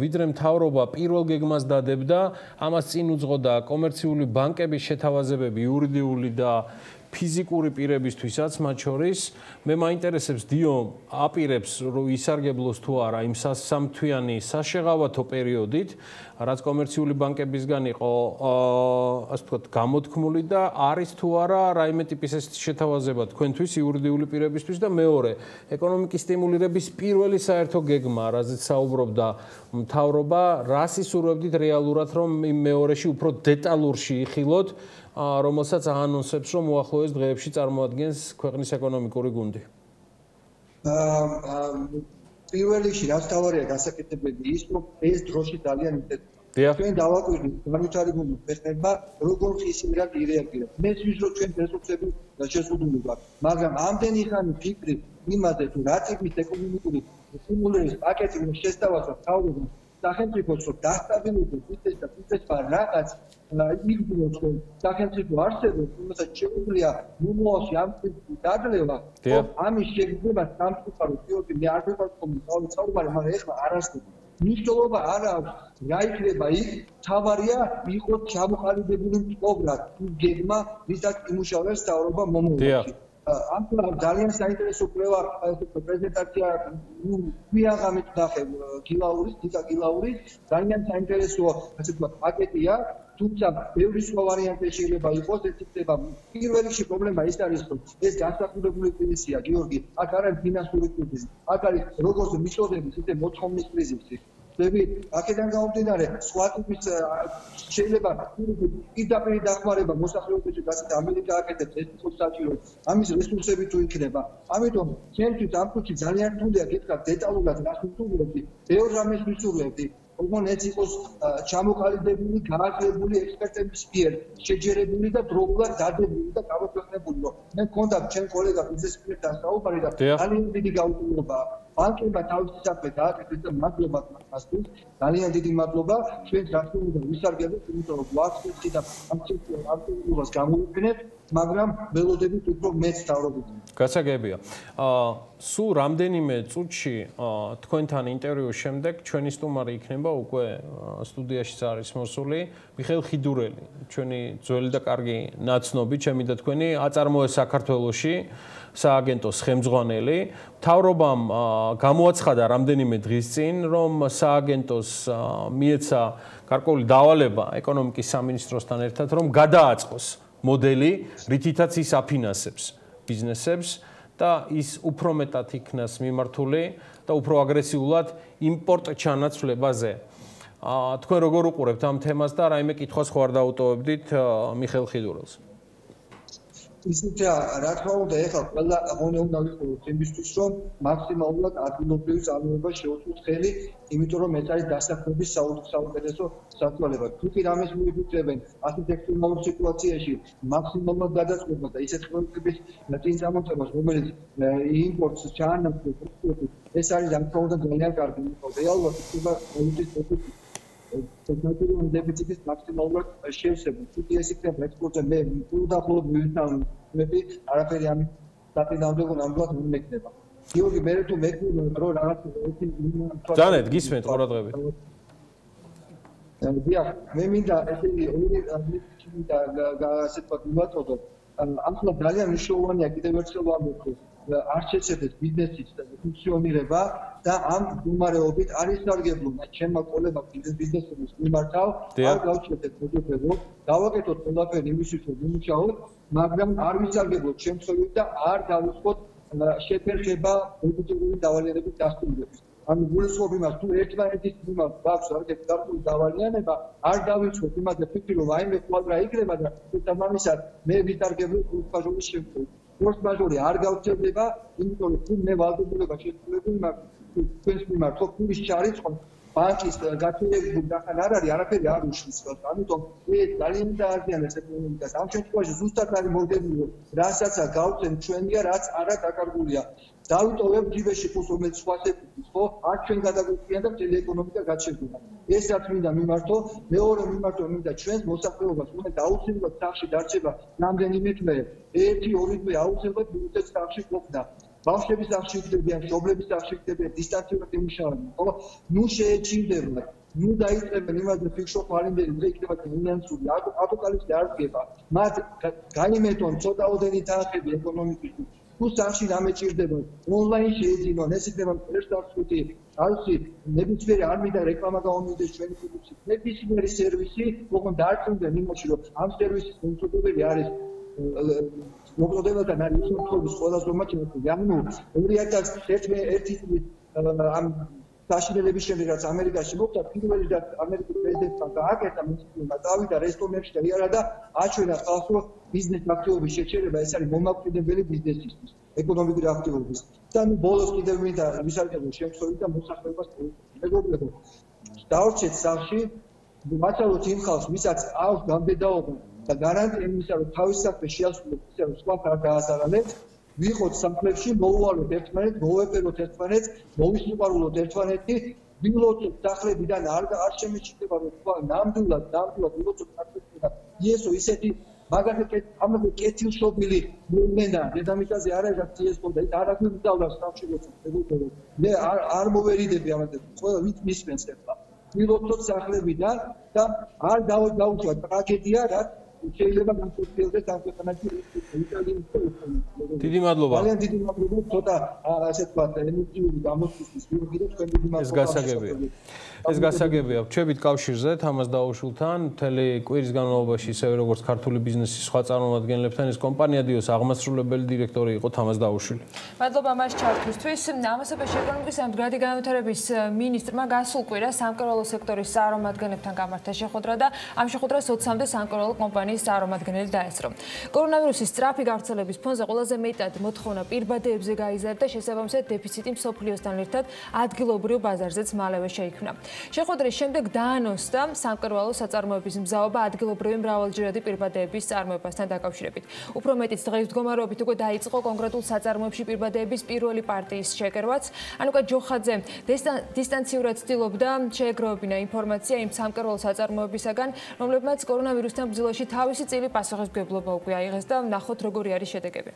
ვიდრე მთავრობა პირველ გეგმას დადებდა, ამას წინ უძღოდა კომერციული ბანკების შეთავაზებები იურიდიული და ფიზიკური პირებისთვისაც მათ შორის. მე მაინტერესებს დიო აპირებს რომ ისარგებლოს თუ არა იმ სამთვიანი საშეღავათო პერიოდით, რაც კომერციული ბანკებისგან იყო ასე ვთქვათ გამოთქმული და არის თუ არა რაიმე ტიპის ეს შეთავაზება თქვენთვის იურიდიული პირებისთვის და მეორე ეკონომიკის სტიმულირების პირველი საერთო გეგმა, რაზეც საუბრობდა მთავრობა, რას ისურვებდით რეალურად რომ იმ მეორეში უფრო დეტალურში იხილოთ რომელსაც აანონსებს, რომ უახლოეს დღეებში წარმოადგენს ქვეყნის ეკონომიკური გუნდი. პირველ რიგში რაც თავარია გასაკეთებელი ის, რომ ეს დროში ძალიან მიწევია. ჩვენ დავაკვირდით განვითარებული ქვეყნებმა როგორ ხისინგად ირეაგირებს. მე ვიზრო ჩვენ რესურსები შეზღუდული გვაქვს, მაგრამ ამდენი ხანი ფიქრი იმაზე, თუ რა ტიპის ეკონომიკური სტიმულების პაკეტი უნდა შესთავაზოს თავრობამ სახელმწიფოს, რომ დასტაბილურდეს ის და ის რაღაც იგრძნოს, რომ სახელმწიფო არსებობს, რომელსაც შეუძლია მომავალში ამ ტიპის დადლევა, ამის შეგრძნება სამწუხარო ფიოდი მე არ ვიყავ საუბარი, მაგრამ ეხლა არ არსებობს. მნიშვნელობა არ აქვს რა იქნება იქ, თავარია იყოს ჩამოყალიბებული მწყობრად გეგმა, ვისაც იმუშავებს თავრობა მომავალში. ამ ძალიან საინტერესო კვლევა პრეზენტაცია ვიაღამით ნახე გილაურის ძალიან საინტერესო ასე ვთქვათ პაკეტია, თუმცა ბევრი სხვა ვარიანტი შეიძლება იყოს, ეს იქნება პირველ რიგში პრობლემა ის არის, რომ ეს განსაკუთრებული კრიზისია, გიორგი, აქ არ არის ფინანსური კრიზისი, აქ არის როგორც მიწოდების, ისე მოთხოვნის კრიზისი. აქედან გამომდინარე, სხვა ტიპის შეიძლება პირდაპირ დახმარება მოსახლეობისთვის, რასაც ამერიკა აკეთებს, ეს იყო საჭირო. ამის რესურსები თუ იქნება. ამიტომ ჩემთვის ამ კუთხე ძალიან რთულია გითხრათ დეტალურად რა ხსოვდი, ბევრ რამეს ვისურვებდი. ოღონდ ეს იყოს ჩამოყალიბებული, გააზრებული ექსპერტების მიერ, შეჯერებული და დროულად დადებული და გამოქვეყნებული. მე მქონდა ჩემ კოლეგას ბიზნესმენთან საუბარი და ძალიან დიდი გაუწევია. ბანკებმა თავისი საქმე დააკეთეს და მადლობა მასთვის, ძალიან დიდი მადლობა. ჩვენ გასულიდან ვისარგებლეთ, იმიტომ რომ გვაქვს და ამცირებას გამოვიყენებთ, მაგრამ ველოდებით უფრო მეც თავრობთ. გასაგებია. სულ რამდენიმე წუთში თქვენთან ინტერვიუს შემდეგ ჩვენი სტუმარი იქნება უკვე სტუდიაში არის მოსული მიხეილ ხიდურელი, ჩვენი ძველი და კარგი ნაცნობი, ჩემი და თქვენი აწარმოეს საქართველოში სააგენტოს ხელმძღვანელი. მთავრობამ გამოაცხადა რამდენიმე დღის წინ, რომ სააგენტოს მიეცა გარკვეული დავალება ეკონომიკის სამინისტროსთან ერთად, რომ გადააწყოს მოდელი, რითითაც ის აფინანსებს ბიზნესებს და ის უფრო მეტად იქნას მიმართული და უფრო აგრესიულად იმპორტ ჩანაცვლებაზე. თქვენ როგორ უყურებთ ამ თემას და რაიმე კითხვას ხო არ დაუტოვებდით მიხეილ ხიდურელს? ისეთი რა თქმა უნდა ეხლა ყველა უნდა ვიყუროთ იმისთვის რომ მაქსიმალურად ადგილობრივი წარმოება შეუძლოთ ხელი, იმიტომ რომ ეს არის დასაქმების საუკეთესო საშუალება. თუ კი რამეს მიგვიწევენ ასეთ ექსტრემალურ სიტუაციაში მაქსიმალურად გადაწყვეტა და ისეთ ხელოვნების წინ წამოწევას, რომელიც იმპორტს ჩაანაცვლებს, ეს არის რა თქმა უნდა ძალიან კარგი. რეალურად იქნება ვალუტის დეფიციტი. ტექნოლოგიური დეფიციტის მაქსიმალურად შევსება. თუმცა ეს იქნება ექსპორტზე მე უახლოდ მივიტანები, არაფერი ამის დაწინაურება ნამდვილად არ მექნება. გიორგი, მე თუ მექნება რომ რაღაც ძანეთ გისმენთ ყურადღებით. დიახ, მე მინდა ესეთი ორი და ასე თქვა ვაწოდო. ახლა ძალიან მნიშვნელოვანია კიდევ ერთხელ ვამბობ, არ შეცდეთ ბიზნესის ფუნქციონირება და ამ მდგომარეობით არის სარგებლობა ჩემმა კოლეგამ ბიზნესის მიმართავ, არ გავჩერდეთ მოგებებო, დავაკეთოთ ყველაფერი იმისთვის რომ ვიმუშაოთ, მაგრამ არ ვისარგებლოთ შემთხვევით და არ დავუწყოთ შეფერხება ბუდჯეტური დავალიერების დასტურლების. ანუ გულისხმობ იმას, თუ ერთმანეთის მიმართ გვაქვს რაღაც გარკვეული დავალიანება, არ დავიწყოთ იმაზე ფიქრი, რომ აიმე კვადრა იქნება და თამამისად მე ვისარგებლო ფორს-მაჟორის შემთხვევით. ფორს-მაჟორი არ გავწევდება, იმიტომ რომ თუ მე ვალდებულება შესრულებული მაქვს თქვენს მიმართ, ხო ფულის ჩარიცხვა ბანკის გათვალებულ დახან არ არის, არაფერი არ უშლის. ამიტომ ეს ძალიან დააზიანებს ეკონომიკას. ამ შემთხვევაში ზუსტად არის მოგებული, რასაცა გავწენ ჩვენია, რაც არა დაკარგულია. დავიტოვებ ჯიბეში ხუს რომელიც სხვა სექტორის, ხო? არ ჩვენ გადაგვიწიან და მთელი ეკონომიკა გაჩერდება. ესაც მინდა მიმართო, მეორე მიმართო მინდა ჩვენს მოსახლეობას, უნდა აუცილებლად სახში დარჩება რამდენიმე თვე. 1-2 თვე აუცილებლად ბიუჯეტის სახში ყოფნა. ბავშვების სახში იქნებიან, მშობლების სახში იქნებიან, დისტანციურად იმუშავებენ, ხო? ნუ შეეჩინდებათ, ნუ დაიწყებენ იმაზე ფიქრობ არინდელი დღე იქნება ფინანსური აპოკალიფსი არ დგება. მათ გაიმეტონ ცოტაოდენი თანხები ეკონომიკისთვის. თუ სახში დამეჭირდება, ონლაინ შეეძინონ, ეს იქნება ერთ-ერთი თავისი ნებისმიერი არ მინდა რეკლამა გამომიდეს ჩვენი პროდუქციის. ნებისმიერი სერვისი, ოღონდ დაარწმუნდნენ იმაში, რომ ამ სერვისის მომწოდებელი არის მოგწოდებათან არის უცხოების ყველა ზომა ჩემთვის. ანუ 2001 წლის ამ საშინელების შემდეგ რაც ამერიკაში მოხდა პირველი და ამერიკის პრეზიდენტთან გააკეთა მისმა წავიდა რესტორნებში და იარა და აჩვენა ხალხს რომ ბიზნეს აქტივობის შეჩერება ეს არის მომაკვდინებელი ბიზნესისთვის ეკონომიკური აქტივობის და ბოლოს კიდევ მინდა ვისაუბროთ შემთხვევით და მოსახლეობას მეგობრებო დავრჩეთ სახლში მართალოთ იმ ხალხს ვისაც აქვს გამდედაობა და გარანტია იმისა რომ თავის საქმე შეასრულოს ისე რომ სხვა არ გააზარალებს ვიყოთ სამხლებში, მოვუვალოთ ერთმანეთს, მოვეპეროთ ერთმანეთს, მოვისიყვარულოთ ერთმანეთი, ვილოცოთ სახლებიდან არ შემეჩნდება რომ თქვა ნამდვილად ვილოცოთ სახლებიდან. იესო ისეთი მაგალითად ამაზე კეთილშობილი მოვლენა დედამიწაზე არ არის რაც იესო და ის არ აგვიმგზავნა სამშობლოში. მე არ მოვერიდები ამაზე. ყველა ვით მისმენს ახლა. ვილოცოთ სახლებიდან და არ დაუშვათ ტრაგედია რაც შეიძლება განსხვავდეს სამწუხაროდ დიდი მადლობა. ძალიან დიდი მადლობა ცოტა ასე ვთქვათ ემოციური გამოსვლის ვიღიდე თქვენ დიდი მადლობა. ეს გასაგებია. ვჩებით კავშირზე თამაზ დაუშულთან მთელი კვირის განმავლობაში ისევე როგორც ქართული ბიზნესის სხვა წარმომადგენლებთან ეს კომპანია დიოს აღმასრულებელი დირექტორი იყო თამაზ დაუშვილი. მადლობა მას ჩართვისთვის. ამასობაში ეკონომიკის და მდგრადი განვითარების მინისტრმა გასულ კვირას სამკერვალო სექტორის წარმომადგენლებთან გამართა შეხვედრა და ამ შეხვედრას 20-მდე სამკერვალო კომპანიის წარმომადგენელი დაესწრო. კორონავირუსის სწრაფი გავრცელების ფონზე ყველაზე მეტად მოთხოვნა პირბადეებზე გაიზარდა, შესაბამისად დეფიციტი მსოფლიოსთან ერთად ადგილობრივ ბაზარზეც მალევე შეიქმნა. შეხვედრის შემდეგ დაანონსდა სამკერვალო საწარმოების მზაობა ადგილობრივი მრავალჯერადი პირბადეების წარმოებასთან დაკავშირებით. უფრო მეტიც დღის მდგომარეობით უკვე დაიწყო კონკრეტულ საწარმოებში პირბადეების პირველი პარტიის შეკერვაც. ანუკა ჯოხაძე დისტანციურად ცდილობდა შეეგროვებინა ინფორმაცია იმ სამკერვალო საწარმოებისაგან, რომლებმაც კორონავირუსთან ბრძოლაში თავისი წილი პასუხისმგებლობა უკვე აიღეს და ნახოთ როგორი არის შედეგები.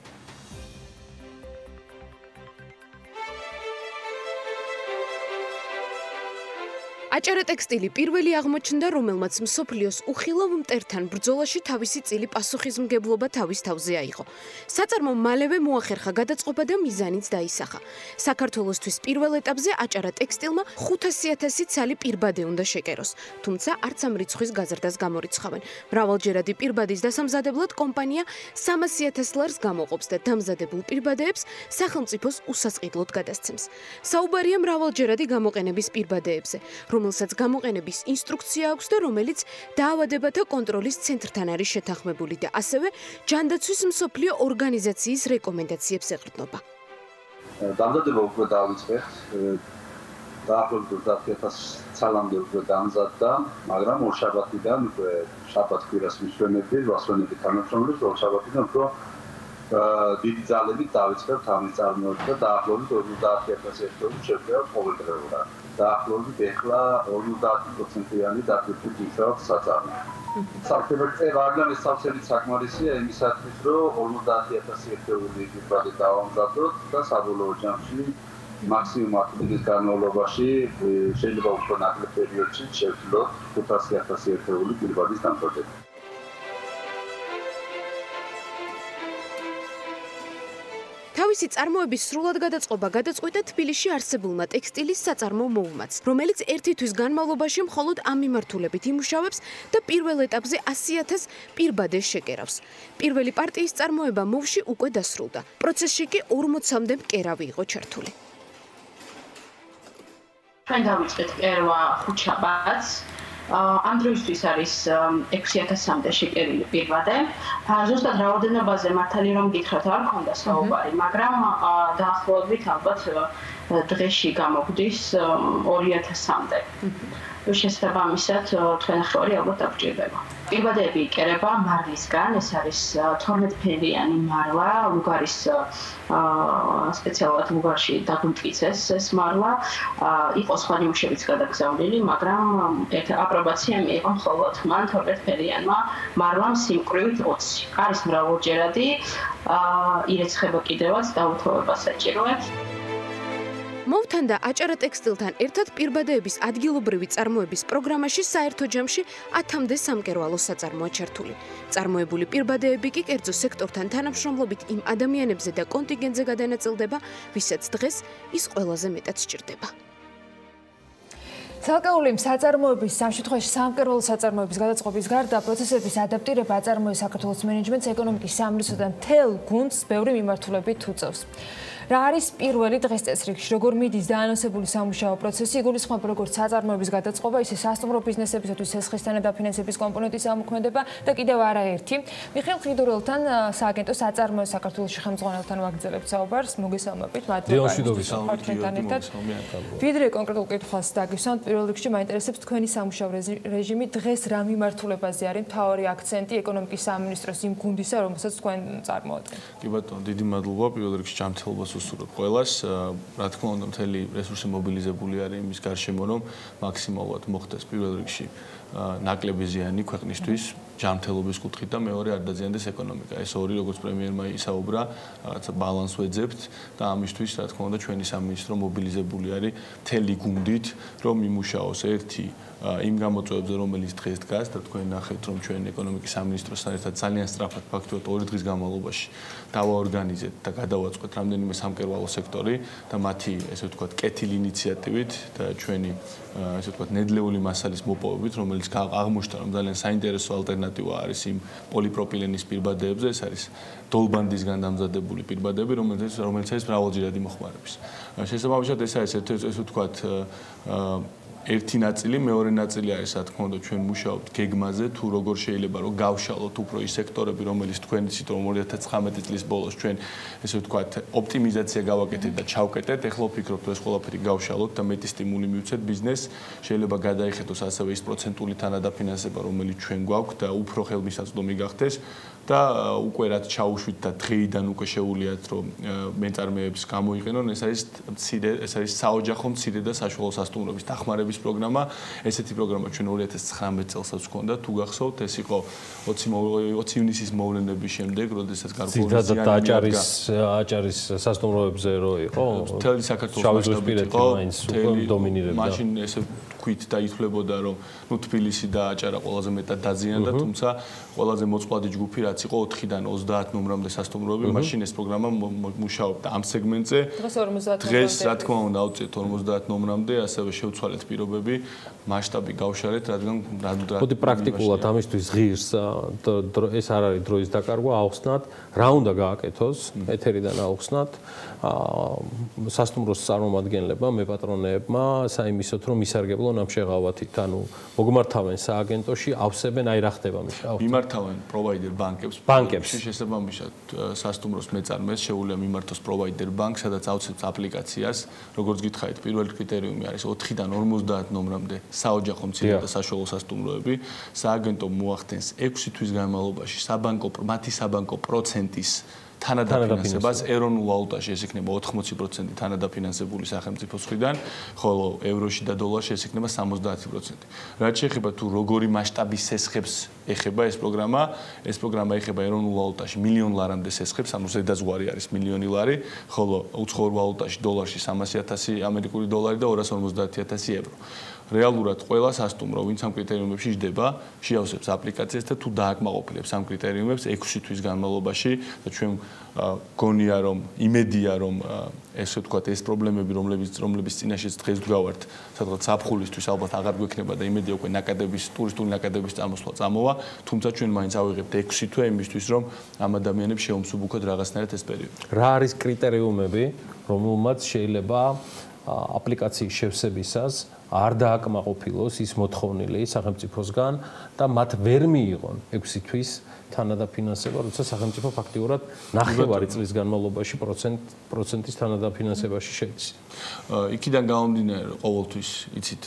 აჭარა ტექსტილი პირველი აღმოჩნდა, რომელმაც მსოფლიოს უხილავ მტერთან ბრძოლაში თავისი წილი პასუხისმგებლობა თავის თავზე აიღო. საწარმომ მალევე მოახერხა გადაწყობა და მიზანიც დაისახა. საქართველოსთვის პირველ ეტაპზე აჭარა ტექსტილმა 500.000 ცალი პირბადე უნდა შეკეროს, თუმცა არც ამ რიცხვის გაზრდას გამორიცხავენ. მრავალჯერადი პირბადის დასამზადებლად კომპანია 300.000 ლარს გამოყოფს და დამზადებულ პირბადეებს სახელმწიფოს უსასყიდლოდ გადასცემს. საუბარია მრავალჯერადი გამოყენების პირბადეებზე, რომელსაც გამოყენების ინსტრუქცია აქვს და რომელიც დაავადებათა კონტროლის ცენტრთან არის შეთანხმებული და ასევე ჯანდაცვის მსოფლიო ორგანიზაციის რეკომენდაციებს ეყრდნობა. დამზადება უკვე დავიწყეთ. დაახლოებით 30.000 ცალამდე უკვე დამზადდა, მაგრამ ორ შაბათიდან უკვე შაბათ კვირას მისვენები, ვასვენები თანამშრომლებს, ორ შაბათიდან უფრო დიდი ძალებით დავიწყებთ ამის წარმოება და დაახლოებით 50.000 ჰექტარი შევქერავთ ყოველდღიურად. დაახლოებით ეხლა 50%-იანი დაფიქსირდა ისევ საწარმო. საქართველოს არგამის სავსებით საკმარისია იმისათვის, რომ 50.000 ჰექტარი პირბადე დავამზადოთ და საბოლოო ჯამში მაქსიმუმ აქტივის განმავლობაში შეიძლება უფრო ნაკლებ პერიოდში შევძლოთ 500.000 ჰექტარი პირბადის დამზადება. თავისი წარმოების სრულად გადაწყობა გადაწყვიტა თბილისში არსებულმა ტექსტილის საწარმო მოუმაც, რომელიც ერთი თვის განმავლობაში მხოლოდ ამ მიმართულებით იმუშავებს და პირველ ეტაპზე 100.000 პირბადეს შეკერავს. პირველი პარტიის წარმოება მოვში უკვე დასრულდა. პროცესში კი 40-მდე მკერავი იყო ჩართული. ჩვენ დავიწყეთ კერვა ხუთშაბათს. ამ დროისთვის არის 6.000-მდე შეკერილი პირბადე. ზუსტად რაოდენობაზე მართალი რომ გითხრათ არ მქონდა საუბარი, მაგრამ დაახლოებით ალბათ დღეში გამოგვდის 2.000-მდე. შესაბამისად თქვენ ახალი ალბათ დაგჭირდება. პირბადეები იკერება მარლისგან, ეს არის 12-ფერიანი მარლა, ლუგარის სპეციალურად ლუგარში დაგვიმტკიცეს ეს მარლა, იყო სხვა ნიმუშებიც გადაგზავნილი, მაგრამ აპრობაცია მიიღო მხოლოდ მან 12-ფერიანმა მარლამ სიმკვრივით 20. არის მრავალჯერადი, ირეცხება კიდევაც დაუთოვება საჭიროებს. მოვთანდა აჭარა ტექსტილთან ერთად პირბადეების ადგილობრივი წარმოების პროგრამაში საერთო ჯამში 10-მდე სამკერვალო საწარმოა ჩართული. წარმოებული პირბადეები კი კერძო სექტორთან თანამშრომლობით იმ ადამიანებზე და კონტინგენტზე გადანაწილდება, ვისაც დღეს ის ყველაზე მეტად სჭირდება. ცალკეული საწარმოების, ამ შემთხვევაში სამკერვალო საწარმოების გადაწყობის გარდა პროცესების ადაპტირება აწარმოების საქართველოს მენეჯმენტს ეკონომიკის სამინისტროდან მთელ გუნდს ბევრი მიმართულებით უწევს. რა არის პირველი დღეს წესრიგში, როგორ მიდის დაანონსებული სამუშაო პროცესი, იგულისხმება როგორც საწარმოების გადაწყობა, ისე სასტუმრო ბიზნესებისათვის სესხის თანადაფინანსების კომპონენტის ამოქმედება და კიდევ არაერთი. მიხეილ ხიდურელთან სააგენტო საწარმოო საქართველოში ხელმძღვანელთან ვაგრძელებთ საუბარს, მოგესალმებით, მადლობა. ვიდრე კონკრეტულ კითხვას დაგისვამთ, პირველ რიგში მაინტერესებს თქვენი სამუშაო რეჟიმი დღეს რა მიმართულებაზე არის მთავარი აქცენტი ეკონომიკის სამინისტროს იმ გუნდისა, რომელსაც თქვენ წარმოადგენთ. კი ბატონო, დიდი მადლობა პირველ რიგში ჯანმრთელობას უსურვებ ყველას. რა თქმა უნდა, მთელი რესურსი მობილიზებული არის იმის გარშემო, რომ მაქსიმალურად მოხდეს პირველ რიგში ნაკლები ზიანი ქვეყნისთვის, ჯანმრთელობის კუთხით და მეორე არ დაზიანდეს ეკონომიკა. ეს ორი, როგორც პრემიერმა ისაუბრა, რაღაცა ბალანს ვეძებთ და ამისთვის, რა თქმა უნდა, ჩვენი სამინისტრო მობილიზებული არის მთელი გუნდით, რომ იმუშაოს ერთი იმ გამოწვევებზე, რომელიც დღეს დგას და თქვენ ნახეთ, რომ ჩვენ ეკონომიკის სამინისტროსთან ერთად ძალიან სწრაფად ფაქტობრივად 2 დღის განმავლობაში დავაორგანიზეთ და გადავაწყოთ რამდენიმე სამკერვალო სექტორი და მათი, ესე ვთქვათ, კეთილი ინიციატივით და ჩვენი, ესე ვთქვათ, ნედლეული მასალის მოპოვებით, რომელიც აღმოჩნდა, რომ ძალიან საინტერესო ალტერნატივა არის იმ პოლიპროპილენის პირბადეებზე, ეს არის დოლბანდისგან დამზადებული პირბადები, რომელიც არის მრავალჯერადი მოხმარების. შესაბამისად, ეს არის ესე ვთქვათ, ერთი ნაწილი, მეორე ნაწილი არის, რა თქმა უნდა, ჩვენ მუშაობთ გეგმაზე, თუ როგორ შეიძლება რომ გავშალოთ უფრო ის სექტორები, რომელიც თქვენ იცით, რომ 2019 წლის ბოლოს ჩვენ, ესე ვთქვათ, ოპტიმიზაცია გავაკეთეთ და ჩავკეტეთ, ეხლა ვფიქრობთ, რომ ეს ყველაფერი გავშალოთ და მეტი სტიმული მივცეთ ბიზნესს, შეიძლება გადაიხეთოს ასევე ის პროცენტული თანადაფინანსება, რომელიც ჩვენ გვაქვს და უფრო ხელმისაწვდომი გახდეს. და უკვე რაც ჩაუშვით და დღეიდან უკვე შეუვლიათ რომ მეწარმეებს გამოიყენონ ეს არის საოჯახო მცირე და საშუალო სასტუმროების დახმარების პროგრამა ესეთი პროგრამა ჩვენ 2019 წელსაც გვქონდა თუ გახსოვთ ეს იყო 20 ივნისის მოვლენების შემდეგ როდესაც გარკვეული ზიანი აჭარის სასტუმროებზე რო იყო მთელი საქართველოს მასშტაბით დომინირებდა მაშინ ესე ვქვით და ითვლებოდა რომ ნუ თბილისი და აჭარა ყველაზე მეტად დაზიანდა თუმცა ყველაზე მოწყვლადი ჯგუფი რაც იყო 4-დან 30 ნომრამდე სასტუმროები, მაშინ ეს პროგრამა მუშაობდა ამ სეგმენტზე. დღეს რა თქმა უნდა ავწიეთ 50 ნომრამდე, ასევე შევცვალეთ პირობები, მასშტაბი გავშალეთ, რადგან მოდი პრაქტიკულად ამისთვის ღირს ეს არ არის დროის დაკარგვა, აუხსნათ, რა უნდა გააკეთოს, ეთერიდან აუხსნათ სასტუმროს წარმომადგენლებმა, მეპატრონეებმა, საიმისოთ რომ ისარგებლონ ამ შეღავათით, ანუ მოგმართავენ სააგენტოში, ავსებენ, აი რა ხდება მიშა. მიმართავენ პროვაიდერ ბანკებს. შესაბამისად, სასტუმროს მეწარმეს შეუძლია მიმართოს პროვაიდერ ბანკს, სადაც ავსებს აპლიკაციას, როგორც გითხარით, პირველი კრიტერიუმი არის 4-დან 50 ნომრამდე საოჯახო მცირე და საშუალო სასტუმროები. სააგენტო მოახდენს 6 თვის განმავლობაში მათი საბანკო პროცენტის თანადაფინანსებას ეროვნულ ვალუტაში ეს იქნება 80% თანადაფინანსებული სახელმწიფოს მხრიდან, ხოლო ევროში და დოლარში ეს იქნება 70%. რაც შეეხება თუ როგორი მასშტაბის სესხებს ეხება ეს პროგრამა ეხება ეროვნულ ვალუტაში მილიონ ლარამდე სესხებს, ანუ ზედაზღვარი არის მილიონი ლარი, ხოლო უცხოურ ვალუტაში დოლარში 300.000 ამერიკული დოლარი და 250.000 ევრო. რეალურად ყველა სასტუმრო, ვინც ამ კრიტერიუმებში ჯდება, შეავსებს აპლიკაციას და თუ დააკმაყოფილებს ამ კრიტერიუმებს 6 თვის განმავლობაში და ჩვენ გონია რომ იმედია რომ ესე ვთქვათ ეს პრობლემები რომლებიც წინაშეც დღეს ვდგავართ სადღაც საფხულისთვის ალბათ აღარ გვექნება და იმედია უკვე ტურისტული ნაკადების წამოსვლა წამოვა თუმცა ჩვენ მაინც ავიღებთ 6 თვე იმისთვის რომ ამ ადამიანებს შევმსუბუქოთ რაღაცნაირად ეს პერიოდი. რა არის კრიტერიუმები რომელმაც შეიძლება აპლიკაციის შევსებისას არ დააკმაყოფილოს ის მოთხოვნილი სახელმწიფოსგან და მათ ვერ მიიღონ 6 თვის თანადაფინანსება, როცა სახელმწიფო ფაქტიურად 9 წლის განმავლობაში პროცენტის თანადაფინანსებაში შედის. იქიდან გამომდინარე, ყოველთვის იცით,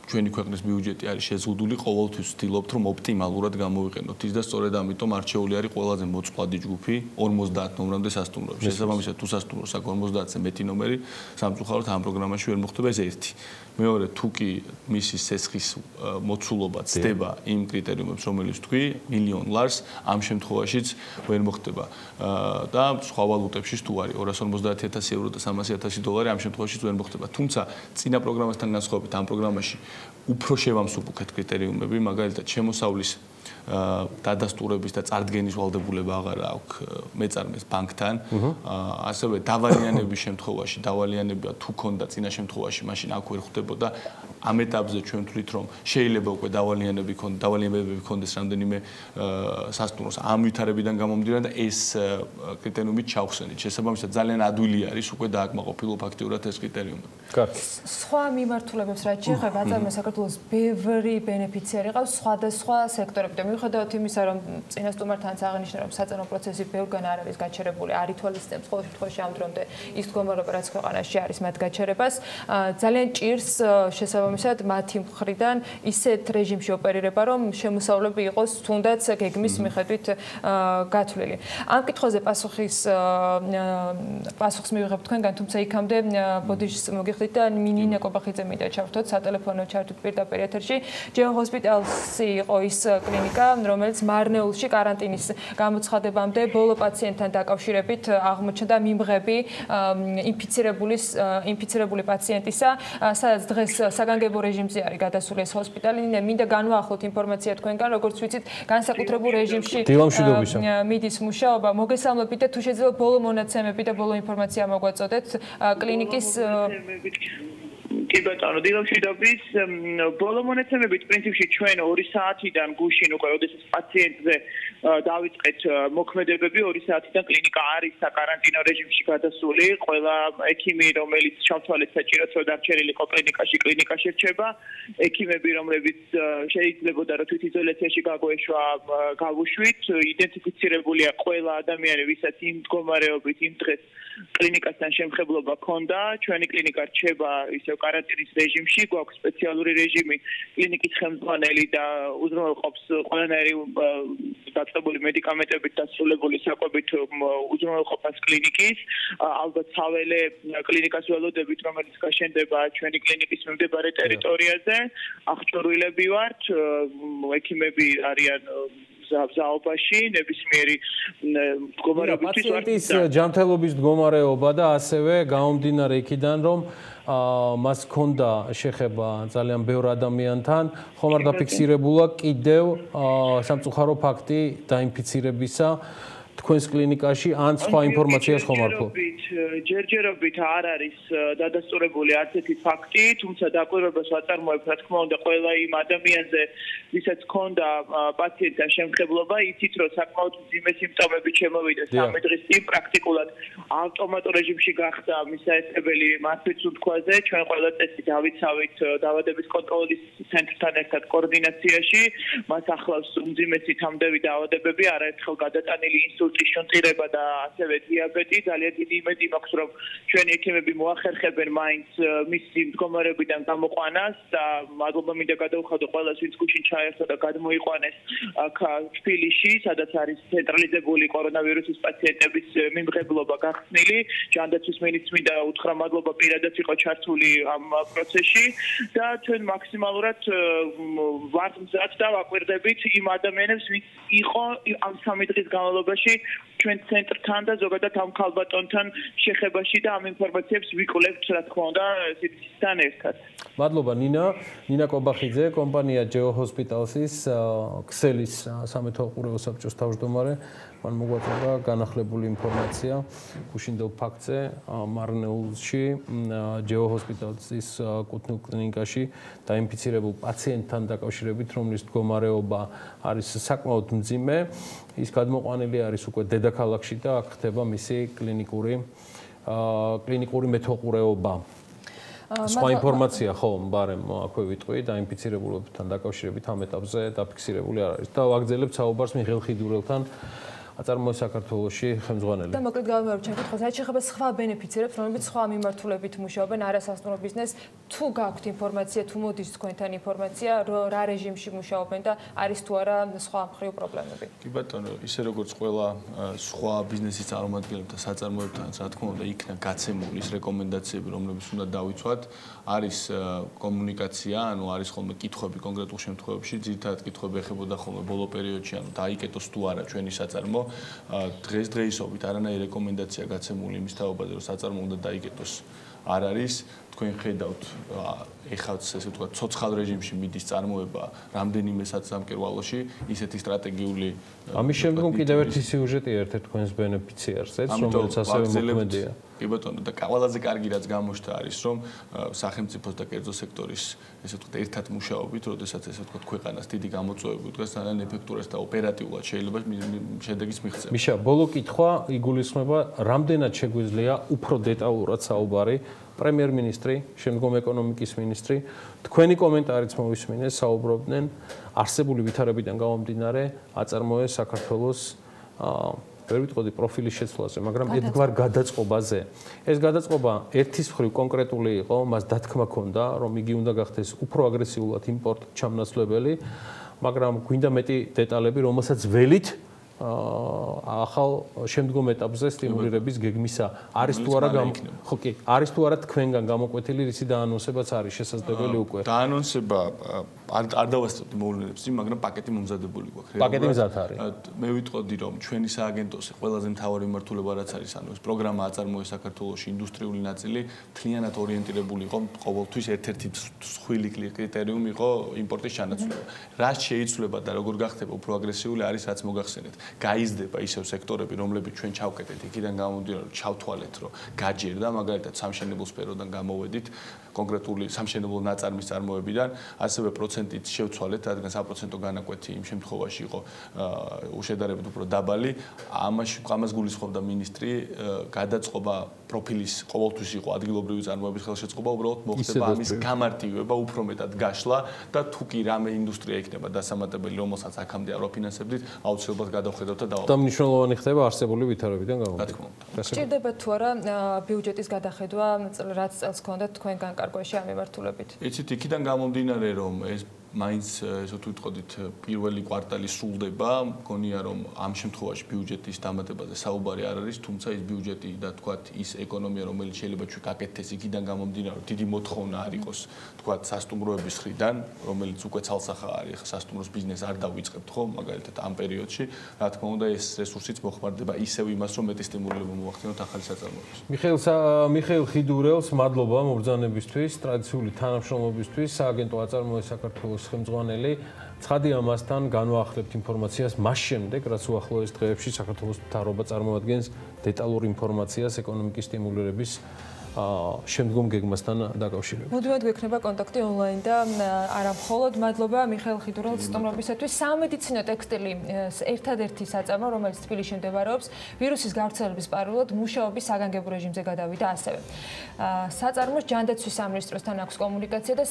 ჩვენი ქვეყნის ბიუჯეტი არის შეზღუდული, ყოველთვის ვცდილობთ, რომ ოპტიმალურად გამოვიყენოთ ის და სწორედ ამიტომ არჩეული არის ყველაზე მოწყვლადი ჯგუფი 50 ნომრამდე სასტუმროებში. შესაბამისად, თუ სასტუმროს აქვს 50-ზე მეტი ნომერი, სამწუხაროდ ამ პროგრამაში ვერ მოხდება ეს ერთი. მეორე, თუ კი მისი სესხის მოცულობა ცდება იმ კრიტერიუმებს, რომელიც თქვი, მილიონ ლარს, ამ შემთხვევაშიც ვერ მოხდება. და სხვა ვალუტებში თუ არის 250.000 ევრო და 300.000 დოლარი, ამ შემთხვევაშიც ვერ მოხდება. თუმცა, წინა პროგრამასთან განსხვავებით, ამ პროგრამაში უფრო შევამსუბუქეთ კრიტერიუმები, მაგალითად, შემოსავლის დადასტურების და წარდგენის ვალდებულება აღარ აქვს მეწარმეს ბანკთან. ასევე დავალიანების შემთხვევაში, დავალიანება თუ ქონდა წინა შემთხვევაში, მაშინ აქ ვერ ხვდებოდა ამ ეტაპზე ჩვენ ვთვლით, რომ შეიძლება უკვე დავალიანებები ქონდეს რამდენიმე სასტუმროს ამ ვითარებიდან გამომდინარე და ეს კრიტერიუმი ჩავხსენით. შესაბამისად ძალიან ადვილი არის უკვე დააკმაყოფილო ფაქტიურად ეს კრიტერიუმები. კარგი. სხვა მიმართულებებს რაც შეეხება აწარმოებს საქართველოს ბევრი ბენეფიციარი ყავს სხვადასხვა სექტორებიდან. მიუხედავად იმისა, რომ წინასწარმოებთან აღნიშნა, რომ საწარმო პროცესი ბევრგან არ არის გაჩერებული, არ ითვალისწინებს ყოველ შემთხვევაში ამ დრომდე ის მდგომარეობა, რაც ქვეყანაში არის მათ გაჩერებას, ძალიან ჭირს შესაბამისად მათი მხრიდან ისეთ რეჟიმში ოპერირება, რომ შემოსავლები იყოს თუნდაც გეგმის მიხედვით გათვლილი. ამ კითხვაზე პასუხს მივიღებ თქვენგან, თუმცა იქამდე ბოდიშს მოგიხდით და ნინა კობახიძე მინდა ჩავთოთ სატელეფონო ჩართვით პირდაპირ ეთერში. ჯეო ჰოსპიტალსი იყო ის კლინიკა, რომელიც მარნეულში კარანტინის გამოცხადებამდე ბოლო პაციენტთან დაკავშირებით აღმოჩნდა მიმღები ინფიცირებული პაციენტისა, სადაც დღეს საგანგებო რეჟიმზე არის გადასული ეს ჰოსპიტალი. მინდა განვაახლოთ ინფორმაცია თქვენგან, როგორც ვიცით, განსაკუთრებულ რეჟიმში მიდის მუშაობა. მოგესალმებით და თუ შეიძლება ბოლო მონაცემები და ბოლო ინფორმაცია მოგვაწოდეთ კლინიკის კი ბატონო, დილამშვიდობის ბოლო მონაცემებით პრინციპში ჩვენ 2 საათიდან გუშინ უკვე ოდესის პაციენტზე დავიწყეთ მოქმედებები 2 საათიდან კლინიკა არის საკარანტინო რეჟიმში გადასული. ყველა ექიმი, რომელიც ჩავთვალეთ საჭიროა, რომ დარჩენილიყო კლინიკაში, კლინიკაში რჩება. ექიმები, რომლებიც შეიძლებოდა რომ თვითიზოლაციაში გაგვეშვა, გავუშვით. იდენტიფიცირებულია ყველა ადამიანი, ვისაც იმ მდგომარეობით იმ დღეს კლინიკასთან შემხებლობა ჰქონდა. ჩვენი კლინიკა რჩება ისევ карантиნის რეჟიმში, გვაქვს სპეციალური რეჟიმი, კლინიკის ხელმძღვანელი და უზრუნველყოფს ყველანაირი დაწყებული მედიკამენტებით დასრულებული საკვებით უზრუნველყოფას კლინიკის. ალბათ საველე კლინიკას ველოდებით, რომელიც გაშენდება ჩვენი კლინიკის მიმდებარე ტერიტორიაზე. აღჭურვილები ვართ, ექიმები არიან ზაობაში, ნებისმიერი მდგომარეობისთვის ვართ. პაციენტის ჯანმრთელობის მდგომარეობა და ასევე გამომდინარე იქიდან, რომ მას ჰქონდა შეხება ძალიან ბევრ ადამიანთან, ხომ არ დაფიქსირებულა კიდევ სამწუხარო ფაქტი დაინფიცირებისა თქვენს კლინიკაში ან სხვა ინფორმაციას ხომ არ ფლობთ? ჯერჯერობით არ არის დადასტურებული არც ერთი ფაქტი, თუმცა დაკვირვებას ვაწარმოებ, რა თქმა უნდა, ყველა იმ ადამიანზე, ვისაც ჰქონდა პაციენტთან შემხებლობა, იცით, რომ საკმაოდ მძიმე სიმპტომები შემოვიდეს 3 დღის წინ პრაქტიკულად ავტომატურ რეჟიმში გახდა მისაესწრებელი მართვის უთქვაზე. ჩვენ ყველა წესი დავიცავით დაავადების კონტროლის ცენტრთან ერთად კოორდინაციაში. მას ახლავს უმძიმესი თამდევი დაავადებები, არაერთხელ გადატანილი ინსულტი, შუნტირება და ასევე დიაბეტი. ძალიან დიდი იმედი მაქვს, რომ ჩვენი ექიმები მოახერხებენ მაინც მისი მდგომარეობიდან გამოყვანას და მადლობა მინდა გადავხადო ყველას, ვინც გუშინ ჩაერთო და გადმოიყვანეს აქ თბილისში, სადაც არის ცენტრალიზებული კორონავირუსის პაციენტების მიმღებლობა გახსნილი. ჯანდაცვის მინისტრს მინდა უთხრა მადლობა, პირადად იყო ჩართული ამ პროცესში და ჩვენ მაქსიმალურად ვართ მზად და ვაკვირდებით იმ ადამიანებს, ვინც იყო ამ 3 დღის განმავლობაში ჩვენ ცენტრთან და ზოგადად ამ ქალბატონთან შეხებაში და ამ ინფორმაციებს ვიკვლევთ, რა თქმა უნდა, სიტყვასთან ერთად. მადლობა ნინა კობახიძე, კომპანია ჯეო ჰოსპიტალსის ქსელის სამეფო უყურებელ საბჭოს თავმჯდომარე. მან მოგვაწოდა განახლებული ინფორმაცია გუშინდელ ფაქტზე მარნეულში ჯეო ჰოსპიტალსის კუთვნილ კლინიკაში დაინფიცირებულ პაციენტთან დაკავშირებით, რომლის მდგომარეობა არის საკმაოდ მძიმე. ის გადმოყვანილი არის უკვე დედაქალაქში და აქ ხდება მისი კლინიკური მეთვალყურეობა. სხვა ინფორმაცია ხო, ბარემ აქვე ვიტყვი, დაინფიცირებულებთან დაკავშირებით ამ ეტაპზე დაფიქსირებული არ არის. და ვაგრძელებთ საუბარს მიხეილ ხიდურელთან, აწარმოებს საქართველოში ხელმძღვანელი. და მოკლედ გავიმეორებ ჩემ კითხვას, რაც შეეხება სხვა ბენეფიციარებს, რომლებიც სხვა მიმართულებით მუშაობენ არასასტუმრო ბიზნესს, თუ გაქვთ ინფორმაცია, თუ მოდის თქვენთან ინფორმაცია, რა რეჟიმში მუშაობენ და არის თუ არა სხვა მხრივ პრობლემები? კი ბატონო, ისე როგორც ყველა სხვა ბიზნესის წარმომადგენლებთან, საწარმოებთან, რა თქმა უნდა, იქნა გაცემული ის რეკომენდაციები, რომლებიც უნდა დავიცვათ, არის კომუნიკაცია, ანუ არის ხოლმე კითხვები კონკრეტულ შემთხვევებში, ძირითადად კითხვები ეხებოდა ხოლმე ბოლო პერიოდში, ანუ დაიკეტოს თუ არა ჩვენი საწარმო. დღესდღეობით არანაირი რეკომენდაცია გაცემული იმის თაობაზე, რომ საწარმო უნდა დაიკეტოს არ არის. თქვენ ხედავთ ეხლა ესე ვთქვათ ცოცხალ რეჟიმში მიდის წარმოება რამდენიმე საცამკერვალოში ისეთი სტრატეგიული ამის შემდგომ კიდევ ერთი სიუჟეტია ერთ-ერთ თქვენს ბენეფიციარზეც რომელიც ასევე მოქმედია კი ბატონო და ყველაზე კარგი რაც გამოჩნდა არის რომ სახელმწიფოს და კერძო სექტორის ესე ვთქვათ ერთად მუშაობით როდესაც ესე ვთქვათ ქვეყანას დიდი გამოწვევები უდგას ძალიან ეფექტურად და ოპერატიულად შეიძლება შედეგის მიღწევა მიშა ბოლო კითხვა იგულისხმება რამდენად შეგვიძლია უფრო დეტალურად საუბარი პრემიერ-მინისტრი, შემდგომ ეკონომიკის მინისტრი, თქვენი კომენტარიც მოვისმინეს, საუბრობდნენ არსებული ვითარებიდან გამომდინარე აწარმოეს საქართველოს ვერ ვიტყოდი პროფილის შეცვლაზე, მაგრამ ერთგვარ გადაწყობაზე. ეს გადაწყობა ერთის მხრივ კონკრეტული იყო, მას დათქმა ჰქონდა, რომ იგი უნდა გახდეს უფრო აგრესიულად იმპორტ ჩამნაცვლებელი, მაგრამ გვინდა მეტი დეტალები, რომელსაც ველით ახალ შემდგომ ეტაპზე სტიმულირების გეგმისა არის თუ არა ხო კი არის თუ არა თქვენგან გამოკვეთილი რისი დაანონსებაც არის შესაძლებელი უკვე დაანონსება არ დავასწრებდი მოვლენებს იმ მაგრამ პაკეტი მომზადებული გვაქვს პაკეტი მზად არის მე ვიტყოდი რომ ჩვენი სააგენტოს ყველაზე მთავარი მიმართულება რაც არის ანუ ეს პროგრამა აწარმოეს საქართველოში ინდუსტრიული ნაწილი მთლიანად ორიენტირებული იყო ყოველთვის ერთ-ერთი მსხვილი კრიტერიუმი იყო იმპორტის ჩანაცვლება რაც შეიცვლება და როგორ გახდება უფრო აგრესიული არის რაც მოგახსენეთ გაიზრდება ისევ სექტორები, რომლებიც ჩვენ ჩავკეტეთ, იქიდან გამომდინარე, რომ ჩავთვალეთ, რომ გაჯერდა, მაგალითად, სამშენებლო სფეროდან გამოვედით, კონკრეტული სამშენებლო ნაწარმის წარმოებიდან, ასევე პროცენტით შევცვალეთ, რადგან 3% განაკვეთი იმ შემთხვევაში იყო უშედარებით უფრო დაბალი. ამას გულისხმობდა მინისტრი, გადაწყობა პროფილის ყოველთვის იყო ადგილობრივი წარმოების ხელშეწყობა, უბრალოდ მოხდება ამის გამარტივება, უფრო მეტად გაშლა და თუ კი რამე ინდუსტრია იქნება დასამატებელი, რომელსაც აქამდე არ ვაფინანსებდით, აუცილებლად გადავხედავთ და და მნიშვნელოვანი ხდება არსებული ვითარებიდან გამომდინარე. გჭირდება თუ არა ბიუჯეტის გადახედვა, რაც წელს ჰქონდათ თქვენ განკარგვაში ამ მიმართულებით? იცით, იქიდან გამომდინარე, რომ ეს მაინც ესე თუ ვიტყოდით პირველი კვარტალი სრულდება, მგონია რომ ამ შემთხვევაში ბიუჯეტის დამატებაზე საუბარი არ არის, თუმცა ის ბიუჯეტი და თქვათ ის ეკონომია, რომელიც შეიძლება ჩვენ გაკეთდეს, იქიდან გამომდინარე, დიდი მოთხოვნა არ იყოს, თქვათ სასტუმროების მხრიდან, რომელიც უკვე ცალსახა არის, სასტუმროს ბიზნეს არ დავიწყებთ ხო, მაგალითად ამ პერიოდში, რა თქმა უნდა, ეს რესურსიც მოხმარდება ისევ იმას, რომ მეტი სტიმულირება მოახდინოთ ახალი საწარმოების. მიხეილ ხიდურელს მადლობა მობრძანებისთვის, ტრადიციული თანამშრომლობისთვის, სააგენტო აწარმოეს საქართველოს ხელმძღვანელი ცხადია მასთან განვაახლებთ ინფორმაციას მას შემდეგ რაც უახლოეს დღეებში საქართველოს მთავრობა წარმოადგენს დეტალურ ინფორმაციას ეკონომიკის სტიმულირების შემდგომ გეგმასთან დაკავშირებით. მუდმივად გვექნება კონტაქტი ონლაინ და არა მხოლოდ მადლობა მიხეილ ხიდურელს სტუმრობისათვის. სამედიცინო ტექსტილი ერთადერთი საწარმო, რომელიც თბილისში მდებარეობს, ვირუსის გავრცელების პარალელურად მუშაობის საგანგებო რეჟიმზე გადავიდა ასევე. საწარმოს ჯანდაცვის სამინისტროსთან აქვს კომუნიკაცია და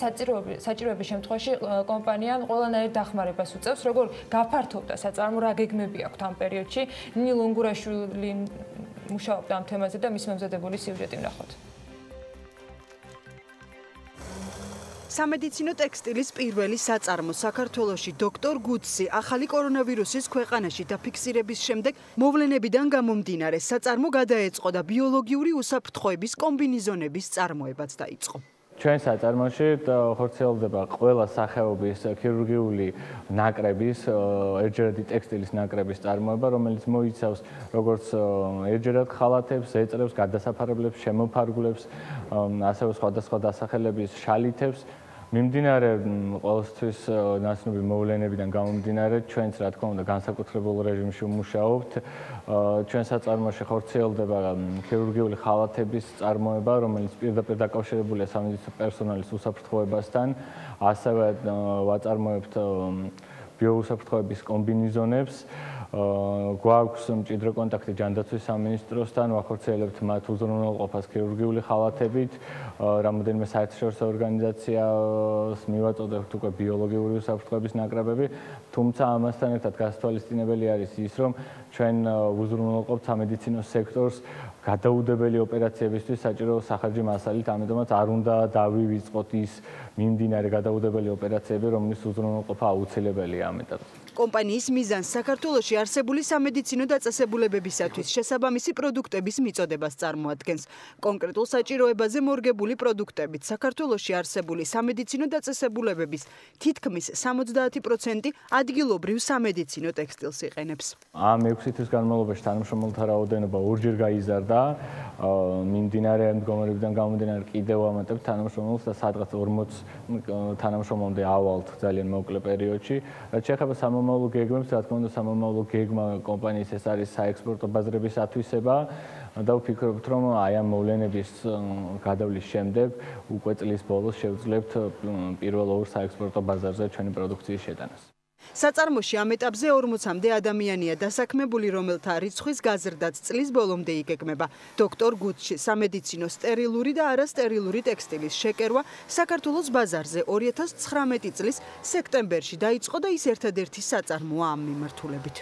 საჭიროების შემთხვევაში კომპანიამ ყველანაირ დახმარებას უწევს, როგორ გაფართოვდა საწარმო, რა გეგმები აქვს ამ პერიოდში. ნინი ლონგურაშვილი მუშაობდა ამ თემაზე და მის მომზადებული სიუჟეტი ვნახოთ. სამედიცინო ტექსტილის პირველი საწარმო საქართველოში დოქტორ გუცი ახალი კორონავირუსის ქვეყანაში დაფიქსირების შემდეგ მოვლენებიდან გამომდინარე საწარმო გადაეწყო და ბიოლოგიური უსაფრთხოების კომბინიზონების წარმოებაც დაიწყო. ჩვენ საწარმოში ხორციელდება ყველა სახეობის ქირურგიული ნაკრების, ერთჯერადი ტექსტილის ნაკრების წარმოება, რომელიც მოიცავს როგორც ერთჯერად ხალათებს, ეწრებს, გადასაფარებლებს, შემოფარგლებს, ასევე სხვადასხვა დასახელების შალითებს. მიმდინარე ყოველთვის ნაცნობი მოვლენებიდან გამომდინარე, ჩვენც რა თქმა უნდა განსაკუთრებულ რეჟიმში ვმუშაობთ. ჩვენ საწარმოში ხორციელდება ქირურგიული ხალათების წარმოება, რომელიც პირდაპირ დაკავშირებულია სამედიცინო პერსონალის უსაფრთხოებასთან. ასევე ვაწარმოებთ ბიოუსაფრთხოების კომბინიზონებს. გვაქვს მჭიდრო კონტაქტი ჯანდაცვის სამინისტროსთან, ვახორციელებთ მათ უზრუნველყოფას ქირურგიული ხალათებით, რამოდენიმე საერთაშორისო ორგანიზაციას მივაწოდებთ უკვე ბიოლოგიური უსაფრთხოების ნაკრებები, თუმცა ამასთან ერთად გასათვალისწინებელი არის ის, რომ ჩვენ უზრუნველყოფთ სამედიცინო სექტორს გადაუდებელი ოპერაციებისთვის საჭირო სახარჯი მასალით, ამიტომაც არ უნდა დავივიწყოთ ის მიმდინარე გადაუდებელი ოპერაციები, რომლის უზრუნველყოფა აუცილებელია ამ ეტაპზე. კომპანიის მიზანს საქართველოში არსებული სამედიცინო დაწესებულებებისათვის შესაბამისი პროდუქტების მიწოდებას წარმოადგენს. კონკრეტულ საჭიროებაზე მორგებული პროდუქტებით საქართველოში არსებული სამედიცინო დაწესებულებების თითქმის 70% ადგილობრივ სამედიცინო ტექსტილს იყენებს. ამ 6 თვის განმავლობაში თანამშრომელთა რაოდენობა ორჯერ გაიზარდა. მიმდინარე მდგომარეობიდან გამომდინარე კიდევ ამატებ თანამშრომლებს და სადღაც 40 თანამშრომლამდე ავალთ ძალიან მოკლე პერიოდში. რაც შეეხება სამომავლო გეგმებს, რა თქმა უნდა, სამომავლო გეგმა კომპანიის ეს არის საექსპორტო ბაზრების ათვისება და ვფიქრობთ, რომ აი ამ მოვლენების გადავლის შემდეგ უკვე წლის ბოლოს შევძლებთ პირველ ორ საექსპორტო ბაზარზე ჩვენი პროდუქციის შეტანას. საწარმოში ამ ეტაპზე 40-მდე ადამიანია დასაქმებული, რომელთა რიცხვის გაზრდაც წლის ბოლომდე იგეგმება. დოქტორ გუდში სამედიცინო სტერილური და არასტერილური ტექსტილის შეკერვა საქართველოს ბაზარზე 2019 წლის სექტემბერში დაიწყო და ის ერთადერთი საწარმოა ამ მიმართულებით.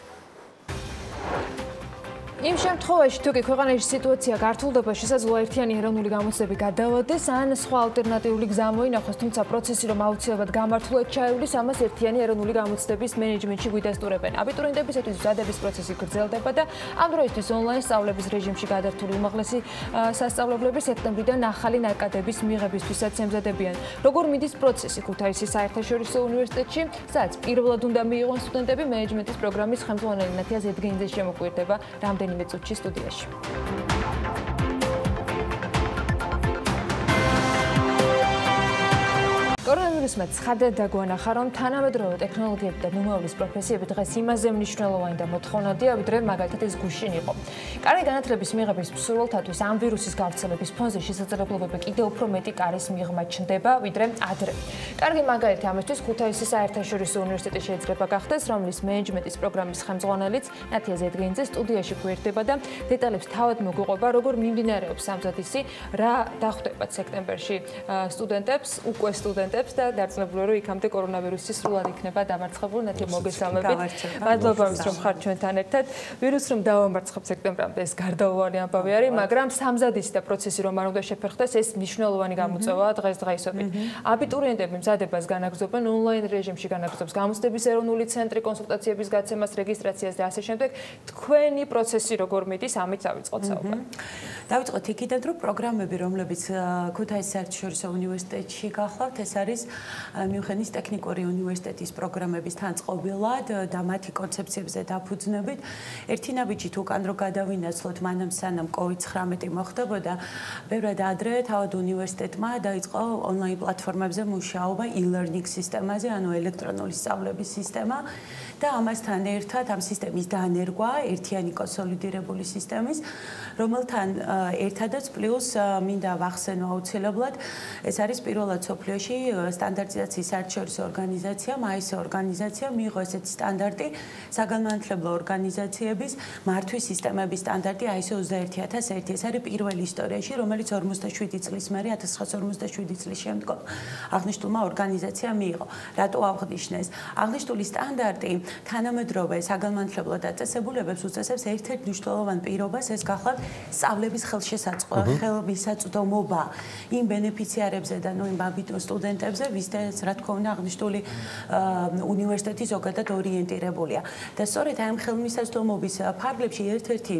იმ შემთხვევაში, თუ კი ქვეყანაში სიტუაცია გართულდება, შესაძლოა ერთიანი ეროვნული გამოცდები გადავადეს, ან სხვა ალტერნატიული გზა მოინახოს, თუმცა პროცესი რომ აუცილებლად გამართულად ჩაივლის, ამას ერთიანი ეროვნული გამოცდების მენეჯმენტში გვიდასტურებენ. აბიტურიენტებისათვის მზადების პროცესი გრძელდება და ამ დროისთვის ონლაინ სწავლების რეჟიმში გადართული უმაღლესი სასწავლებლები სექტემბრიდან ახალი ნაკადების მიღებისთვისაც ემზადებიან. როგორ მიდის პროცესი ქუთაისის საერთაშორისო უნივერსიტეტში, სადაც პირველად უნდა მიიღონ სტუდენტები, მენეჯმენტის პროგრამის ხელმძღვანელი ნათია ზედგინიძე შემოგვიერთდება რამდენიმე წუთში სტუდიაში. კორონავირუსმა ცხადად დაგვანახა, რომ თანამედროვე ტექნოლოგიები და ნუმეულის პროფესიები დღეს იმაზე მნიშვნელოვანი და მოთხოვნადია, ვიდრე მაგალითად ეს გუშინ იყო. კარგი განათლების მიღების მსურველთათვის ამ ვირუსის გავრცელების ფონზე შესაძლებლობები კიდევ უფრო მეტი კარის მიღმა ჩნდება, ვიდრე ადრე. კარგი მაგალითი ამისთვის ქუთაისის საერთაშორისო უნივერსიტეტი შეიძლება გახდეს, რომლის მენეჯმენტის პროგრამის ხელმძღვანელიც ნათია ზედგინიძე სტუდიაში გვერდება და დეტალებს თავად მოგვიყვება, როგორ მიმდინარეობს სამზადისი, რა დახვდებათ სექტემბერში სტუდენტებს, უკვე სტუდენტებს და დარწმუნებული რომ იქამდე კორონავირუსი სრულად იქნება დამარცხებული. ნათია, მოგესალმებით. მადლობა იმის რომ ხართ ჩვენთან ერთად. ვირუსს რომ დავამარცხებთ სექტემბრამდე ეს გარდაუვალი ამბავი არის, მაგრამ სამზადისი და პროცესი რომ არ უნდა შეფერხდეს, ეს მნიშვნელოვანი გამოწვევაა დღესდღეობით. აბიტურიენტები მზადებას განაგრძობენ ონლაინ რეჟიმში, განაგრძობს გამოცდების ეროვნული ცენტრი, კონსულტაციების გაცემას, რეგისტრაციას და ასე შემდეგ. თქვენი პროცესი როგორ მიდის, ამით დავიწყოთ საუბარი. დავიწყოთ იქიდან, რომ პროგრამები, რომლებიც ქუთაისის საერთაშორისო უნივერსიტეტში გახლავთ, ეს არის მიუნხენის ტექნიკური უნივერსიტეტის პროგრამების თანწყობილად და მათი კონცეფციებზე დაფუძნებით. ერთი ნაბიჯით უკან რო გადავინაცვლოთ, მანამ სანამ COVID-19 მოხდებოდა, ბევრად ადრე თავად უნივერსიტეტმა დაიწყო ონლაინ პლატფორმებზე მუშაობა e-learning სისტემაზე, ანუ ელექტრონული სწავლების სისტემა და ამასთან ერთად ამ სისტემის დანერგვა ერთიანი კონსოლიდირებული სისტემის, რომელთან ერთადაც პლუს მინდა ვახსენო აუცილებლად, ეს არის პირველად სოფლიოში სტანდარტიზაციის საერთაშორისო ორგანიზაციამ, ISO ორგანიზაციამ მიიღო ესეთი სტანდარტი, საგანმანათლებლო ორგანიზაციების მართვის სისტემების სტანდარტი ISO 21001. ეს არის პირველი ისტორიაში, რომელიც 47 წლის მერე 1947 წლის შემდგომ აღნიშნულმა ორგანიზაციამ მიიღო. რატო აღნიშნეს? აღნიშნული სტანდარტი თანამედროვე საგანმანათლებლო დაწესებულებებს უწესებს ერთ-ერთ მნიშვნელოვან პირობას, ეს გახლავთ სწავლების ხელმისაწვდომობა იმ ბენეფიციარებზე და იმ სტუდენტებზე, ვისთანაც რა თქმა უნდა აღნიშნული უნივერსიტეტი ზოგადად ორიენტირებულია. და სწორედ ამ ხელმისაწვდომობის ფარგლებში ერთ-ერთი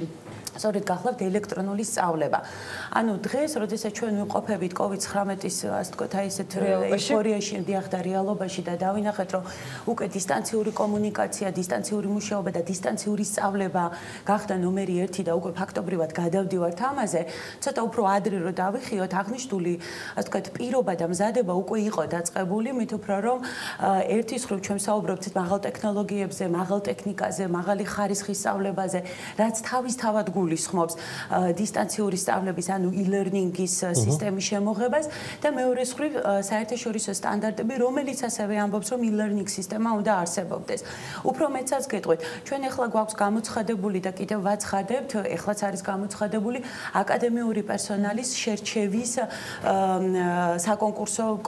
სწორედ გახლავთ ელექტრონული სწავლება. ანუ დღეს, როდესაც ჩვენ ვიმყოფებით COVID-19-ის, ასე ვთქვათ, აი ესეთ ეიფორიაში, დიახ და რეალობაში და დავინახეთ, რომ უკვე დისტანციური კომუნიკაცია, დისტანციური მუშაობა და დისტანციური სწავლება გახდა ნომერი 1 და უკვე ფაქტობრივად გადავდივართ ამაზე, ცოტა უფრო ადრე რო დავიხიოთ, აღნიშნული, ასე ვთქვათ, პირობა და მზადება უკვე იყო დაწყებული, მით უფრო რომ ერთის მხრივ ჩვენ საუბრობთ მაღალ ტექნოლოგიებზე, მაღალ ტექნიკაზე, მაღალი ხარისხის სწავლებაზე, რაც თავისთავად გულისხმობს დისტანციური სწავლების, ანუ e-learning-ის სისტემის შემოღებას და მეორე მხრივ საერთაშორისო სტანდარტები, რომელიც ასევე ამბობს, რომ e-learning სისტემა უნდა არსებობდეს. უფრო მეცაც გეტყვით, ჩვენ ახლა გვაქვს გამოცხადებული და კიდევ ვაცხადებთ, ახლაც არის გამოცხადებული აკადემიური პერსონალის შერჩევის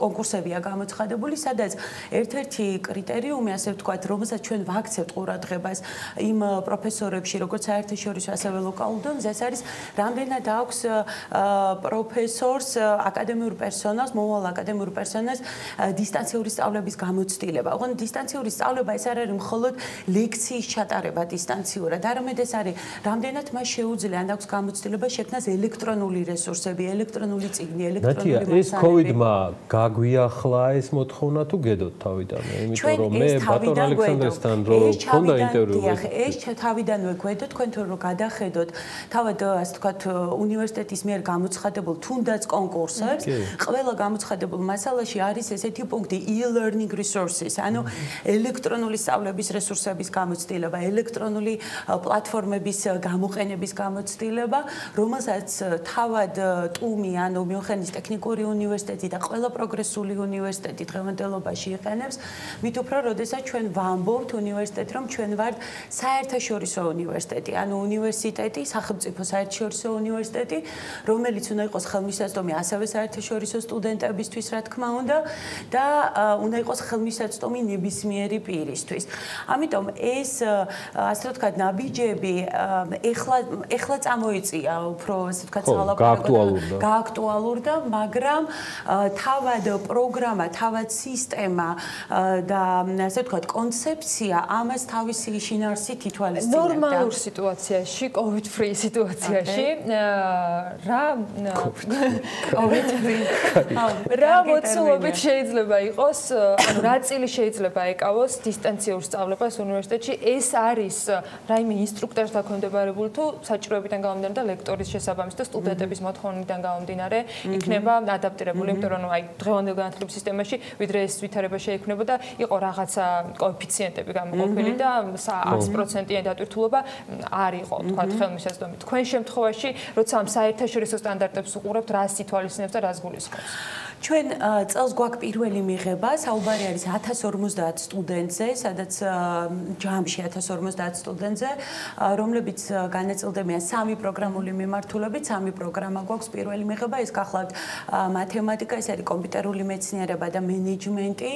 კონკურსებია გამოცხადებული, სადაც ერთ-ერთი კრიტერიუმი, ასე ვთქვათ, რომელსაც ჩვენ ვაქცევთ ყურადღებას იმ პროფესორებში, როგორც საერთაშორისო, ასევე ლოკალურ დონეზე, ეს არის რამდენად აქვს პროფესორს, აკადემიურ პერსონალს, მოვალ აკადემიურ პერსონალს დისტანციური სწავლების გამოცდილება. ოღონდ დისტანციური სწავლება ეს არ არის მხოლოდ ლექციის ჩატარება დისტანციურად, არამედ ეს არის რამდენად მას შეუძლია ან აქვს გამოცდილება შექმნას ელექტრონული რესურსები, ელექტრონული წიგნი, ელექტრონული მასალები. ეს COVID-მა გაგვიახლა ეს მოთხოვნა თუ გედოთ თავიდანვე? იმიტომ რომ მე ბატონ ალექსანდრესთან რო მქონდა ინტერვიუ. ეს თავიდანვე გვედოთ, თქვენ თუ რო გადახედოთ თავად ასე ვთქვათ უნივერსიტეტის მიერ გამოცხადებულ თუნდაც კონკურსებს, ყველა გამოცხადებულ მასალაში არის ესეთი პუნქტი e-learning resources, ანუ ელექტრონული სწავლების რესურსების გამოცდილება, ელექტრონული პლატფორმების გამოყენების გამოცდილება, რომელსაც თავად ტუმი, ანუ მიუნხენის ტექნიკური უნივერსიტეტი და ყველა პროგრესული უნივერსიტეტი დღევანდელობაში იყენებს, მით უფრო, როდესაც ჩვენ ვამბობთ უნივერსიტეტ, რომ ჩვენ ვართ საერთაშორისო უნივერსიტეტი, ანუ უნივერსიტეტი, სახელმწიფო საერთაშორისო უნივერსიტეტი, რომელიც უნდა იყოს ხელმისაწვდომი ასევე საერთაშორისო სტუდენტებისთვის, რა თქმა უნდა, და უნდა იყოს ხელმისაწვდომი ნებისმიერი პირისთვის. ამიტომ ეს, ასე ვთქვათ, ნაბიჯები ეხლა წამოიწია უფრო, ასე ვთქვათ, გააქტუალურდა, მაგრამ თავად პროგრამა, თავად სისტემა და ასე ვთქვათ, კონცეფცია ამას თავისი შინაარსით ითვალისწინებდა. ნორმალურ სიტუაციაში, COVID-free სიტუაციაში, რა მოცულობით შეიძლება იყოს, ანუ რა წილი შეიძლება ეკავოს დისტანციურ სწავლებას უნივერსიტეტში, ეს არის რაიმე ინსტრუქტორს დაქვემდებარებული თუ საჭიროებიდან გამომდინარე და ლექტორის შესაბამისი და სტუდენტების მოთხოვნიდან გამომდინარე იქნება ადაპტირებული, იმიტომ რომ აი დღევანდელ განათლების სისტემაში ვიდრე ეს ვითარება შეიქმნებოდა, იყო რაღაცა კოეფიციენტები გამოყოფილი და 100%-იანი დატვირთულობა არ იყო, თქვათ, ხელმისაწვდომი. თქვენ შემთხვევაში, როცა ამ საერთაშორისო სტანდარტებს უყურებთ, რას ითვალისწინებს და რას გულისხმობს? ჩვენ წელს გვაქვს პირველი მიღება, საუბარი არის 1050 სტუდენტზე, სადაც ჯამში 1050 სტუდენტზე, რომლებიც განაწილდებიან 3 პროგრამული მიმართულებით, 3 პროგრამა გვაქვს პირველი მიღება, ეს გახლავთ მათემატიკა, ეს არის კომპიუტერული მეცნიერება და მენეჯმენტი.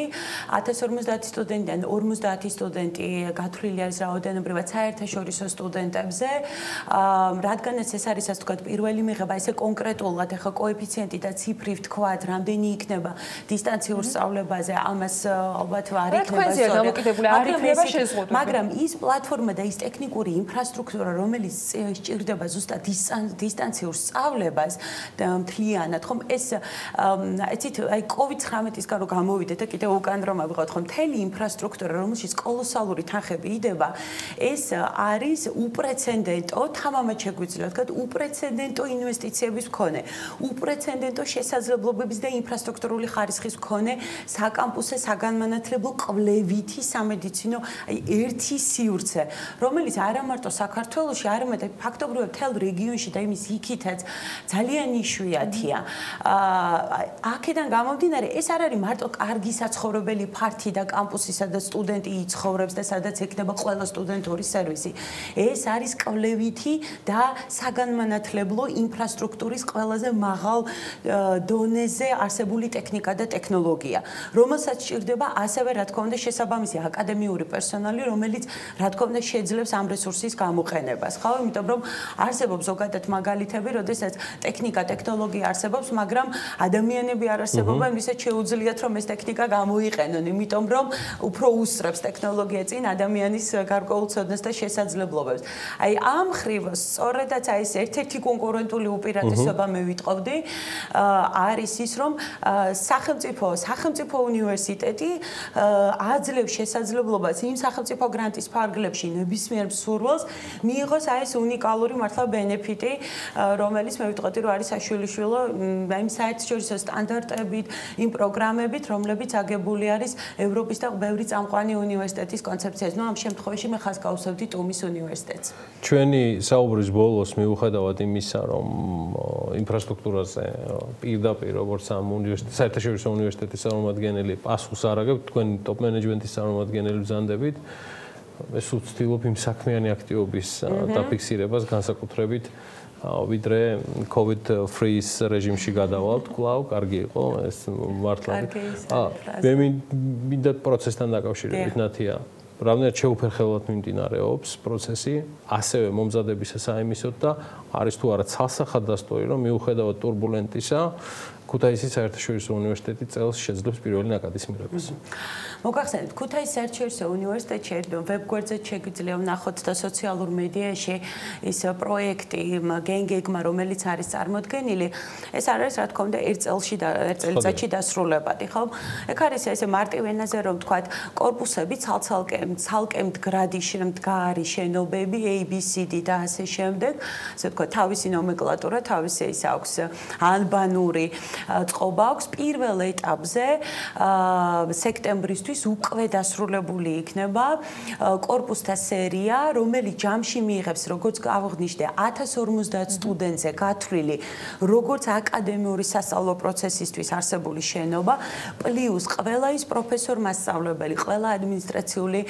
1050 სტუდენტიდან 50 სტუდენტი გათვლილი არის რაოდენობრივად საერთაშორისო სტუდენტებზე. რადგანაც ეს არის, ასე ვთქვათ, პირველი მიღება, ესე კონკრეტულად ახლა კოეფიციენტი და ციფრი ვთქვათ, რამდენი იქნება დისტანციურ სწავლებაზე, ამას ალბათ არ იქნება სწორი. მაგრამ ის პლატფორმა და ის ტექნიკური ინფრასტრუქტურა, რომელიც სჭირდება ზუსტად დისტანციურ სწავლებას და მთლიანად, ხომ ეს ეცით აი COVID-19-ისგან რო გამოვიდეთ და კიდევ უკან რომ ავიღოთ, ხომ მთელი ინფრასტრუქტურა, რომელშიც კოლოსალური თანხები იდება, ეს არის უპრეცედენტო, თამამად შეგვიძლია ვთქვათ, უპრეცედენტო ინვესტიციების მქონე, უპრეცედენტო შესაძლებლობების და ინფრასტრუქტურული ხარისხის მქონე საკამპუსო საგანმანათლებლო კვლევითი სამედიცინო ერთი სივრცე, რომელიც არა მარტო საქართველოში, არამედ ფაქტობრივად მთელ რეგიონში და იმის იქითაც ძალიან იშვიათია. აქედან გამომდინარე, ეს არ არის მარტო კარგი საცხოვრებელი ფართი და კამპუსი, სადაც სტუდენტი იცხოვრებს და სადაც ექნება ყველა სტუდენტური სერვისი. ეს არის კვლევითი და საგანმანათლებლო ინფრასტრუქტურის ყველაზე მაღალ დონეზე არსებული ტექნიკა და ტექნოლოგია, რომელსაც სჭირდება ასევე, რა თქმა უნდა, შესაბამისი აკადემიური პერსონალი, რომელიც, რა თქმა უნდა, შეძლებს ამ რესურსის გამოყენებას. ხო, იმიტომ რომ არსებობს ზოგადად მაგალითები, როდესაც ტექნიკა, ტექნოლოგია არსებობს, მაგრამ ადამიანები არ არსებობენ, ვისაც შეუძლიათ რომ ეს ტექნიკა გამოიყენონ, იმიტომ რომ უფრო უსწრებს ტექნოლოგია წინ ადამიანის გარკვეულ ცოდნას და შესაძლებლობებს. აი ამ ხრივ სწორედაც აი ეს ერთ-ერთი კონკურენტული უპირატესობა მე ვიტყობდი, არის ის, რომ სახელმწიფო უნივერსიტეტი აძლევს შესაძლებლობას იმ სახელმწიფო გრანტის ფარგლებში ნებისმიერ მსურველს მიიღოს აი ეს უნიკალური მართლა ბენეფიტი, რომელიც მე ვიტყოდი, რომ არის საშვილიშვილო იმ საერთაშორისო სტანდარტებით, იმ პროგრამებით, რომლებიც აგებული არის ევროპის და ბევრი წამყვანი უნივერსიტეტის კონცეფციაზე. ნუ ამ შემთხვევაში მე ხაზს გავუსვევდი ტუმის უნივერსიტეტს. ჩვენი საუბრის ბოლოს მიუხედავად იმისა, რომ ინფრასტრუქტურაზე პირდაპირ როგორც ამ საერთაშორისო უნივერსიტეტის წარმომადგენელი პასუხს არ აგებთ, თქვენი ტოპ მენეჯმენტის წარმომადგენელი ბრძანდებით, მე სულ ვცდილობ იმ საქმიანი აქტივობის დაფიქსირებას განსაკუთრებით ვიდრე COVID-free რეჟიმში გადავალთ, კვლავ კარგი იყო ეს მართლა. მე მინდა პროცესთან დაკავშირებით ნათია. რამდენად შეუფერხებლად მიმდინარეობს პროცესი, ასევე მომზადებისა საიმისოდ და არის თუ არა ცალსახად დასტორი, რომ მიუხედავად ტურბულენტისა, ქუთაისის საერთაშორისო უნივერსიტეტი წელს შეძლებს პირველი ნაკადის მიღებას. მოგახსენებთ, ქუთაისის საერთაშორისო უნივერსიტეტში ვებგვერდზე შეგიძლია ვნახოთ და სოციალურ მედიაში ის პროექტი გენგეგმა, რომელიც არის წარმოდგენილი, ეს არის რა თქმა უნდა ერთ წელიწადში დასრულებადი, ხო? ეგ არის ესე მარტივ ენაზე რომ ვთქვათ, კორპუსები ცალკე მდგრადი მდგარი შენობები ABCD და ასე შემდეგ, ასე ვთქვათ, თავისი ნომენკლატურა, თავისი ის აქვს ანბანური წყობა აქვს პირველ ეტაპზე სექტემბრისთვის უკვე დასრულებული იქნება კორპუსთა სერია, რომელიც ჯამში მიიღებს, როგორც აღნიშნე, 1050 სტუდენტზე გათვლილი, როგორც აკადემიური სასწავლო პროცესისთვის არსებული შენობა, პლუს ყველა ის პროფესორ-მასწავლებელი, ყველა ადმინისტრაციული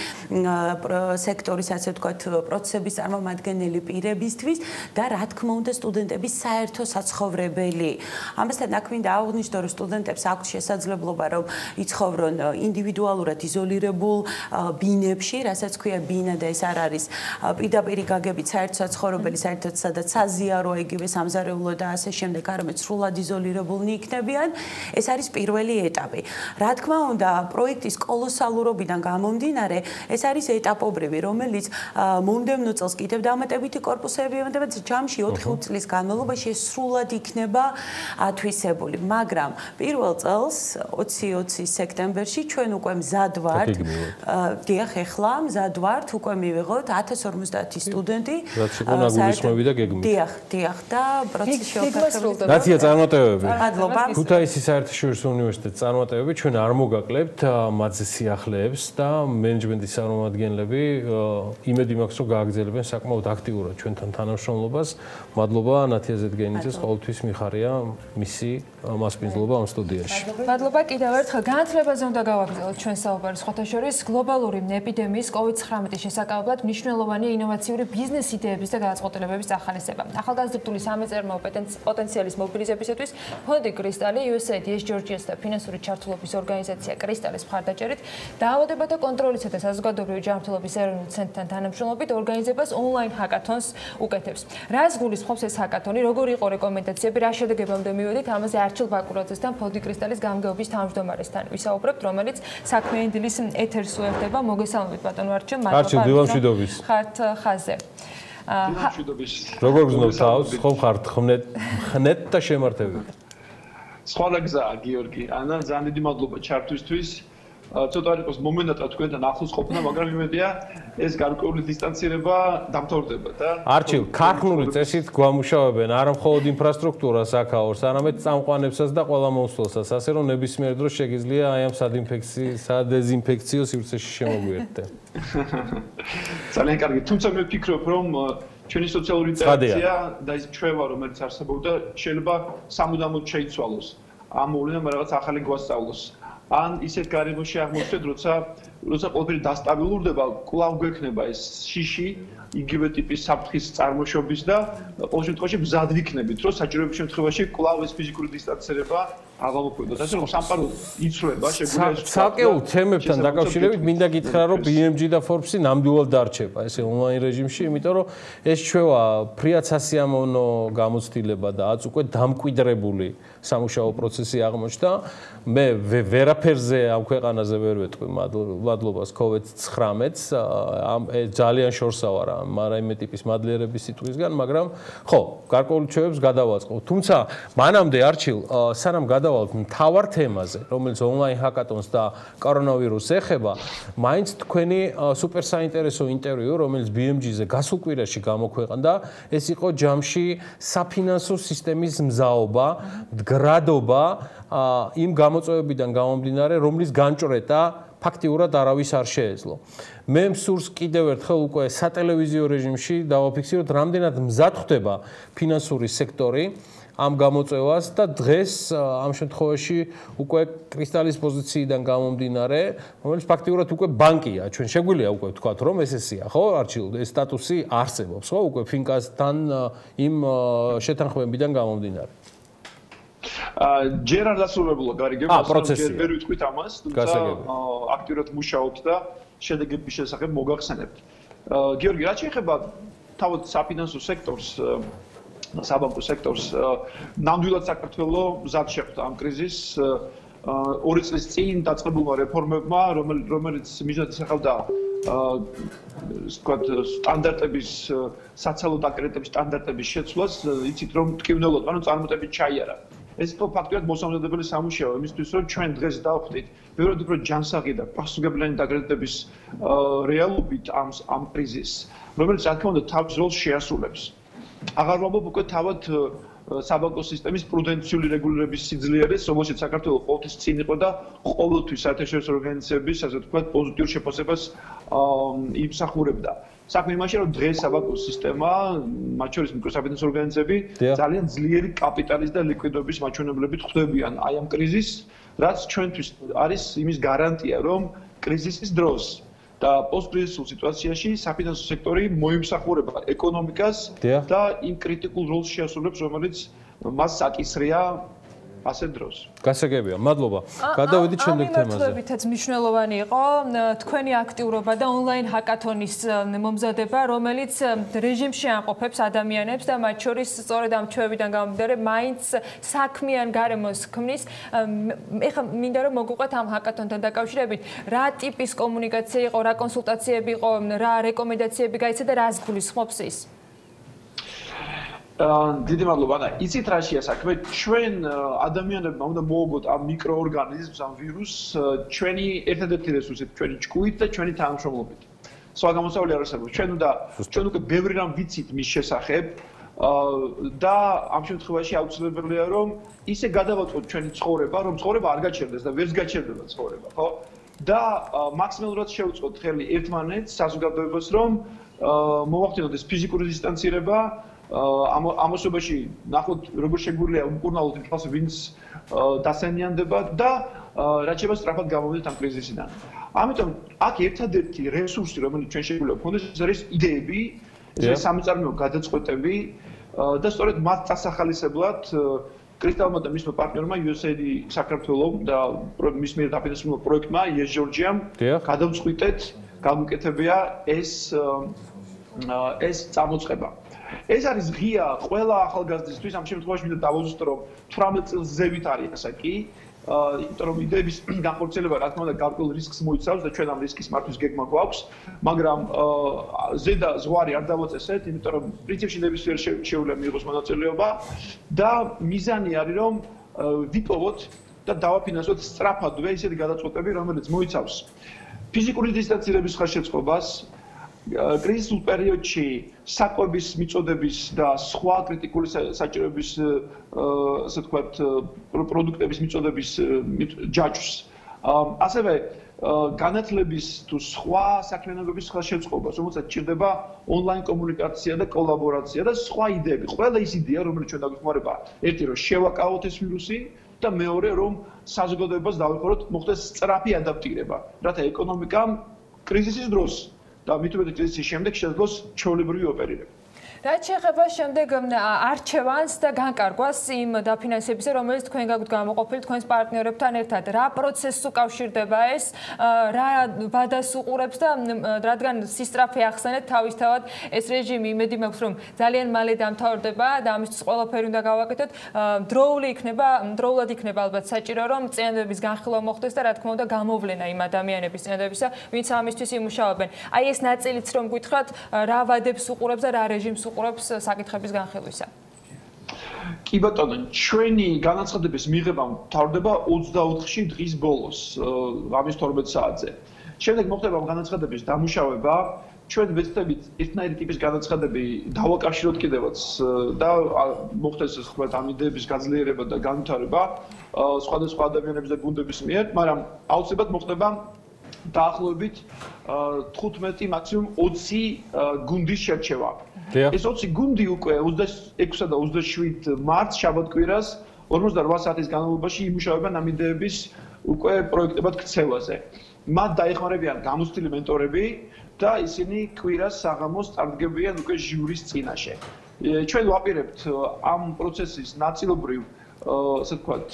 სექტორის, ასე ვთქვათ, პროცესების წარმომადგენელი პირებისთვის და რა თქმა უნდა სტუდენტების საერთო საცხოვრებელი. ამასთან აქ მინდა აღვნიშნო, რომ სტუდენტებს აქვს შესაძლებლობა, რომ იცხოვრონ ინდივიდუალურად იზოლირებულ ბინებში, რასაც ქვია ბინა და ეს არ არის პირდაპირი გაგებით საერთო საცხოვრებელი, საერთოდ სადაც საზიარო, იგივე სამზარეულო და ასე შემდეგ, არამედ სრულად იზოლირებულნი იქნებიან. ეს არის პირველი ეტაპი. რა თქმა უნდა, პროექტის კოლოსალურობიდან გამომდინარე, ეს არის ეტაპობრივი, რომელიც მომდევნო წელს კიდევ დამატებითი კორპუსები ემატება ჯამში 4 წლის განმავლობაში სრულად იქნება ათვისებული, მაგრამ პირველ წელს 2020 სექტემბერში ჩვენ უკვე მზად ვართ. დიახ, ეხლა მზად ვართ, უკვე მივიღოთ 1050 სტუდენტი. რაც იყო ნაგულისხმები და გეგმით. დიახ, და პროცესი შეუხერხებელია. რაცია წარმატებები. მადლობა. ქუთაისის საერთაშორისო უნივერსიტეტის წარმატებები ჩვენ არ მოგაკლებთ მათზე სიახლეებს და მენეჯმენტის წარმომადგენლები იმედი მაქვს, რომ გააგრძელებენ საკმაოდ აქტიურად ჩვენთან თანამშრომლობას. მადლობა ნათია ზედგენიძეს, ყოველთვის მიხარია მისი მასპინძლობა ამ სტუდიაში. მადლობა კიდევ ერთხელ. განათლებაზე უნდა გავაგრძელოთ ჩვენ საუბარი სხვათა შორის გლობალური ეპიდემიის COVID-19 შესაკავებლად მნიშვნელოვანი ინოვაციური ბიზნეს იდეების და გადაწყვეტილებების ახალისება. ახალგაზრდული სამეწარმოო პოტენციალის მობილიზებისათვის ფონდი კრისტალი, USAID, Georgians და ფინანსური ჩართულობის ორგანიზაცია კრისტალის მხარდაჭერით დაავადებათა კონტროლისა და საზოგადოებრივი ჯანმრთელობის ეროვნულ ცენტრთან თანამშრომლობით ორგანიზებას ონლაინ ჰაკათონს უკეთებს. რას გულისხმობს ეს ჰაკათონი, როგორი იყო რეკომენდაციები, რა შედეგებამდე მივედით, ამაზე არჩილ ბაკურაძესთან ფონდი კრისტალის გამგეობის თავმჯდომარესთან ვისაუბრებთ, რომელიც საქმიანი დილის ეთერს უერთდება. მოგესალმებით ბატონო არჩილ, მადლობა. დილამშვიდობის. ხართ ხაზზე. როგორ გზნობ თავს, ხომ ხართ ხნეთ და შემართებით. სხვა გზაა გიორგი. ანა ძალიან დიდი მადლობა ჩართვისთვის. ცოტა იყოს მომენტად თქვენთან ახლოს ყოფნა, მაგრამ იმედია ეს გარკვეული დისტანცირება დამთავრდება და არჩილ, ქარხნული წესით გვამუშავებენ არა მხოლოდ ინფრასტრუქტურას აქაურს, არამედ წამყვანებსაც და ყველა მომსვლელსაც, ასე რომ ნებისმიერ დროს შეგიძლია აი ამ სადეზინფექციო სივრცეში შემოგვიერთდე. ძალიან კარგი, თუმცა მე ვფიქრობ, რომ ჩვენი სოციალური ინტერაქცია და ის ჩვევა, რომელიც არსებობდა, შეიძლება სამუდამოდ შეიცვალოს. ამ მოვლენამ რაღაც ახალი გვასწავლოს. ან ისეთ გარემოში აღმოჩნდეთ, როცა ყველაფერი დასტაბილურდება, კვლავ გვექნება ეს შიში, იგივე ტიპის საფრთხის წარმოშობის და ყოველ შემთხვევაში მზად ვიქნებით, რომ საჭიროების შემთხვევაში კვლავ ეს ფიზიკური დისტანცირება აღამოქმედოთ. ასე რომ სამყარო იცვლება, შეგვიძლია საკეულ თემებთან დაკავშირებით მინდა გითხრა, რომ BMG და Forbes-ი ნამდვილად დარჩება ესე ონლაინ რეჟიმში, იმიტომ რომ ეს ჩვევა ფრიად სასიამოვნო გამოცდილება და აც უკვე დამკვიდრებული სამუშაო პროცესი აღმოჩნდა. მე ვერაფერზე ამ ქვეყანაზე ვერ ვეტყვი მადლობას COVID-19-ს, ძალიან შორსა ვარ ამ რაიმე ტიპის მადლიერების სიტყვისგან, მაგრამ ხო, გარკვეული ჩვევებს გადავაწყობ. თუმცა მანამდე არჩილ, სანამ გადავალთ მთავარ თემაზე, რომელიც ონლაინ ჰაკათონს და კორონავირუსს ეხება, მაინც თქვენი სუპერ საინტერესო ინტერვიუ, რომელიც BMG-ზე გასულ კვირაში გამოქვეყნდა, ეს იყო ჯამში საფინანსო სისტემის მზაობა, მდგრადობა იმ გამოწვევებიდან გამომდინარე, რომლის განჭრეტა ფაქტიურად არავის არ შეეძლო. მე მსურს კიდევ ერთხელ უკვე სატელევიზიო რეჟიმში დავაფიქსიროთ, რამდენად მზად ხდება ფინანსური სექტორი ამ გამოწვევას და დღეს ამ შემთხვევაში უკვე კრისტალის პოზიციიდან გამომდინარე, რომელიც ფაქტიურად უკვე ბანკია, ჩვენ შეგვიძლია უკვე ვთქვათ, რომ ესეა, ხო, არჩილ, ეს სტატუსი არსებობს, ხო, უკვე ფინკასთან იმ შეთანხმებიდან გამომდინარე. ჯერ არ დასრულებულა გარიგება, ჯერ ვერ ვიტყვით ამას, თუმცა აქტიურად მუშაობთ და შედეგების შესახებ მოგახსენებთ. გიორგი, რაც შეეხება თავად საფინანსო სექტორს, საბანკო სექტორს ნამდვილად საქართველოს მზად შეხვდა ამ კრიზისს 2 წლის წინ დაწყებულმა რეფორმებმა, რომელიც მიზნად ისახავდა სტანდარტების საცალო დაკრეტების სტანდარტების შეცვლას, იცით რომ ტკივნელად, ანუ წარმატებით ჩაიარა. ეს იყო ფაქტობრივად მოსამზადებელი სამუშაო იმისთვის, რომ ჩვენ დღეს დავხვდით ბევრად უფრო ჯანსაღი და პასუხისმგებელი დაკრეტების რეალობით ამ კრიზისს, რომელიც რა თქმა უნდა თავის როლს შეასრულებს. აღარ ვამბობ უკვე თავად საბანკო სისტემის პრუდენციული რეგულირების სიძლიერეს, რომელშიც საქართველოს ყოველთვის წინ იყო და ყოველთვის საერთაშორისო ორგანიზაციების, ასე ვთქვათ, პოზიტიურ შეფასებას იმსახურებდა. საქმე იმაშია, რომ დღეს საბანკო სისტემა, მათ შორის მიკროსაბინეტის ორგანიზაციები, ძალიან ძლიერი კაპიტალის და ლიკვიდობის მაჩვენებლებით ხვდებიან აი ამ კრიზისს, რაც ჩვენთვის არის იმის გარანტია, რომ კრიზისის დროს და პოსტკრიზისულ სიტუაციაში საფინანსო სექტორი მოიმსახურება ეკონომიკას და იმ კრიტიკულ როლს შეასრულებს, რომელიც მას საკისრია ასე დროს. გასაგებია, მადლობა. გადავიდით შემდეგ თემაზე. ამიტომითაც მნიშვნელოვანი იყო თქვენი აქტიურობა და ონლაინ ჰაკათონის მომზადება, რომელიც რეჟიმში ანყოფებს ადამიანებს და მათ შორის სწორედ ამ ჩვევიდან გამომდინარე, მაინც საქმიან გარემოს ქმნის. ეხლა მინდა რომ მოგუყვეთ ამ ჰაკათონთან დაკავშირებით, რა ტიპის კომუნიკაცია იყო, რა კონსულტაციები იყო, რა რეკომენდაციები გაიცა და რას გულისხმობს ის? დიდი მადლობა. იცით რაშია საქმე? ჩვენ ადამიანებმა უნდა მოვუგოთ ამ მიკროორგანიზმს, ამ ვირუსს, ჩვენი ერთადერთი რესურსით, ჩვენი ჭკუით და ჩვენი თანამშრომლობით. სხვა გამოსავალი არ არსებობს. ჩვენ უკვე ბევრი რამ ვიცით მის შესახებ და ამ შემთხვევაში აუცილებელია რომ ისე გადავაწყოთ ჩვენი ცხოვრება, რომ ცხოვრება არ გაჩერდეს და ვერც გაჩერდება ცხოვრება, ხო? და მაქსიმალურად შევუწყოთ ხელი ერთმანეთს, საზოგადოებას, რომ მოვახდინოთ ეს ფიზიკური დისტანცირება ამოსობაში ნახოთ როგორ შეგვიძლია უმკურნალოდ იმას ვინც დასენიანდება და რაც შეიძლება სწრაფად გამოვიდეთ ამ კრიზისიდან. ამიტომ აქ ერთადერთი რესურსი რომელიც ჩვენ შეგვიძლია ვქონდეს ეს არის იდეები, ეს სამწარმოო გადაწყვეტები და სწორედ მათ დასახალისებლად კრისტალმა და მისმა პარტნიორმა USAID საქართველოს და მის მიერ დაფინანსებულ პროექტმა ES Georgia-მ გადავწყვიტეთ გამოკეთებია ეს წამოწყება. ეს არის ღია ყველა ახალგაზრდისთვის, ამ შემთხვევაში მინდა დავუზუსტო, რომ 18 წელს ზევით არის ასა კი, იმიტომ რომ იდეების განხორციელება რა თქმა უნდა გარკვეულ რისკს მოიცავს და ჩვენ ამ რისკის მართვის გეგმა გვაქვს, მაგრამ ზედა ზღვარი არ დავაწესეთ, იმიტომ რომ პრინციპში ნებისმიერ შეუძლია მიიღოს მონაწილეობა და მიზანი არის რომ ვიპოვოთ და დავაფინანსოთ სწრაფადვე ისეთი გადაწყვეტები, რომელიც მოიცავს ფიზიკური დისტანცირების ხელშეწყობას, კრიზისულ პერიოდში საკვების მიწოდების და სხვა კრიტიკული საჭიროების ასე ვთქვათ პროდუქტების მიწოდების ჯაჭვს. ასევე განათლების თუ სხვა საქმიანობების ხელშეწყობას, რომელსაც ჭირდება ონლაინ კომუნიკაცია და კოლაბორაცია და სხვა იდეები. ყველა ის იდეა, რომელიც ჩვენ დაგვეხმარება, ერთი რომ შევაკავოთ ეს ვირუსი და მეორე რომ საზოგადოებას დავეხმაროთ მოხდეს სწრაფი ადაპტირება, რათა ეკონომიკამ კრიზისის დროს და მით უმეტეს კრიზისის შემდეგ შეძლოს ჩვეულებრივი ოპერირება. რაც შეეხება შემდეგ არჩევანს და განკარგვას იმ დაფინანსებისა, რომელიც თქვენ გაქვთ გამოყოფილი თქვენს პარტნიორებთან ერთად, რა პროცესს უკავშირდება ეს, რა ვადას უყურებს და რადგან სისწრაფე ახსენეთ თავისთავად ეს რეჟიმი, იმედი მაქვს რომ ძალიან მალე დამთავრდება და ამისთვის ყველაფერი უნდა გავაკეთოთ, დროულად იქნება ალბათ საჭირო რომ წინადადების განხილვა მოხდეს და რა თქმა უნდა გამოვლენა იმ ადამიანების წინადადებისა, ვინც ამისთვის იმუშავებენ. აი ეს ნაწილიც რომ გითხრათ, რა ვადებს უყურებს და რა რეჟიმს უყურებს საკითხების განხილვისა. კი ბატონო, ჩვენი განაცხადების მიღება მთავრდება 24-ში დღის ბოლოს, ღამის 12 საათზე. შემდეგ მოხდება განაცხადების დამუშავება, ჩვენ ვეცდებით ერთნაირი ტიპის განაცხადები დავაკავშიროთ კიდევაც და მოხდეს ეს თქვა ამ იდეების გაძლიერება და განვითარება სხვადასხვა ადამიანების და გუნდების მიერ, მაგრამ აუცილებლად მოხდება დაახლოებით 15 მაქსიმუმ 20 გუნდის შერჩევა. ეს 20 გუნდი უკვე 26 და 27 მარტს შაბათ-კვირას 48 საათის განმავლობაში იმუშავებენ ამ იდეების უკვე პროექტებად ქცევაზე. მათ დაეხმარებიან გამოცდილი მენტორები და ისინი კვირას საღამოს წარდგებიან უკვე ჟიურის წინაშე. ჩვენ ვაპირებთ ამ პროცესის ნაწილობრივ ასე ვთქვათ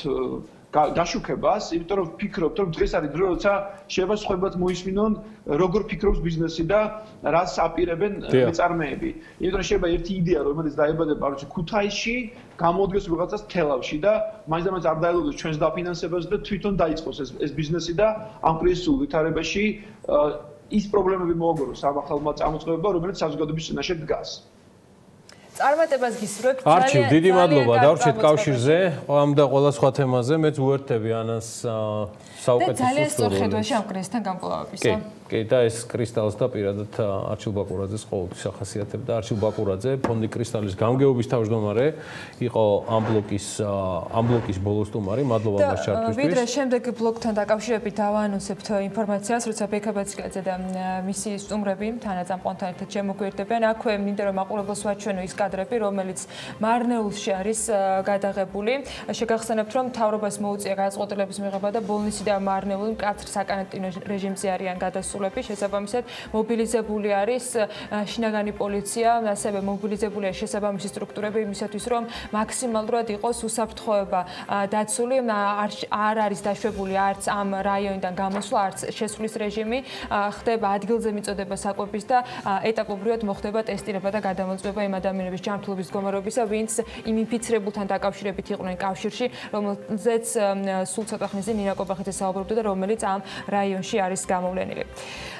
გაშუქებას, იმიტომ რომ ვფიქრობთ, რომ დღეს არის დრო, როცა შეიძლება სხვებაც მოისმინონ, როგორ ფიქრობს ბიზნესი და რას აპირებენ მეწარმეები. იმიტომ რომ შეიძლება ერთი იდეა, რომელიც დაიბადება, არჩი ქუთაისში, გამოუდგეს ვიღაცას თელავში და მაინც არ დაელოდოს ჩვენს დაფინანსებას და თვითონ დაიწყოს ეს ბიზნესი და ამ კრიზისულ ვითარებაში ის პრობლემები მოაგროს ამ ახალმა წამოწყებებმა, რომელიც საზოგადოების წინაშე დგას. წარმატებას გისურვებთ. არჩილ, დიდი მადლობა დავრჩეთ კავშირზე, ამ და ყველა სხვა თემაზე. მეც ვუერთდები ანას საუკეთესო ძალიან სწორ ხედვაში ამ კრიზისთან გამკლავებისა. კი, და ეს კრისტალს და პირადად არჩილ ბაკურაძეს ყოველთვის ახასიათებდა. არჩილ ბაკურაძე, ფონდი კრისტალის გამგეობის თავმჯდომარე, იყო ამ ბლოკის ბოლოს სტუმარი. მადლობა მას ჩართვისთვის. ვიდრე შემდეგ ბლოკთან დაკავშირებით დავაანონსებთ ინფორმაციას, როცა ბექაბაციკაძე და მისი სტუმრები თანაწამყვანთან ერთად შემოგვიერთებიან. აქვე მინდა რომ მაყურებელს ვაჩვენო ის კადრები, რომელიც მარნეულში არის გადაღებული. შეგახსენებთ, რომ მთავრობას მოუწია გადაწყვეტილების მიღება და ბოლნისი და მარნეული მკაცრ საკარანტინო რეჟიმზე არიან გადასულები. შესაბამისად, მობილიზებული არის შინაგანი პოლიცია, ასევე მობილიზებულია შესაბამისი სტრუქტურები იმისათვის, რომ მაქსიმალურად იყოს უსაფრთხოება დაცული. არ არის დაშვებული არც ამ რაიონიდან გამოსვლა, არც შესვლის რეჟიმი. ხდება ადგილზე მიწოდება საკვების და ეტაპობრივად მოხდება ტესტირება და გადამოწმება იმ ადამიანების ჯანმრთელობის მდგომარეობისა, ვინც იმ ინფიცირებულთან დაკავშირებით იყვნენ კავშირში, რომელზეც სულ ცოტა ხნის წინ ნინა კობახიძე საუბრობდა და რომელიც ამ რაიონში არის გამოვლენილი.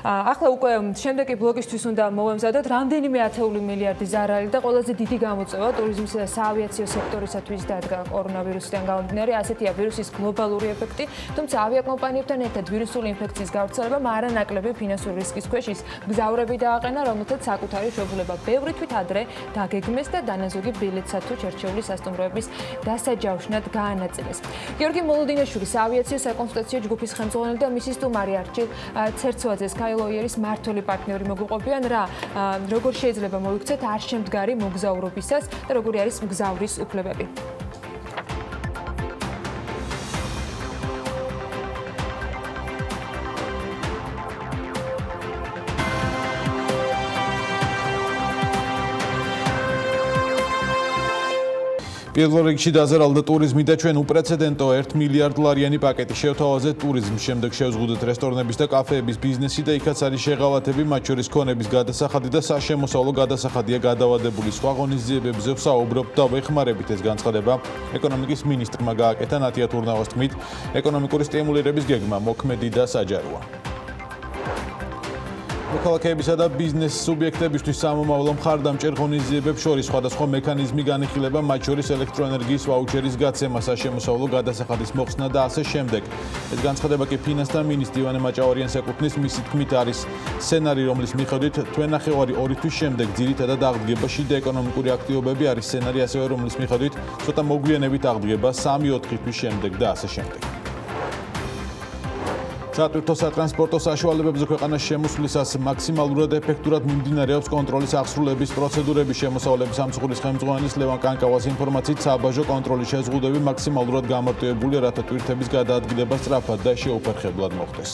ახლა უკვე შემდეგი ბლოკისთვის უნდა მოვემზადოთ რამდენიმე ათეული მილიარდი ზარალი და ყველაზე დიდი გამოწვევა ტურიზმისა და საავიაციო სექტორისათვის დადგა კორონავირუსიდან გამომდინარე. ასეთია ვირუსის გლობალური ეფექტი, თუმცა ავიაკომპანიებთან ერთად ვირუსული ინფექციის გავრცელებამ არანაკლები ფინანსური რისკის ქვეშ ის მგზავრები დააყენა, რომელთაც საკუთარი შეუძლება ბევრი თვით ადრე დაგეგმეს და დანაზოგი ბილეთსა თუ ჩერჩეული სასტუმროების დასაჯავშნად გაანაწილეს. გიორგი მოლოდინაშვილის ავიაციო საკონსულტაციო ჯგუფის ხელმძღვანელი და მისი სტუმარი არჩილ ცერცვაძე სკაილოიერის მმართველი პარტნიორი მოგვიყვებიან, როგორ შეიძლება მოიქცეთ არ შემდგარი მოგზაურობისას და როგორი არის მგზავრის უფლებები. პირველ რიგში დაზარალდა ტურიზმი და ჩვენ უპრეცედენტო 1 მილიარდ ლარიანი პაკეტი შევთავაზეთ ტურიზმის. შემდეგ შევზღუდეთ რესტორნების და კაფეების ბიზნესი და იქაც არის შეღავათები, მათ შორის ქონების გადასახადი და საშემოსავლო გადასახადია გადავადებული. სხვა ღონისძიებებზე ვსაუბრობთ და ვეხმარებით ეს განცხადება ეკონომიკის მინისტრმა გააკეთა ნათია თურნავას თქმით, ეკონომიკური სტიმულირების გეგმა მოქმედი და საჯაროა. მოქალაქეებისა და ბიზნეს სუბიექტებისთვის სამომავლო მხარდამჭერ ღონისძიებებს შორის სხვადასხვა მექანიზმი განიხილება, მათ შორის ელექტროენერგიის ვაუჩერის გაცემა, საშემოსავლო გადასახადის მოხსნა და ასე შემდეგ. ეს განცხადება კი ფინანსთა მინისტრ ივანე მაჭავარიანს ეკუთვნის. მისი თქმით არის სცენარი, რომლის მიხედვით თვენახევარი 2 თვის შემდეგ ძირითადად აღდგება შიდა ეკონომიკური აქტივობები, არის სცენარი ასევე, რომლის მიხედვით ცოტა მოგვიანებით აღდგება 3-4 თვის შემდეგ და ასე შემდეგ. სატვირთო სატრანსპორტო საშუალებებზე ქვეყანას შემოსვლისას მაქსიმალურად ეფექტურად მიმდინარეობს კონტროლის აღსრულების პროცედურები. შემოსავლების სამსახურის ხელმძღვანელის ლევან კანკავას ინფორმაციით, საბაჟო კონტროლის შეზღუდვები მაქსიმალურად გამარტივებულია, რათა ტვირთების გადაადგილება სწრაფად და შეუფერხებლად მოხდეს.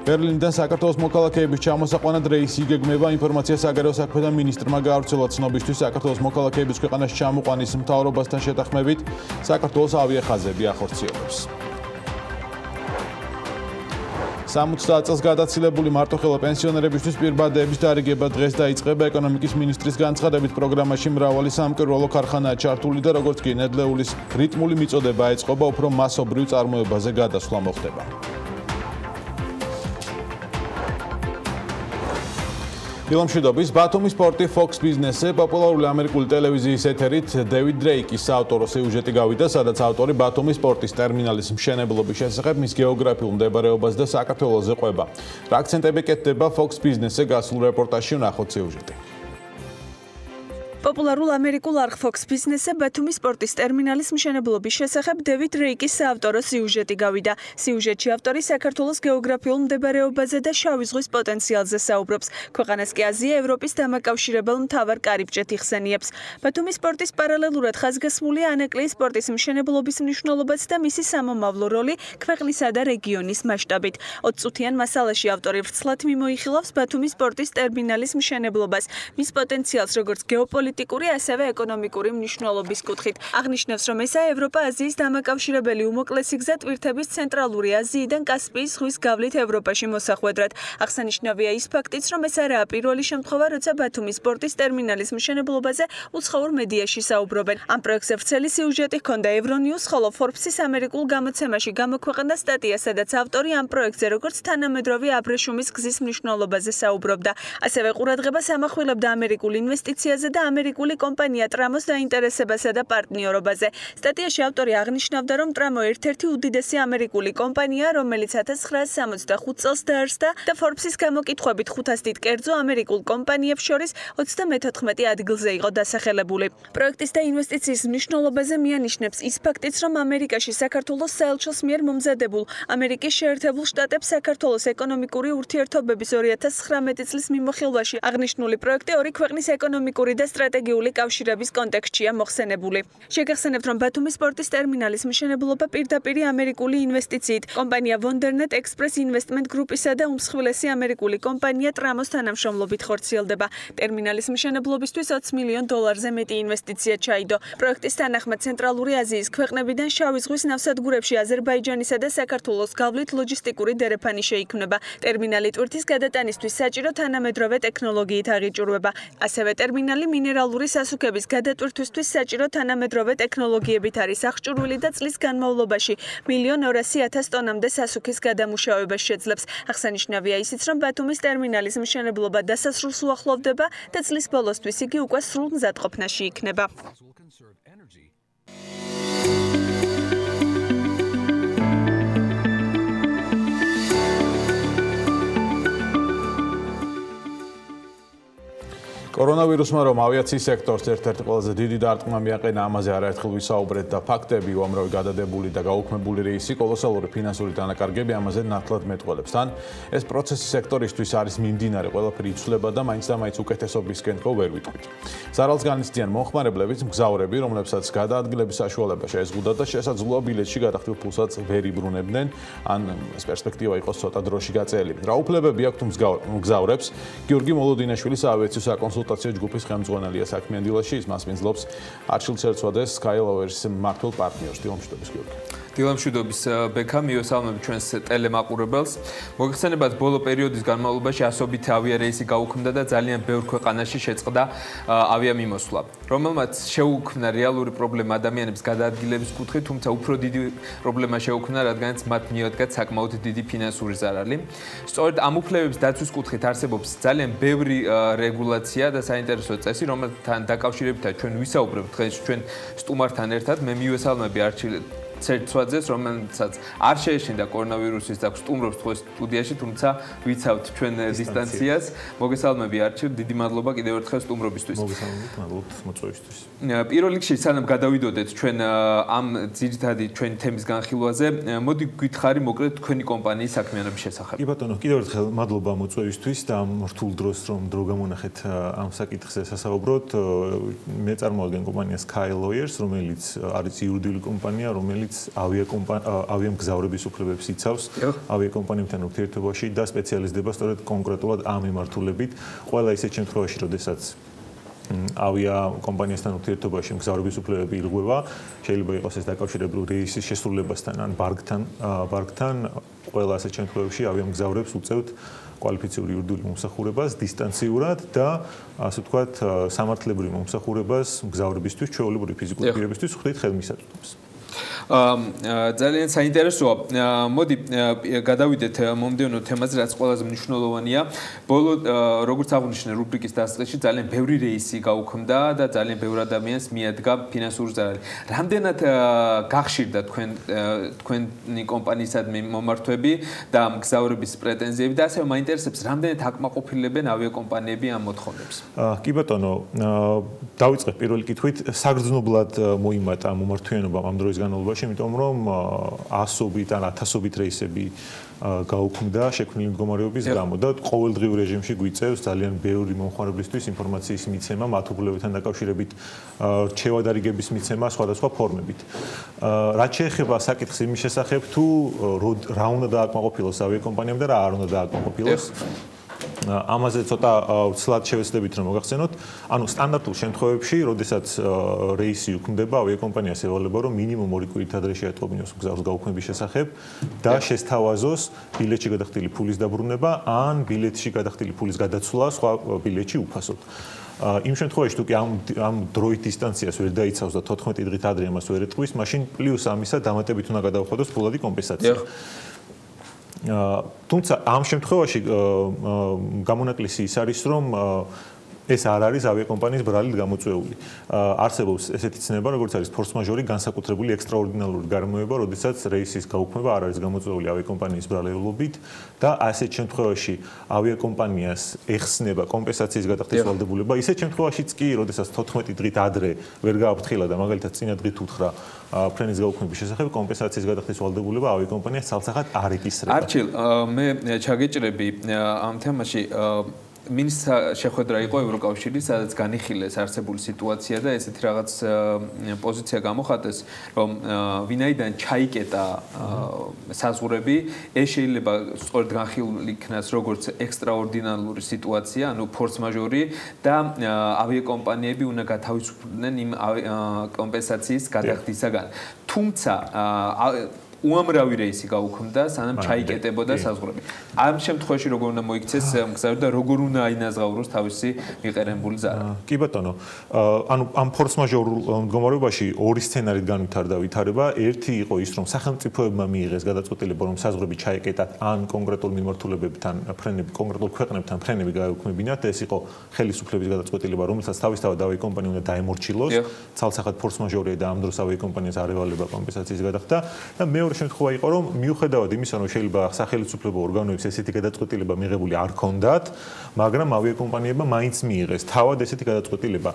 ბერლინიდან საქართველოს მოქალაქეების ჩამოსაყვანად რეისი იგეგმება. ინფორმაცია საგარეო საქმეთა მინისტრმა გაავრცელა. ცნობისთვის საქართველოს მოქალაქეების ქვეყანას ჩამოყვანის მთავრობასთან შეთანხმებით საქართველოს ავიახაზები ახორციელებს. 60 წელს გადაცილებული მარტოხელა პენსიონერებისთვის პირბადეების დარიგება დღეს დაიწყება. ეკონომიკის მინისტრის განცხადებით, პროგრამაში მრავალი სამკერვალო ქარხანაა ჩართული და როგორც კი ნედლეულის რიტმული მიწოდება ეწყობა, უფრო მასობრივ წარმოებაზე გადასვლა მოხდება. ფილმშვიდობის ბათუმის პორტი Fox Business-ზე პოპულარული ამერიკული ტელევიზიის ეთერით დევიდ დრეიკის საავტორო სიუჟეტი გავიდა, სადაც ავტორი ბათუმის პორტის ტერმინალის მშენებლობის შესახებ, მის გეოგრაფიულ მდებარეობას და საქართველოზე ყვება. რა აქცენტები კეთდება Fox Business-ზე გასულ რეპორტაჟში ვნახოთ სიუჟეტი. პოპულარულ ამერიკულ არხ Fox Business-ზე ბათუმის პორტის ტერმინალის მშენებლობის შესახებ დევიდ დრეიკის საავტორო სიუჟეტი გავიდა. სიუჟეტში ავტორი საქართველოს გეოგრაფიულ მდებარეობაზე და შავი ზღვის პოტენციალზე საუბრობს. ქვეყანას კი აზია ევროპის დამაკავშირებელ მთავარ კარიბჭედ იხსენიებს. ბათუმის პორტის პარალელურად ხაზგასმულია ანაკლიის პორტის მშენებლობის მნიშვნელობაც და მისი სამომავლო როლი ქვეყნისა და რეგიონის მასშტაბით. 20 წუთიან მასალაში ავტორი ვრცლად მიმოიხილავს ბათუმის პორტის ტერმინალის მშენებლობას, მის პოტენციალს როგორც გეოპოლიტიკურ გეოპოლიტიკური, ასევე ეკონომიკური მნიშვნელობის კუთხით. აღნიშნავს, რომ ესაა ევროპა-აზიის დამაკავშირებელი უმოკლესი გზა ტვირთების ცენტრალური აზიიდან კასპიის ზღვის გავლით ევროპაში მოსახვედრად. აღსანიშნავია ის ფაქტიც, რომ ეს არაა პირველი შემთხვევა, როცა ბათუმის პორტის ტერმინალის მშენებლობაზე უცხოურ მედიაში საუბრობენ. ამ პროექტზე ვრცელი სიუჟეტი ჰქონდა Euronews, ხოლო Forbes-ის ამერიკულ გამოცემაში გამოქვეყნდა სტატია, სადაც ავტორი ამ პროექტზე როგორც თანამედროვე აბრეშუმის გზის მნიშვნელობაზე საუბრობდა. ასევე ყურადღებას ამახვილებდა ამერიკულ ინვესტიციაზე და ამერიკული კომპანია ტრამოს დაინტერესებასა და პარტნიორობაზე. სტატიაში ავტორი აღნიშნავდა, რომ ტრამო ერთ-ერთი უდიდესი ამერიკული კომპანია, რომელიც 1965 წელს დაარსდა და Forbes-ის გამოკითხვებით 500 დიდ კერძო ამერიკულ კომპანიებს შორის 34 ადგილზე იყო დასახელებული. პროექტის და ინვესტიციის მნიშვნელობაზე მიანიშნებს ის ფაქტიც, რომ ამერიკაში საქართველოს საელჩოს მიერ მომზადებულ ამერიკის შეერთებულ შტატებს საქართველოს ეკონომიკური ურთიერთობების 2019 წლის მიმოხილვაში აღნიშნული პროექტი ორი ქვეყნის ეკონომიკური და სტრატეგიული კავშირების კონტექსტშია მოხსენებული. შეგახსენებთ, რომ ბათუმის პორტის ტერმინალის მშენებლობა პირდაპირ ამერიკული ინვესტიციით კომპანია Wondernet Express Investment Group-ისა და უმსხვილესი ამერიკული კომპანია ტრამოს თანამშრომლობით ხორციელდება. ტერმინალის მშენებლობისთვის $20 მილიონ მეტი ინვესტიცია ჩაიდო. პროექტის თანახმად ცენტრალური აზიის ქვეყნებიდან შავი ზღვის ნავსადგურებში აზერბაიჯანისა და საქართველოს გავლით ლოჯისტიკური დერეფანი შეიქმნება. ტერმინალი ტვირთის გადატანისთვის საჭირო თანამედროვე ტექნოლოგიით აღიჭურვება. ასევე ტერმინალი მინერალური სასუქების გადატვირთვისთვის საჭირო თანამედროვე ტექნოლოგიებით არის აღჭურვილი და წლის განმავლობაში 1,200,000 ტონამდე სასუქის გადამუშავებას შეძლებს. აღსანიშნავია ისიც, რომ ბათუმის ტერმინალის მშენებლობა დასასრულს უახლოვდება და წლის ბოლოსთვის იგი უკვე სრულ მზადყოფნაში იქნება. კორონავირუსმა რომ ავიაციის სექტორს ერთ-ერთი ყველაზე დიდი დარტყმა მიაყენა, ამაზე არაერთხელ ვისაუბრეთ და ფაქტები, უამრავი გადადებული და გაუქმებული რეისი, კოლოსალური ფინანსური დანაკარგები ამაზე ნათლად მეტყველებს. თან ეს პროცესი სექტორისთვის არის მიმდინარე, ყველაფერი იცვლება და მაინც და მაინც უკეთესობისკენ ხო ვერ ვიტყვით. ზარალს განიცდიან მომხმარებლების მგზავრები, რომლებსაც გადაადგილების საშუალება შეეზღუდათ და შესაძლოა ბილეთში გადახდილ ფულსაც ვერ იბრუნებდნენ, ან ეს პერსპექტივა იყოს ცოტა დროში გაწეული. რა უფლებები აქვთ მგზავრებს? გიორგი მოლოდინაშვილი საავიაციო საკონსულტაციო ჯგუფის ხელმძღვანელია საქმიანი დილაში, ის მას მინძლობს არჩილს ერწოდეს Skylowers-ის მმართველ პარტნიორს. დილამშვიდობის გიორგი. დილამშვიდობის ბექა, მივესალმები ჩვენს ტელემაყურებელს. მოგეხსენებათ, ბოლო პერიოდის განმავლობაში ასობით ავიარეისი გაუქმდა და ძალიან ბევრ ქვეყანაში შეწყდა ავიამიმოსვლა, რომელმაც შეუქმნა რეალური პრობლემა ადამიანებს გადაადგილების კუთხით, თუმცა უფრო დიდი პრობლემა შეუქმნა, რადგანაც მათ მიადგათ საკმაოდ დიდი ფინანსური ზარალი. სწორედ ამ უფლებების დაცვის კუთხით არსებობს ძალიან ბევრი რეგულაცია და საინტერესო წესი, რომელთან დაკავშირებითაც ჩვენ ვისაუბრებთ დღეს ჩვენ სტუმართან ერთად. მე მივესალმები არჩილ ცერცვაძეს, რომელსაც არ შეეშინდა კორონავირუსის და სტუმრობს დღეს სტუდიაში, თუმცა ვიცავთ ჩვენ დისტანციას. მოგესალმები არჩილ, დიდი მადლობა კიდევ ერთხელ სტუმრობისთვის. მოგესალმებით, მადლობთ მოწვევისთვის. პირველ რიგში, სანამ გადავიდოდეთ ჩვენ ამ ძირითადი ჩვენი თემის განხილვაზე, მოდი გითხარი მოკლედ თქვენი კომპანიის საქმიანობის შესახებ. კი ბატონო, კიდევ ერთხელ მადლობა მოწვევისთვის და ამ რთულ დროს რომ დრო გამონახეთ ამ საკითხზე სასაუბროთ. მე წარმოვადგენ კომპანია Skylowers, რომელიც არის იურიდიული კომპანია, რომელიც ავიამგზავრების უფლებებს იცავს ავიაკომპანიებთან ურთიერთობაში და სპეციალიზდება სწორედ კონკრეტულად ამ მიმართულებით. ყველა ისეთ შემთხვევაში, როდესაც ავიაკომპანიასთან ურთიერთობაში მგზავრების უფლებები ირღვევა, შეიძლება იყოს ეს დაკავშირებული რეისის შესრულებასთან ან ბარგთან, ყველა ასეთ შემთხვევაში ავიამგზავრებს უწევთ კვალიფიციური იურიდიული მომსახურებას დისტანციურად და ასე ვთქვათ, სამართლებრივ მომსახურებას მგზავრებისთვის, ჩვეულებრივი ფიზიკური პირებისთვის ხვდით ხელმისაწვდომს. ძალიან საინტერესოა. მოდი გადავიდეთ მომდევნო თემაზე, რაც ყველაზე მნიშვნელოვანია. ბოლო როგორც აღნიშნე რუბრიკის დასაწყისში ძალიან ბევრი რეისი გაუქმდა და ძალიან ბევრ ადამიანს მიადგა ფინანსური ზარალი. რამდენად გახშირდა თქვენი კომპანიისადმი მომართვები და მგზავრების პრეტენზიები და ასევე მაინტერესებს, რამდენად აკმაყოფილებენ ავიაკომპანიები ამ მოთხოვნებს. კი ბატონო, დავიწყებ პირველი კითხვით. საგრძნობლად მოიმატა მომართვიანობა ამ დროის განმავლობაში, იმიტომ რომ ასობით ან ათასობით რეისები გაუქმდა შექმნილი მდგომარეობის გამო და ყოველდღიურ რეჟიმში გვიწევს ძალიან ბევრი მომხმარებლისთვის ინფორმაციის მიცემა, მათ უფლებებთან დაკავშირებით რჩევადარიგების მიცემა სხვადასხვა ფორმებით. რაც შეეხება საკითხს იმის შესახებ, თუ რა უნდა დააკმაყოფილოს ავიაკომპანიამ და რა არ უნდა დააკმაყოფილოს. ამაზე ცოტა ცლად შევეცდებით რომ მოგახსენოთ, ანუ სტანდარტულ შემთხვევებში, როდესაც რეისი უქმდება, ავიაკომპანიას ევალება რომ მინიმუმ 2 კვირით ადრე შეატყობინოს მგზავრს გაუქმების შესახებ და შესთავაზოს ბილეთში გადახდილი ფულის დაბრუნება ან ბილეთში გადახდილი ფულის გადაცვლა სხვა ბილეთში უფასოდ. იმ შემთხვევაში თუ კი ამ დროით დისტანციას ვერ დაიცავს და 14 დღით ადრე ამას ვერ ეტყვის, მაშინ პლუს ამისა დამატებით უნდა გადაუხადოს ფულადი კომპენსაცია. თუმცა ამ შემთხვევაში გამონაკლისი ის არის, რომ ეს არ არის ავიაკომპანიის ბრალით გამოწვეული. არსებობს ესეთი ცნება, როგორც არის ფორს-მაჟორი, განსაკუთრებული ექსტრაორდინალური გარემოება, როდესაც რეისის გაუქმება არ არის გამოწვეული ავიაკომპანიის ბრალეულობით და ასეთ შემთხვევაში ავიაკომპანიას ეხსნება კომპენსაციის გადახდის ვალდებულება. ისეთ შემთხვევაშიც კი, როდესაც 14 დღით ადრე ვერ გააფრთხილა და მაგალითად წინა დღით უთხრა ფრენის გაუქმების შესახებ, კომპენსაციის გადახდის ვალდებულება ავიაკომპანიას ცალსახად არ ეკისრება. არჩილ, მე ჩაგეჭრები ამ თემაში მინისტრთა შეხვედრა იყო ევროკავშირის, სადაც განიხილეს არსებული სიტუაცია და ესეთი რაღაც პოზიცია გამოხატეს, რომ ვინაიდან ჩაიკეტა საზღვრები, ეს შეიძლება სწორედ განხილული იქნას როგორც ექსტრაორდინალური სიტუაცია, ანუ ფორს-მაჟორი და ავიაკომპანიები უნდა გათავისუფლდნენ იმ კომპენსაციის გადახდისაგან. თუმცა უამრავი რეისი გაუქმდა, სანამ ჩაიკეტებოდა საზღვრები. ამ შემთხვევაში როგორ უნდა მოიქცეს მგზავრი და როგორ უნდა აინაზღაუროს თავისი მიყერებული ზარა? კი ბატონო, ანუ ამ ფორს-მაჟორულ მდგომარეობაში ორი სცენარით განვითარდა ვითარება. ერთი იყო ის, რომ სახელმწიფოებმა მიიღეს გადაწყვეტილება, რომ საზღვრები ჩაიკეტათ ან კონკრეტულ მიმართულებებთან ფრენები, კონკრეტულ ქვეყნებთან ფრენები გაეუქმებინათ. ეს იყო ხელისუფლების გადაწყვეტილება, რომელსაც თავისთავად ავიაკომპანია უნდა დაემორჩილოს. ცალსახად ფორს-მაჟორია და ამ დროს ავიაკომპანიას არ ევალება კომპენსაციის გადახდა და მეორე შემთხვევა იყო, რომ მიუხედავად იმისა, რომ შეიძლება სახელმწიფო ორგანოებს ესეთი გადაწყვეტილება მიღებული არ ჰქონდათ, მაგრამ ავიაკომპანიებმა მაინც მიიღეს თავად ესეთი გადაწყვეტილება.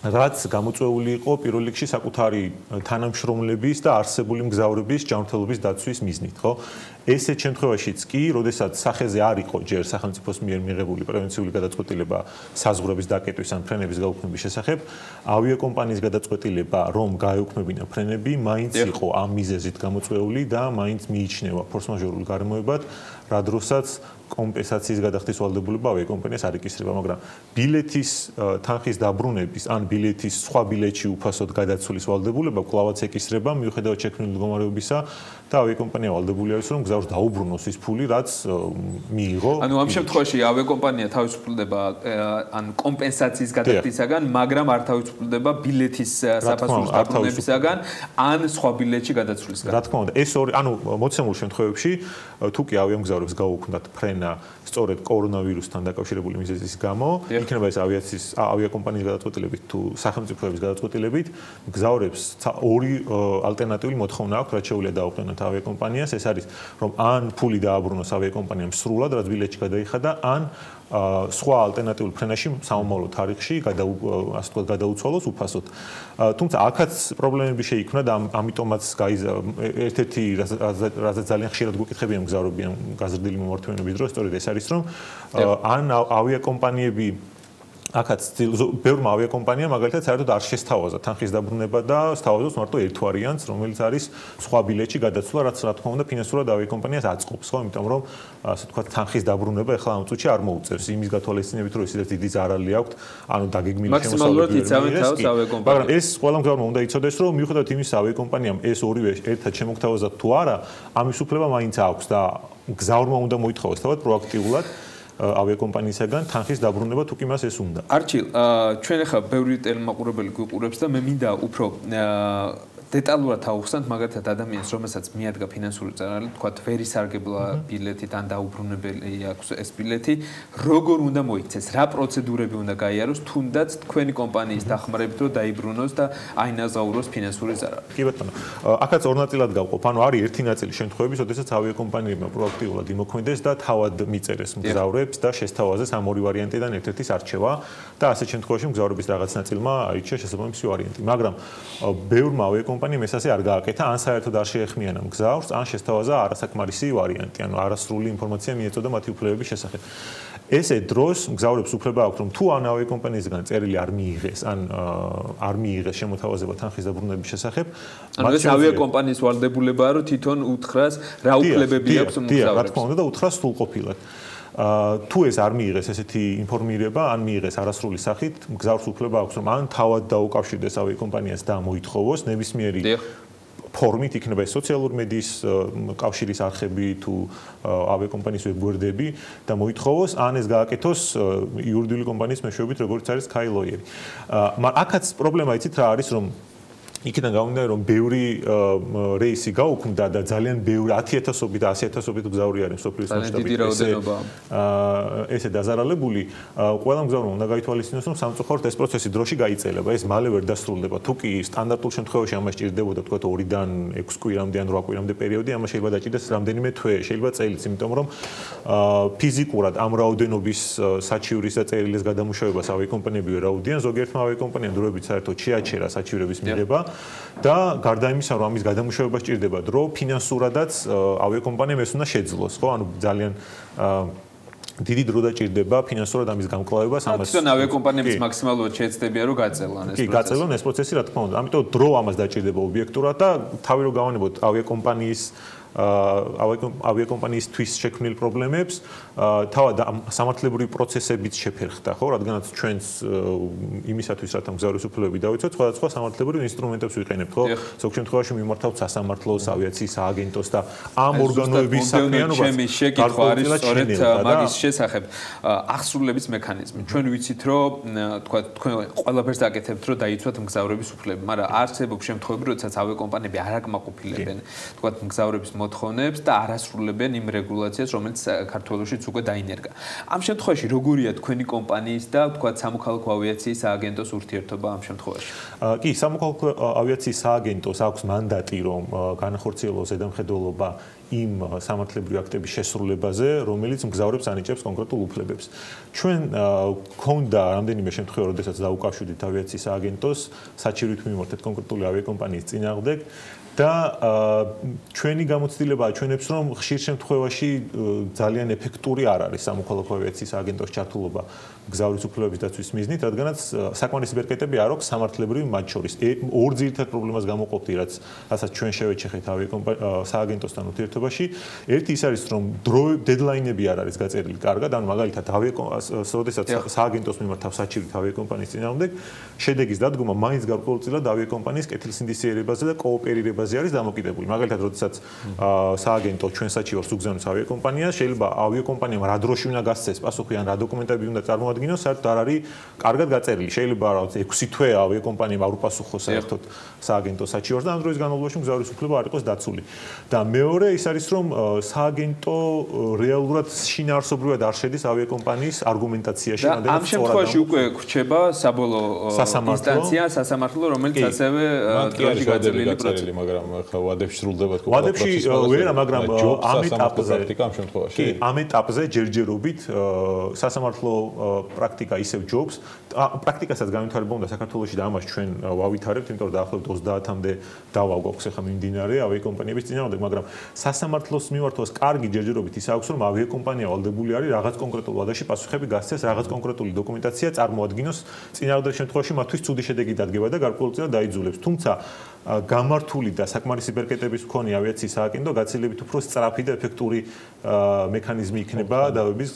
რაც გამოწვეული იყო პირველ რიგში საკუთარი თანამშრომლების და არსებული მგზავრების ჯანმრთელობის დაცვის მიზნით, ხო? ესეთ შემთხვევაშიც კი, როდესაც სახეზე არ იყო ჯერ სახელმწიფოს მიერ მიღებული პრევენციული გადაწყვეტილება საზღვრების დაკეტვის ან ფრენების გაუქმების შესახებ, ავიაკომპანიის გადაწყვეტილება, რომ გაეუქმებინა ფრენები, მაინც იყო ამ მიზეზით გამოწვეული და მაინც მიიჩნევა ფორს-მაჟორულ გარემოებად, რა დროსაც კომპენსაციის გადახდის ვალდებულება ავიაკომპანიას არ ეკისრება, მაგრამ ბილეთის თანხის დაბრუნების ან ბილეთის სხვა ბილეთში უფასოდ გადაცვლის ვალდებულება კვლავაც ეკისრება მიუხედავად შექმნილი მდგომარეობისა და ავიაკომპანია ვალდებული არის, რომ მგზავრს დაუბრუნოს ის ფული, რაც მიიღო. ანუ ამ შემთხვევაში ავიაკომპანია თავისუფლდება ან კომპენსაციის გადახდისაგან, მაგრამ არ თავისუფლდება ბილეთის საფასურის დაბრუნებისაგან ან სხვა ბილეთში გადაცვლისგან. რა თქმა უნდა, ეს ორი, ანუ მოცემულ შემთხვევებში თუ კი ავიამგზავრებს გაუქმდათ ფრენა სწორედ კორონავირუსთან დაკავშირებული მიზეზის გამო, იქნება ეს ავიაკომპანიის გადაწყვეტილებით თუ სახელმწიფოების გადაწყვეტილებით, მგზავრებს ორი ალტერნატიული მოთხოვნა აქვს, რაც შეუძლია დაუყენოთ ავიაკომპანიას, ეს არის, რომ ან ფული დააბრუნოს ავიაკომპანიამ სრულად, რაც ბილეთში გადაიხადა, ან სხვა ალტერნატიულ ფრენაში სამომავლო თარიღში ასე ვთქვათ გადაუცვალოს უფასოდ. თუმცა აქაც პრობლემები შეიქმნა და ამიტომაც ერთ-ერთი რაც ძალიან ხშირად გვიკითხებიან მგზავრები გაზრდილი მომართვენობის დროს, სწორედ ეს არის, რომ ან ავიაკომპანიები აქაც ბევრმა ავიაკომპანიამ მაგალითად საერთოდ არ შესთავაზა თანხის დაბრუნება და სთავაზობს მარტო ერთ ვარიანტს, რომელიც არის სხვა ბილეთში გადაცვლა, რაც რა თქმა უნდა ფინანსურად ავიაკომპანიას აწყობს, ხო, იმიტომ რომ ასე ვთქვათ თანხის დაბრუნება ახლა ამ წუთში არ მოუწევს იმის გათვალისწინებით, რომ ისედაც დიდი ზარალი აქვს, ანუ დაგეგმილი მაქსიმალურად იცავენ თავს ავიაკომპანიას. მაგრამ ეს ყველა მგზავრმა უნდა იცოდეს, რომ მიუხედავად იმისა, ავიაკომპანიამ ეს ორივე ერთად შემოგთავაზა თუ არა, ამის უფლება მაინც აქვს და მგზავრმა უნდა მოითხოვოს თავად პროაქტიულად ავიაკომპანიისაგან თანხის დაბრუნება თუ კი მას ეს უნდა. არჩილ, ჩვენ ახლა ბევრი ტელემაყურებელი გვიყურებს და მე მინდა უფრო დეტალურად ავხსნათ მაგალითად ადამიანს, რომელსაც მიადგა ფინანსური წარალი, თქვათ ვერ ისარგებლა ბილეთით ან დაუბრუნებელი აქვს ეს ბილეთი, როგორ უნდა მოიქცეს, რა პროცედურები უნდა გაიაროს, თუნდაც თქვენი კომპანიის დახმარებით რომ დაიბრუნოს და აინაზღაუროს ფინანსური ზარალი. კი ბატონო, აქაც ორ ნაწილად გავყოფ, ანუ არის ერთი ნაწილი შემთხვევები, როდესაც ავიაკომპანიებმა პროაქტიულად იმოქმედეს და თავად მიწერეს მგზავრებს და შესთავაზეს ამ ორი ვარიანტიდან ერთ-ერთის არჩევა და ასეთ შემთხვევაში მგზავრების რაღაც ნაწილმა აირჩია შესაბამისი ვარიანტი, მაგრამ ბევრმა ავიაკომპანიამ ეს ასე არ გააკეთა, ან საერთოდ არ შეეხმიანა მგზავრს, ან შესთავაზა არასაკმარისი ვარიანტი, ანუ არასრული ინფორმაცია მიეწოდა მათი უფლებების შესახებ. ესე დროს მგზავრებს უფლება აქვთ, რომ თუ ან ავიაკომპანიისგან წერილი არ მიიღეს, ან არ მიიღეს შემოთავაზება თანხის დაბრუნების შესახებ, ანუ ეს ავიაკომპანიის ვალდებულებაა, რომ თვითონ უთხრას რა უფლებები აქვს მგზავრებს. რა თქმა უნდა და უთხრას სრულყოფილად. თუ ეს არ მიიღეს ესეთი ინფორმირება, ან მიიღეს არასრული სახით, მგზავრს უფლება აქვს, რომ ან თავად დაუკავშირდეს ავიაკომპანიას და მოითხოვოს ნებისმიერი ფორმით, იქნება ეს სოციალური მედიის კავშირის არხები თუ ავიაკომპანიის ვებგვერდები და მოითხოვოს, ან ეს გააკეთოს იურიდიული კომპანიის მეშვეობით, როგორც არის Skyloyer. მაგრამ აქაც პრობლემა იცით რა არის, რომ იქიდან გამომდინარე რომ ბევრი რეისი გაუქმდა და ძალიან ბევრი 10,000-ობით და 100,000-ობით მგზავრი არის სოფლის მასშტაბით ესე დაზარალებული ყველა მგზავრმა უნდა გაითვალისწინოს რომ სამწუხაროდ ეს პროცესი დროში გაიწელება ეს მალე ვერ დასრულდება თუ კი სტანდარტულ შემთხვევაში ამას ჭირდებოდა თქვა 2-დან 6 კვირამდე ან 8 კვირამდე პერიოდი ამას შეიძლება დაჭირდეს რამდენიმე თვე შეიძლება წელიც იმიტომ რომ ფიზიკურად ამ რაოდენობის საჩივრის და წერილის გადამუშავებას ავიაკომპანიები ვერ აუდიან ზოგიერთმა ავიაკომპანიამ დროებით საერთოდ შეაჩერა საჩივრების მიღება და გარდა იმისა რომ ამის გადამუშავება სჭირდება დრო ფინანსურადაც ავიაკომპანიამ ეს უნდა შეძლოს ხო ანუ ძალიან დიდი დრო დაჭირდება ფინანსურად ამის გამკლავებას ამას თვითონ ავიაკომპანიების მაქსიმალურად შეეცდებიან რომ გაწელონ ეს პროცესი კი გაწელონ ეს პროცესი რა თქმა უნდა ამიტომ დრო ამას დაჭირდება ობიექტურად და თავი რომ გავანებოთ ავიაკომპანიისთვის შექმნილ პრობლემებს თავად სამართლებრივი პროცესებით შეფერხდა ხო რადგანაც ჩვენს იმისათვის რათა მგზავრის უფლებები დავიცვათ სხვადასხვა სამართლებრივ ინსტრუმენტებს ვიყენებთ ხო ზოგ შემთხვევაში მიმართავთ სასამართლოს ავიაციის სააგენტოს და ამ ორგანოების საქმიანობას ჩემი შეკითხვა არის სწორედ მაგის შესახებ აღსრულების მექანიზმი ჩვენ ვიცით რომ თქვა თქვენ ყველაფერს აკეთებთ რომ დაიცვათ მგზავრების უფლებები მაგრამ არსებობს შემთხვევები როდესაც ავიაკომპანიები არ აკმაყოფილებენ თქვა მგზავრების მოთხოვნებს და არასრულებენ იმ რეგულაციას, რომელიც საქართველოშიც უკვე დაინერგა. ამ შემთხვევაში როგორია თქვენი კომპანიის და თქვა სამოქალაქო ავიაციის სააგენტოს ურთიერთობა ამ შემთხვევაში? კი, სამოქალაქო ავიაციის სააგენტოს აქვს მანდატი, რომ განახორციელოს ზედამხედველობა იმ სამართლებრივი აქტების შესრულებაზე, რომელიც მგზავრებს ანიჭებს კონკრეტულ უფლებებს. ჩვენ გქონდა რამდენიმე შემთხვევა, როდესაც დაუკავშირდით ავიაციის სააგენტოს, საჩივრით მიმართეთ კონკრეტული ავიაკომპანიის წინააღმდეგ და ჩვენი გამოცდილება აჩვენებს, რომ ხშირ შემთხვევაში ძალიან ეფექტური არ არის სამოქალაქო ავიაციის სააგენტოს ჩართულობა მგზავრის უფლებების დაცვის მიზნით, რადგანაც საკმარისი ბერკეტები არ აქვს სამართლებრივი მათ შორის. ორ ძირითად პრობლემას გამოვყოფდი, რასაც ჩვენ შევეჩეხეთ სააგენტოსთან ურთიერთობაში. ერთი ის არის, რომ დედლაინები არ არის გაწერილი კარგად, ანუ მაგალითად როდესაც სააგენტოს მიმართავ საჩივრით ავიაკომპანიის წინააღმდეგ, შედეგის დადგომა მაინც გარკვეულწილად ავიაკომპანიის კეთილსინდისიერებაზე და კოოპერირებაზე არის დამოკიდებული. მაგალითად, როდესაც სააგენტო ჩვენ საჩივარს უგზავნოს ავიაკომპანიას, შეიძლება ავიაკომპანიამ რა დროში უნდა გასცეს პასუხი ან რა დოკუმენტები უნდა წარმოადგინოს, საერთოდ არ არის კარგად გაწერილი. შეიძლება რაღაც 6 თვე ავიაკომპანიამ არ უპასუხოს საერთოდ სააგენტოს საჩივარს და ამ დროის განმავლობაში მგზავრის უფლება არ იყოს დაცული. და მეორე ის არის, რომ სააგენტო რეალურად შინაარსობრივად არ შედის ავიაკომპანიის არგუმენტაციაში, ამ შემთხვევაში უკვე გვრჩება საბოლოო ინსტანცია, სასამართლო, რომელიც ასევე დროში გაძლიერებული პროცესი, მაგრამ ხა ვადებში სრულდება თქო პროცესი. ვერა, მაგრამ ამ ეტაპზე ამ შემთხვევაში. კი, ამ ეტაპზე ჯერჯერობით სასამართლო პრაქტიკა ისევ ჯობს. პრაქტიკასაც განვითარება უნდა საქართველოში და ამას ჩვენ ვავითარებთ, იმიტომ რომ დაახლოებით 30-მდე დავა გვაქვს ახლა მიმდინარე ავიაკომპანიების წინააღმდეგ, მაგრამ სასამართლოს მიმართვას კარგი ჯერჯერობით ის აქვს, რომ ავიაკომპანია ვალდებული არის რაღაც კონკრეტულ ვადაში პასუხები გასცეს, რაღაც კონკრეტული დოკუმენტაცია წარმოადგინოს, წინააღმდეგ შემთხვევაში მათთვის ცუდი შედეგი დადგება და გარკვეულწილად დაიძულებს. თუმცა გამართული და საკმარისი ბერკეტების მქონე ავიაციის სააგენტო გაცილებით უფრო სწრაფი და ეფექტური მექანიზმი იქნება დავების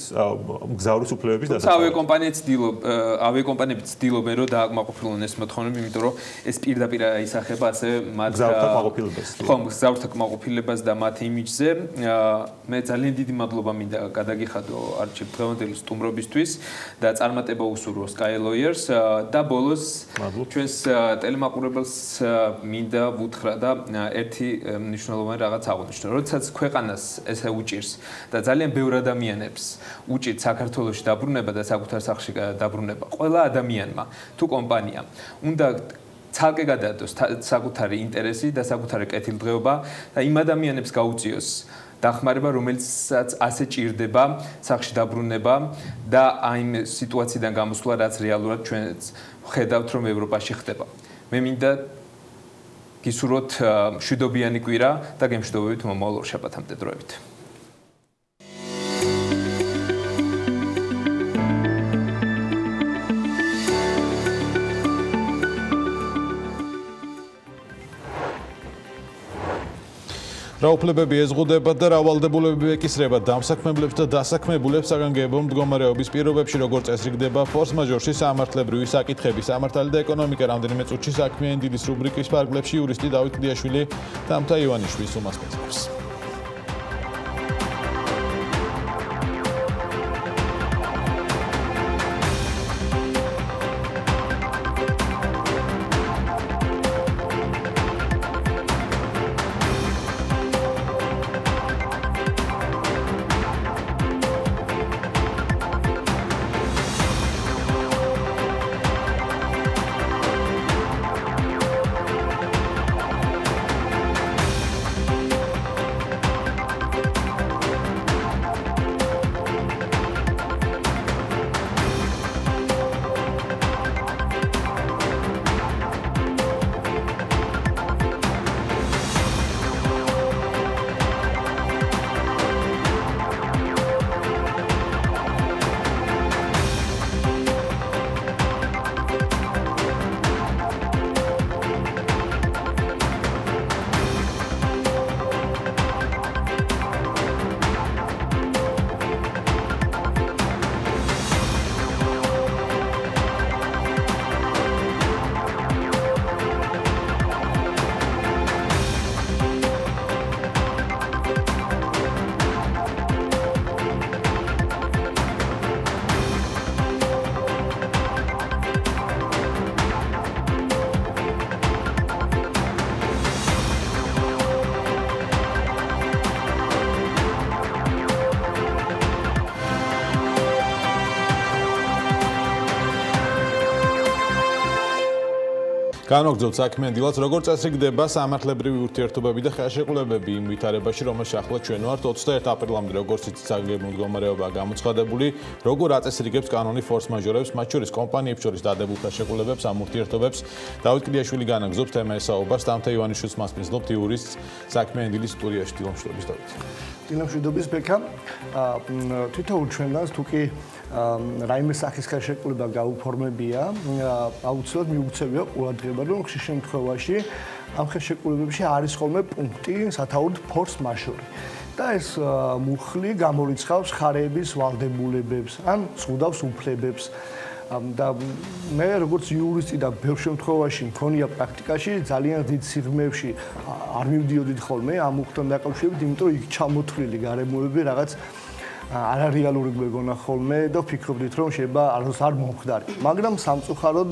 მგზავრის უფლებების დასაცავად. ავიაკომპანიები ცდილობენ რომ დააკმაყოფილონ ეს მოთხოვნები, იმიტომ რომ ეს პირდაპირ ისახება ასევე მათ მგზავრთა კმაყოფილებას და მათ იმიჯზე. მე ძალიან დიდი მადლობა მინდა გადაგიხადო არჩილ დღევანდელი სტუმრობისთვის და წარმატება უსურვო Skyloyer-ს და ბოლოს ჩვენს ტელემაყურებელს მინდა ვუთხრა და ერთი მნიშვნელოვანი რაღაც აღვნიშნო. როდესაც ქვეყანას ესე უჭირს და ძალიან ბევრ ადამიანებს უჭირთ საქართველოში დაბრუნება და საკუთარ სახლში დაბრუნება, ყველა ადამიანმა თუ კომპანიამ უნდა ცალკე გადაადოს საკუთარი ინტერესი და საკუთარი კეთილდღეობა და იმ ადამიანებს გაუწიოს დახმარება, რომელიცაც ასე ჭირდება სახლში დაბრუნება და აიმ სიტუაციიდან გამოსვლა, რაც რეალურად ჩვენც ხედავთ, რომ ევროპაში ხდება. მე მინდა გისურვოთ მშვიდობიანი კვირა და გემშვიდობებით მომავალ ორშაბათამდე დროებით. რა უფლებები ეზღუდებათ და რა ვალდებულებები ეკისრება დამსაქმებლებს და დასაქმებულებს საგანგებო მდგომარეობის პირობებში, როგორც წესრიგდება ფორს-მაჟორში სამართლებრივი საკითხები, სამართალი და ეკონომიკა. რამდენიმე წუთში საქმიანი დილის რუბრიკის ფარგლებში იურისტი დავით კლდიაშვილი თამთა ივანიშვილის უმასპინძლებს. განვაგრძელოთ საქმიან დილას, როგორც წესრიგდება სამართლებრივი ურთიერთობები და ხელშეკრულებები იმ ვითარებაში, რომელშ ახლა ჩვენ ვართ 21 აპრილამდე, როგორც იცით, საგანგებო მდგომარეობაა გამოცხადებული, როგორ აწესრიგებს კანონი ფორს-მაჟორებს, მათ შორის კომპანიებს შორის დადებულ ხელშეკრულებებს, ამ ურთიერთობებს. დავით კლდიაშვილი განაგზობს თემა ესაობას, თამთა ივანიშვილს მასპინძლობთ იურისტს საქმიანი დილის სტუდიაში. დილა მშვიდობის დავით. დილა მშვიდობის ბექა. თვითონ ჩვენგანს თუ კი რაიმე სახის ხელშეკრულება გაუფორმებია, აუცილებლად მიუქცევია ყურადღება, რომ ხშირ შემთხვევაში ამ ხელშეკრულებებში არის ხოლმე პუნქტი სათაურით ფორს-მაჟორი. და ეს მუხლი გამორიცხავს ხარეების ვალდებულებებს, ან ზღუდავს უფლებებს. და მე როგორც იურისტი და ბევრ შემთხვევაში მქონია პრაქტიკაში ძალიან დიდ სიღრმეებში არ მივდიოდით ხოლმე ამ მუხლთან დაკავშირებით, იმიტომ რომ იქ ჩამოთვლილი გარემოები რაღაც არარეალური გვეგონა ხოლმე და ვფიქრობდით რომ შეიძლება არასდროს არ მომხდარი. მაგრამ სამწუხაროდ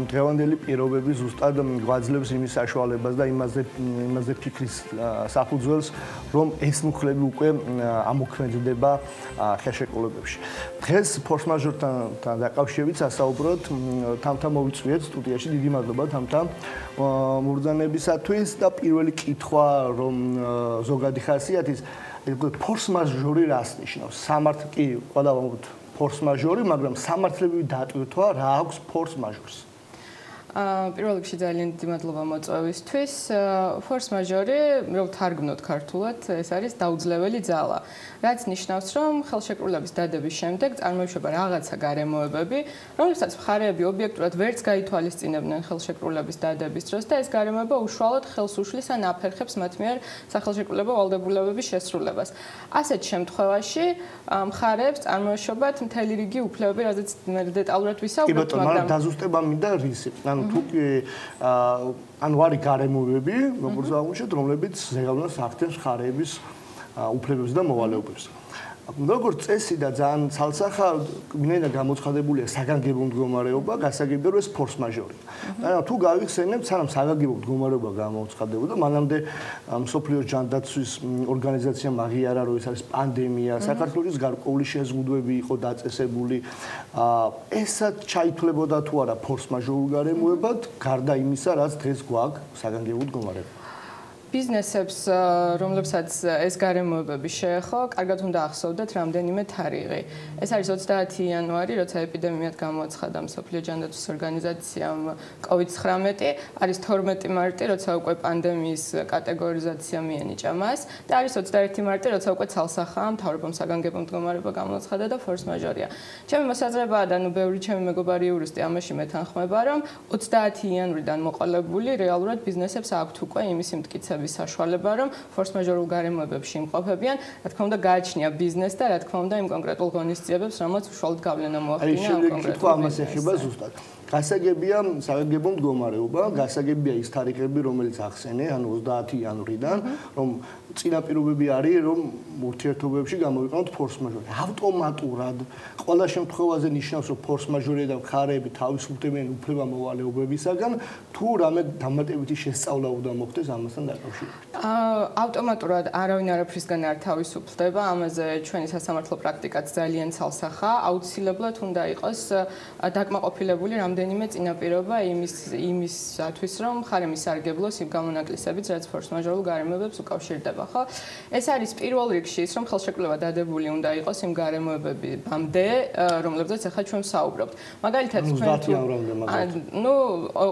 დღევანდელი პირობები ზუსტად გვაძლევს იმის საშუალებას და იმაზე ფიქრის საფუძველს, რომ ეს მუხლები უკვე ამოქმედდება ხელშეკრულებებში. დღეს ფორს-მაჟორთან დაკავშირებით სასაუბროდ თამთა მოვიწვიეთ სტუდიაში. დიდი მადლობა თამთა მურძანებისათვის და პირველი კითხვა რომ ზოგადი ხასიათის ფორს-მაჟორი რას ნიშნავს? კი, ყველა ვამბობთ ფორს-მაჟორი, მაგრამ სამართლებრივი დატვირთვა რა აქვს ფორს-მაჟორს? პირველ რიგში ძალიან დიდი მადლობა მოწვევისთვის. ფორს-მაჟორი, რომ თარგმნოთ ქართულად, ეს არის დაუძლეველი ძალა. რაც ნიშნავს, რომ ხელშეკრულების დადების შემდეგ წარმოიშვება რაღაცა გარემოებები, რომლებსაც მხარეები ობიექტურად ვერც გაითვალისწინებდნენ ხელშეკრულების დადების დროს და ეს გარემოება უშუალოდ ხელს უშლის ან აფერხებს მათ მიერ სახელშეკრულებო ვალდებულებების შესრულებას. ასეთ შემთხვევაში მხარეებს წარმოიშვებათ მთელი რიგი უფლებები, რაზეც მე დეტალურად ვისაუბრებ, მაგრამ დაზუსტება მინდა რისი? თუ კი ანუ არის გარემოებები, როგორც აღნიშნეთ, რომლებიც ზეგავლენას ახდენს მხარეების უფლებებს და მოვალეობებს. როგორც წესი და ძალიან ცალსახად მინდა გამოცხადებულია საგანგებო მდგომარეობა, გასაგებია რომ ეს ფორს-მაჟორია. ანუ თუ გავიხსენებთ, სანამ საგანგებო მდგომარეობა გამოცხადებოდა, მანამდე მსოფლიოს ჯანდაცვის ორგანიზაციამ აღიარა, რომ ეს არის პანდემია, საქართველოს გარკვეული შეზღუდვები იყო დაწესებული. ესაც ჩაითვლებოდა თუ არა ფორს-მაჟორულ გარემოებად, გარდა იმისა, რაც დღეს გვაქვს საგანგებო მდგომარეობა. ბიზნესებს, რომლებსაც ეს გარემოებები შეეხო, კარგად უნდა ახსოვდეთ რამდენიმე თარიღი. ეს არის 30 იანვარი, როცა ეპიდემიად გამოაცხადა მსოფლიო ჯანდაცვის ორგანიზაციამ COVID-19, არის 12 მარტი, როცა უკვე პანდემიის კატეგორიზაცია მიენიჭა მას და არის 21 მარტი, როცა უკვე ცალსახაა მთავრობამ საგანგებო მდგომარეობა გამოაცხადა და ფორს-მაჟორია. ჩემი მოსაზრებაა და ბევრი ჩემი მეგობარი იურისტი ამაში მეთანხმება, რომ 30 იანვრიდან მოყოლებული რეალურად ბიზნესებს აქვთ უკვე იმისი მტკიცება, მიღების საშუალება, რომ ფორს-მაჟორულ გარემოებებში იმყოფებიან, რა თქმა უნდა, გააჩნია ბიზნეს და რა თქმა უნდა, იმ კონკრეტულ ღონისძიებებს, რომელიც უშუალოდ გავლენა მოახდინა ამ კონკრეტულ ბიზნესს. გასაგებია საგანგებო მდგომარეობა, გასაგებია ის თარიღები, რომელიც ახსენე, ანუ 30 იანვრიდან, რომ წინაპირობები არის, რომ ურთიერთობებში გამოვიყენოთ ფორს-მაჟორი. ავტომატურად ყველა შემთხვევაზე ნიშნავს, რომ ფორს-მაჟორი და მხარეები თავისუფლდებიან უფლება-მოვალეობებისაგან, თუ რამე დამატებითი შესწავლა უნდა მოხდეს ამასთან დაკავშირებით. ავტომატურად არავინ არაფრისგან არ თავისუფლდება, ამაზე ჩვენი სასამართლო პრაქტიკაც ძალიან ცალსახაა, აუცილებლად უნდა იყოს დაკმაყოფილებული რამდენიმე წინაპირობა იმისათვის, რომ მხარე მისარგებლოს იმ გამონაკლისებით, რაც ფორს-მაჟორულ გარემოებებს უკავშირდება. ეს არის პირველ რიგში ის, რომ ხელშეკრულება დადებული უნდა იყოს იმ გარემოებებამდე, რომლებზეც ახლა ჩვენ ვსაუბრობთ. მაგალითად,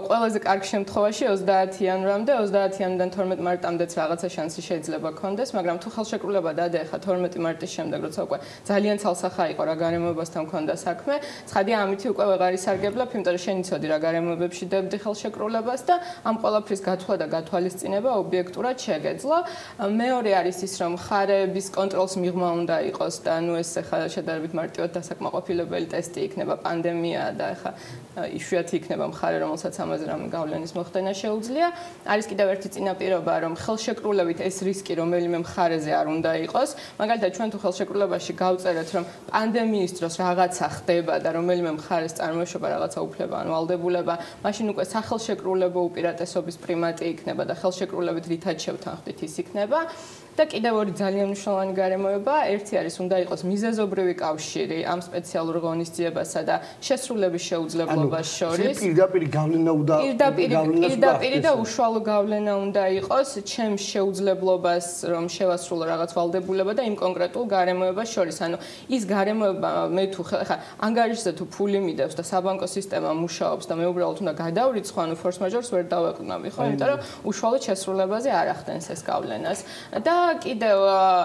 ყველაზე კარგ შემთხვევაში 30 იანვრამდე, 30 იანვრიდან 12 მარტამდეც რაღაცა შანსი შეიძლება გქონდეს, მაგრამ თუ ხელშეკრულება დადე ახლა 12 მარტის შემდეგ, როცა უკვე ძალიან ცალსახა იყო რა გარემოებასთან გქონდა საქმე, ცხადია ამითი უკვე ვეღარ ისარგებლებ, იმიტომ რომ შენ იცოდი რა გარემოებებში დებდი ხელშეკრულებას და ამ ყველაფრის გათვლა და გათვალისწინება ობიექტურად შეგეძლო. მეორე არის ის, რომ მხარეების კონტროლს მიღმა უნდა იყოს და ეს ახლა შედარებით მარტივად დასაკმაყოფილებელი ტესტი იქნება პანდემია და ახლა იშვიათი იქნება მხარე, რომელსაც ამაზე რამე გავლენის მოხდენა შეუძლია. არის კიდევ ერთი წინაპირობა, რომ ხელშეკრულებით ეს რისკი რომელიმე მხარეზე არ უნდა იყოს. მაგალითად, ჩვენ თუ ხელშეკრულებაში გავწერეთ, რომ პანდემიის დროს რაღაცა ხდება და რომელიმე მხარეს წარმოეშვება რაღაცა უფლება ან ვალდებულება, მაშინ უკვე სახელშეკრულებო უპირატესობის პრიმატი იქნება და ხელშეკრულებით რითაც შევთანხმდით ის იქნება. და კიდევ ორი ძალიან მნიშვნელოვანი გარემოება, ერთი არის უნდა იყოს მიზეზობრივი კავშირი ამ სპეციალურ ღონისძიებასა და შესრულების შეუძლებლობას შორის. პირდაპირ გავლენა უნდა პირდაპირ და უშუალო გავლენა უნდა იყოს ჩემს შეუძლებლობას, რომ შევასრულო რაღაც ვალდებულება და იმ კონკრეტულ გარემოებას შორის. ანუ ის გარემოება მე თუ ხა ანგარიშზე თუ ფული მიდევს და საბანკო სისტემა მუშაობს და მე უბრალოდ უნდა გადავრიცხო, ანუ ფორს-მაჟორს ვერ დავეყნები, ხო? იმიტომ რომ უშუალოდ შესრულებაზე არ ახდენს ეს გავლენას. და კიდევ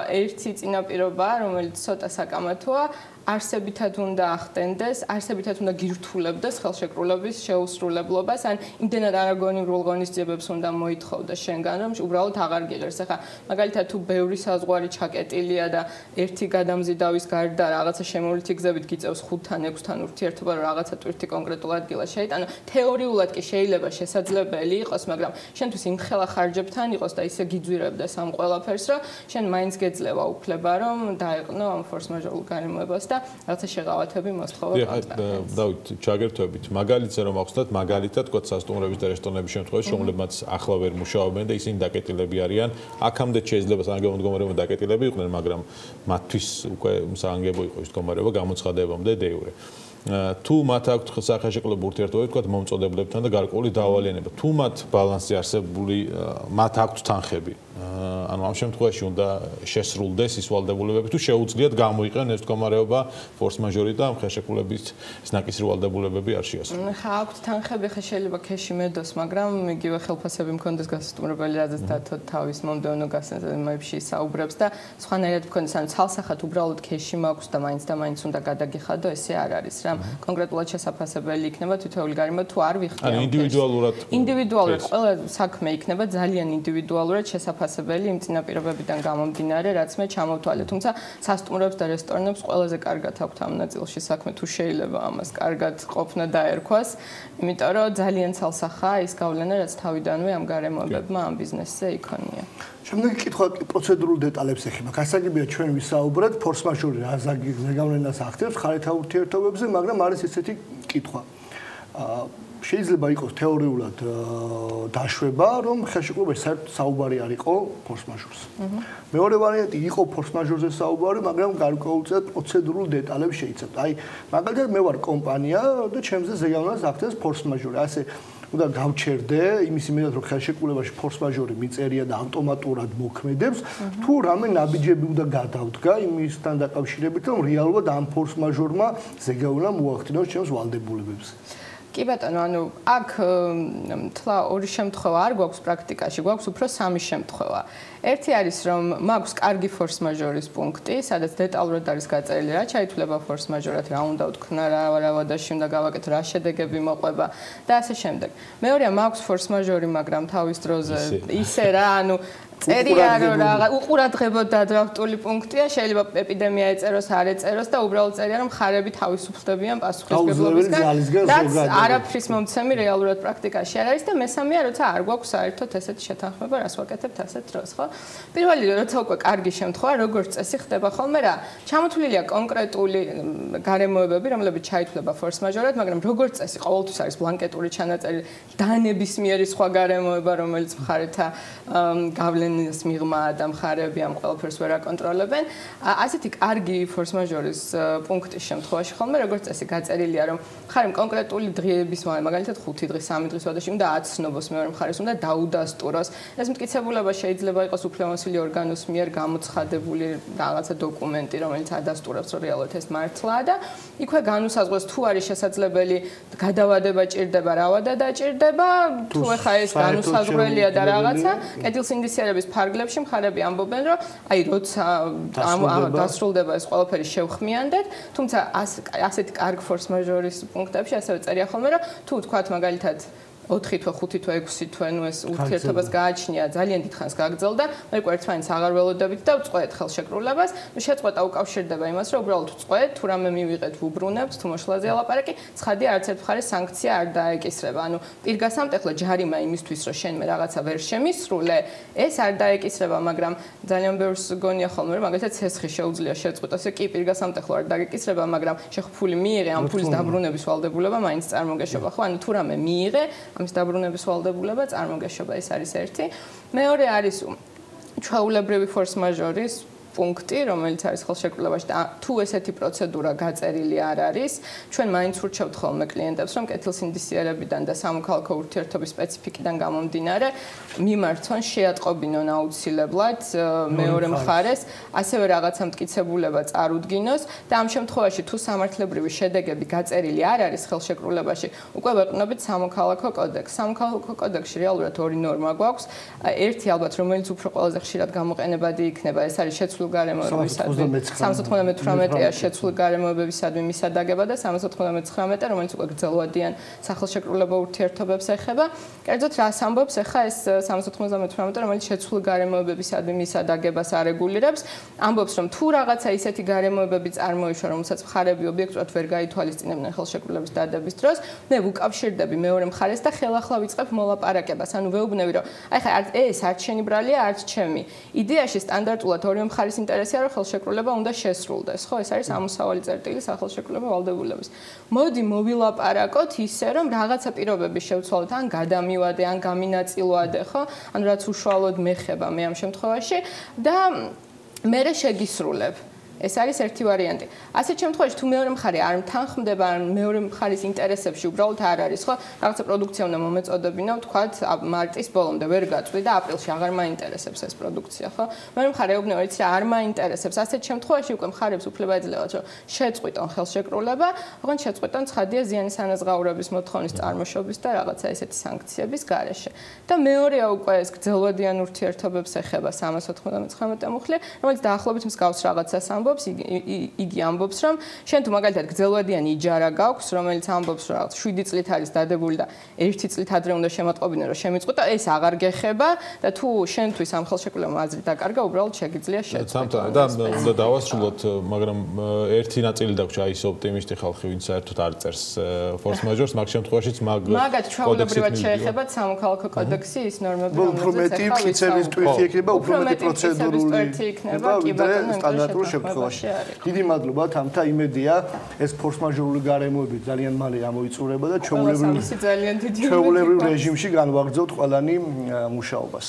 ერთი წინაპირობა, რომელიც ცოტა საკამათოა, არსებითად უნდა ახდენდეს, არსებითად უნდა გირთულებდეს ხელშეკრულების შეუსრულებლობას, ან იმდენად არაგონივრულ ღონისძიებებს უნდა მოითხოვდეს შენგან, რომ უბრალოდ აღარ გიღერს. ახლა მაგალითად თუ ბევრი საზღვარი ჩაკეტილია და ერთი გადამზიდავის გარდა რაღაცა შემოვლითი გზებით გიწევს 5-თან 6-თან ურთიერთობა, რომ რაღაცა ტვირთი კონკრეტულ ადგილას შეიტანო, თეორიულად კი შეიძლება შესაძლებელი იყოს, მაგრამ შენთვის იმხელა ხარჯებთან იყოს და ისე გიძვირებდეს ამ ყველაფერს, რომ შენ მაინც გეძლევა უფლება, რომ დაეყნო ამ ფორს-მაჟორულ გარემოებას და რაღაცა შეღავათები მოსთხოვო კონტრაქტს. დავით, ჩაგერთვებით, მაგალითზე რომ ახსნათ, მაგალითად, თქვა სასტუმროების და რესტორნების შემთხვევაში, რომლებმაც ახლა ვერ მუშაობენ და ისინი დაკეტილები არიან, აქამდე შეიძლება საგანგებო მდგომარეობა დაკეტილები იყვნენ, მაგრამ მათთვის უკვე საგანგებო იყო ის მდგომარეობა გამოცხადებამდე დე-იურე. თუ მათ აქვთ სახელშეკრულებო ურთიერთობები, თქვა მომწოდებლებთან და გარკვეული დავალიანება, თუ მათ ბალანსზე არსებული მათ აქვთ თანხები, ანუ ამ შემთხვევაში უნდა შესრულდეს ის ვალდებულებები, თუ შეუძლიათ გამოიყენონ ეს მდგომარეობა ფორს-მაჟორი და ამ ხელშეკრულების ნაკისრი ვალდებულებები არ შეასრულონ. ხა აქვთ თანხები, ხა შეიძლება ქეში მედოს, მაგრამ იგივე ხელფასები მქონდეს გასასტუმრებელი, რაზეც დათო თავის მომდევნო გასაზრდელებში საუბრებს და სხვანაირად მქონდეს, ანუ ცალსახად უბრალოდ ქეში მაქვს და მაინც უნდა გადაგიხადო, ესე არ არის რა. კონკრეტულად შესაძლებელი იქნება თითოეული გარემო თუ არ ვიხდე. ანუ ინდივიდუალურად ყველა საქმე იქნება ძალიან ინდივიდუალურად შესაძლებელი იმ წინაპირობებიდან გამომდინარე, რაც მე ჩამოვთვალე. თუმცა სასტუმროებს და რესტორნებს ყველაზე კარგად აქვთ ამ ნაწილში საქმე, თუ შეიძლება ამას კარგად ყოფნა დაერქვას, იმიტომ რომ ძალიან ცალსახაა ის გავლენა, რაც თავიდანვე ამ გარემოებებმა ამ ბიზნესზე იქონია. შემდეგი კითხვა პროცედურულ დეტალებს ეხება. გასაგებია ჩვენ ვისაუბრეთ ფორს-მაჟორი რა ზეგავლენას ახდენს ხარეთა ურთიერთობებზე, მაგრამ არის ესეთი კითხვა. შეიძლება იყოს თეორიულად დაშვება, რომ ხელშეკრულებაში საერთოდ საუბარი არ იყო ფორს-მაჟორს. მეორე ვარიანტი იყო ფორს-მაჟორზე საუბარი, მაგრამ გარკვეულწილად პროცედურულ დეტალებს შეიცავდა. აი, მაგალითად მე ვარ კომპანია და ჩემზე ზეგავლენას ახდენს ფორს-მაჟორი. ასე უნდა გავჩერდე იმის იმედად, რომ ხელშეკრულებაში ფორს-მაჟორი მიწერია და ავტომატურად მოქმედებს, თუ რამე ნაბიჯები უნდა გადავდგა იმისთან დაკავშირებით, რომ რეალურად ამ ფორს-მაჟორმა ზეგავლენა მოახდინოს ჩემს ვალდებულებებს. კი ბატონო, ანუ აქ თლა ორი შემთხვევა არ გვაქვს პრაქტიკაში, გვაქვს უფრო სამი შემთხვევა. ერთი არის რომ მაქვს კარგი ფორს მაჟორის პუნქტი, სადაც დეტალურად არის გაწერილი რა ჩაითვლება ფორს მაჟორად, რა უნდა ვთქნა, რა ვადაში უნდა გავაკეთო, რა შედეგები მოყვება და ასე შემდეგ. მეორეა მაქვს ფორს მაჟორი, მაგრამ თავის დროზე ისე რა, ანუ წერია რომ რა უყურადღებოდ დადრაფტული პუნქტია, შეიძლება ეპიდემია ეწეროს, არ ეწეროს და უბრალოდ წერია რომ ხარები თავისუფლდებიან პასუხისმგებლობისგან. რაც არაფრის მომცემი რეალურად პრაქტიკაში არ არის და მესამეა, როცა არ გვაქვს საერთოდ ესეთი შეთანხმება, რას ვაკეთებთ ასეთ დროს, ხო? პირველი როცა უკვე კარგი შემთხვევა, როგორც წესი ხდება ხოლმე რა, ჩამოთვლილია კონკრეტული გარემოებები, რომლებიც ჩაითვლება ფორს მაჟორად, მაგრამ როგორც წესი ყოველთვის არის ბლანკეტური ჩანაწერი და ნებისმიერი სხვა გარემოება, რომელიც მხარეთა გავლენის მიღმა და მხარეები ამ ყველაფერს ვერ აკონტროლებენ. ასეთი კარგი ფორს მაჟორის პუნქტის შემთხვევაში ხოლმე როგორც წესი გაწერილია, რომ მხარემ კონკრეტული დღეების მაგალითად 5 დღის, 3 დღის ვადაში უნდა აცნობს მეორე მხარეს, უნდა დაუდასტუროს. ეს მტკიცებულება შეიძლება იყოს უფლებამოსილი ორგანოს მიერ გამოცხადებული რაღაცა დოკუმენტი, რომელიც ადასტურებს, რომ რეალურად ეს მართლაა და იქვე განუსაზღვროს თუ არის შესაძლებელი გადავადება ჭირდება, რა ვადა დაჭირდება, თუ ეხა ეს განუსაზღვრელია და რაღაცა, კეთილსინდისიერების ფარგლებში მხარები ამბობენ, რომ აი როცა დასრულდება ეს ყველაფერი შევხმიანდეთ, თუმცა ასეთი კარგ ფორს მაჟორის პუნქტებში ასევე წერია ხოლმე, რომ თუ თქვათ მაგალითად 4 თვე, 5 თვე, 6 თვე, ნუ ეს ურთიერთობას გააჩნია, ძალიან დიდხანს გაგრძელდა, მე ერთმანეთს აღარ ველოდებით და ვწყვეტ ხელშეკრულებას. ნუ შეწყვეტა უკავშირდება იმას, რომ უბრალოდ ვწყვეტ, თუ რამე მივიღეთ, ვუბრუნებთ, თუ მოშლაზე ალაპარაკი, ცხადია არც ერთ მხარეს სანქცია არ დაეკისრება. ანუ პირგასამტეხლა ჯარიმა იმისთვის, რომ შენ მე რაღაცა ვერ შემისრულე, ეს არ დაეკისრება, მაგრამ ძალიან ბევრს გონია ხოლმე, რომ მაგალითად ცეცხლი შეუძლია შეწყვეტოს, კი პირგასამტეხლა არ დაეკისრება, მაგრამ შეხ ფული მიიღე, ამ ფულის დაბრუნების ვალდებულება მაინც წარმოგეშობა, ხო? ანუ თუ რამე მიიღე ამის დაბრუნების ვალდებულება წარმოგეშობა, ეს არის ერთი. მეორე არის ჩვეულებრივი ფორს მაჟორის პუნქტი, რომელიც არის ხელშეკრულებაში და თუ ესეთი პროცედურა გაწერილი არ არის, ჩვენ მაინც ურჩევთ ხოლმე კლიენტებს, რომ კეთილსინდისიერებიდან და სამოქალაქო ურთიერთობის სპეციფიკიდან გამომდინარე, მიმართონ შეატყობინონ აუცილებლად მეორე მხარეს, ასევე რაღაცა მტკიცებულება წარუდგინოს და ამ შემთხვევაში თუ სამართლებრივი შედეგები გაწერილი არ არის ხელშეკრულებაში, უკვე ვეყნობით სამოქალაქო კოდექსს. სამოქალაქო კოდექსში რეალურად ორი ნორმა გვაქვს. ერთი ალბათ, რომელიც უფრო ყველაზე ხშირად გამოყენებადი იქნება, ეს არის შეცვლილი გარემოებებისადმი 398-ია შეცვლილი გარემოებებისადმი მისადაგება და 399, რომელიც უკვე გრძელვადიან სახელშეკრულებო ურთიერთობებს ეხება. კერძოდ რას ამბობს ახლა ეს 398, რომელიც შეცვლილი გარემოებებისადმი მისადაგებას არეგულირებს, ამბობს რომ თუ რაღაცა ისეთი გარემოებები წარმოიშვა, რომელსაც მხარები ობიექტურად ვერ გაითვალისწინებდნენ ხელშეკრულების დადების დროს, მე ვუკავშირდები მეორე მხარეს და ხელახლა ვიწყებ მოლაპარაკებას. ანუ ვეუბნები რომ აი ხა ეს არც შენი ბრალია, არც ჩემი. იდეაში სტანდარტულად ორივე მხარის ინტერესია რომ ხელშეკრულება უნდა შესრულდეს, ხო? ეს არის ამოსავალი წერტილი სახელშეკრულებო ვალდებულების. მოდი მოვილაპარაკოთ ისე რომ რაღაცა პირობები შევცვალოთ, ან გადამივადე, ან გამინაწილვადე, ხო? ანუ რაც უშუალოდ მეხება მე ამ შემთხვევაში და მე შეგისრულებ. ეს არის ერთი ვარიანტი. ასეთ შემთხვევაში თუ მეორე მხარე არ თანხმდება, ან მეორე მხარის ინტერესებში უბრალოდ არ არის, ხო? რაღაცა პროდუქცია უნდა მომეწოდებინა, ვთქვათ, მარტის ბოლომდე ვერ გაწვდი და აპრილში აღარ მაინტერესებს ეს პროდუქცია, ხო? მეორე მხარე ეუბნება, იცი რა, არ მაინტერესებს. ასეთ შემთხვევაში უკვე მხარებს უფლება ეძლევათ, რომ შეწყვიტონ ხელშეკრულება, ოღონდ შეწყვიტონ ცხადია ზიანის ანაზღაურების მოთხოვნის წარმოშობის და რაღაცა ესეთი სანქციების გარეშე. და მეორეა უკვე ეს გრძელვადიან ურთიერთობებს ეხება 399 მუხლი, რომელიც დაახლოებით მსგავს რაღაცას ამბობს, იგი ამბობს, რომ შენ თუ მაგალითად გრძელვადიანი იჯარა გაქვს, რომელიც ამბობს, რომ 7 წლით არის დადებული და 1 წლით ადრე უნდა შემატყობინო, რომ შემიწყვეტა, ეს აღარ გეხება და თუ შენთვის ამ ხელშეკრულებამ აზრი დაკარგა, უბრალოდ შეგიძლია შეწყვეტო. და უნდა დავასრულოთ, მაგრამ ერთი ნაწილი დაგვჭა ის ოპტიმისტი ხალხი, ვინც საერთოდ არ წერს ფორს მაჟორს, მაგ შემთხვევაშიც მაგათ ჩვეულებრივად შეეხებათ სამოქალაქო კოდექსი ის ნორმები, რომელზეც ეხა ვიცების ტვირთი იქნება, უფრო მეტი პროცედურული იქნება, კი ბატონო, სტანდარტული შემთხვევაში. დიდი მადლობა, თამთა, იმედია ეს ფორს მაჟორული გარემოები ძალიან მალე ამოიწურება და ჩვეულებრივ რეჟიმში განვაგრძობთ ყველანი მუშაობას.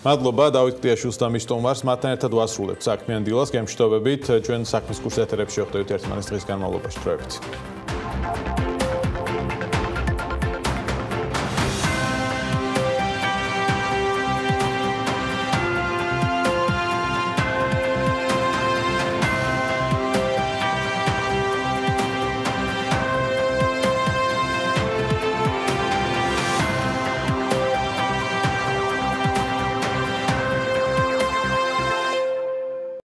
მადლობა დავით კლიაშვილს და მის სტუმარს, მათთან ერთად ვასრულებთ საქმიან დილას, გემშვიდობებით, ჩვენ საქმის კურს ეთერებში ვხვდებით ერთმანეთის დღის განმავლობაში. დროებით.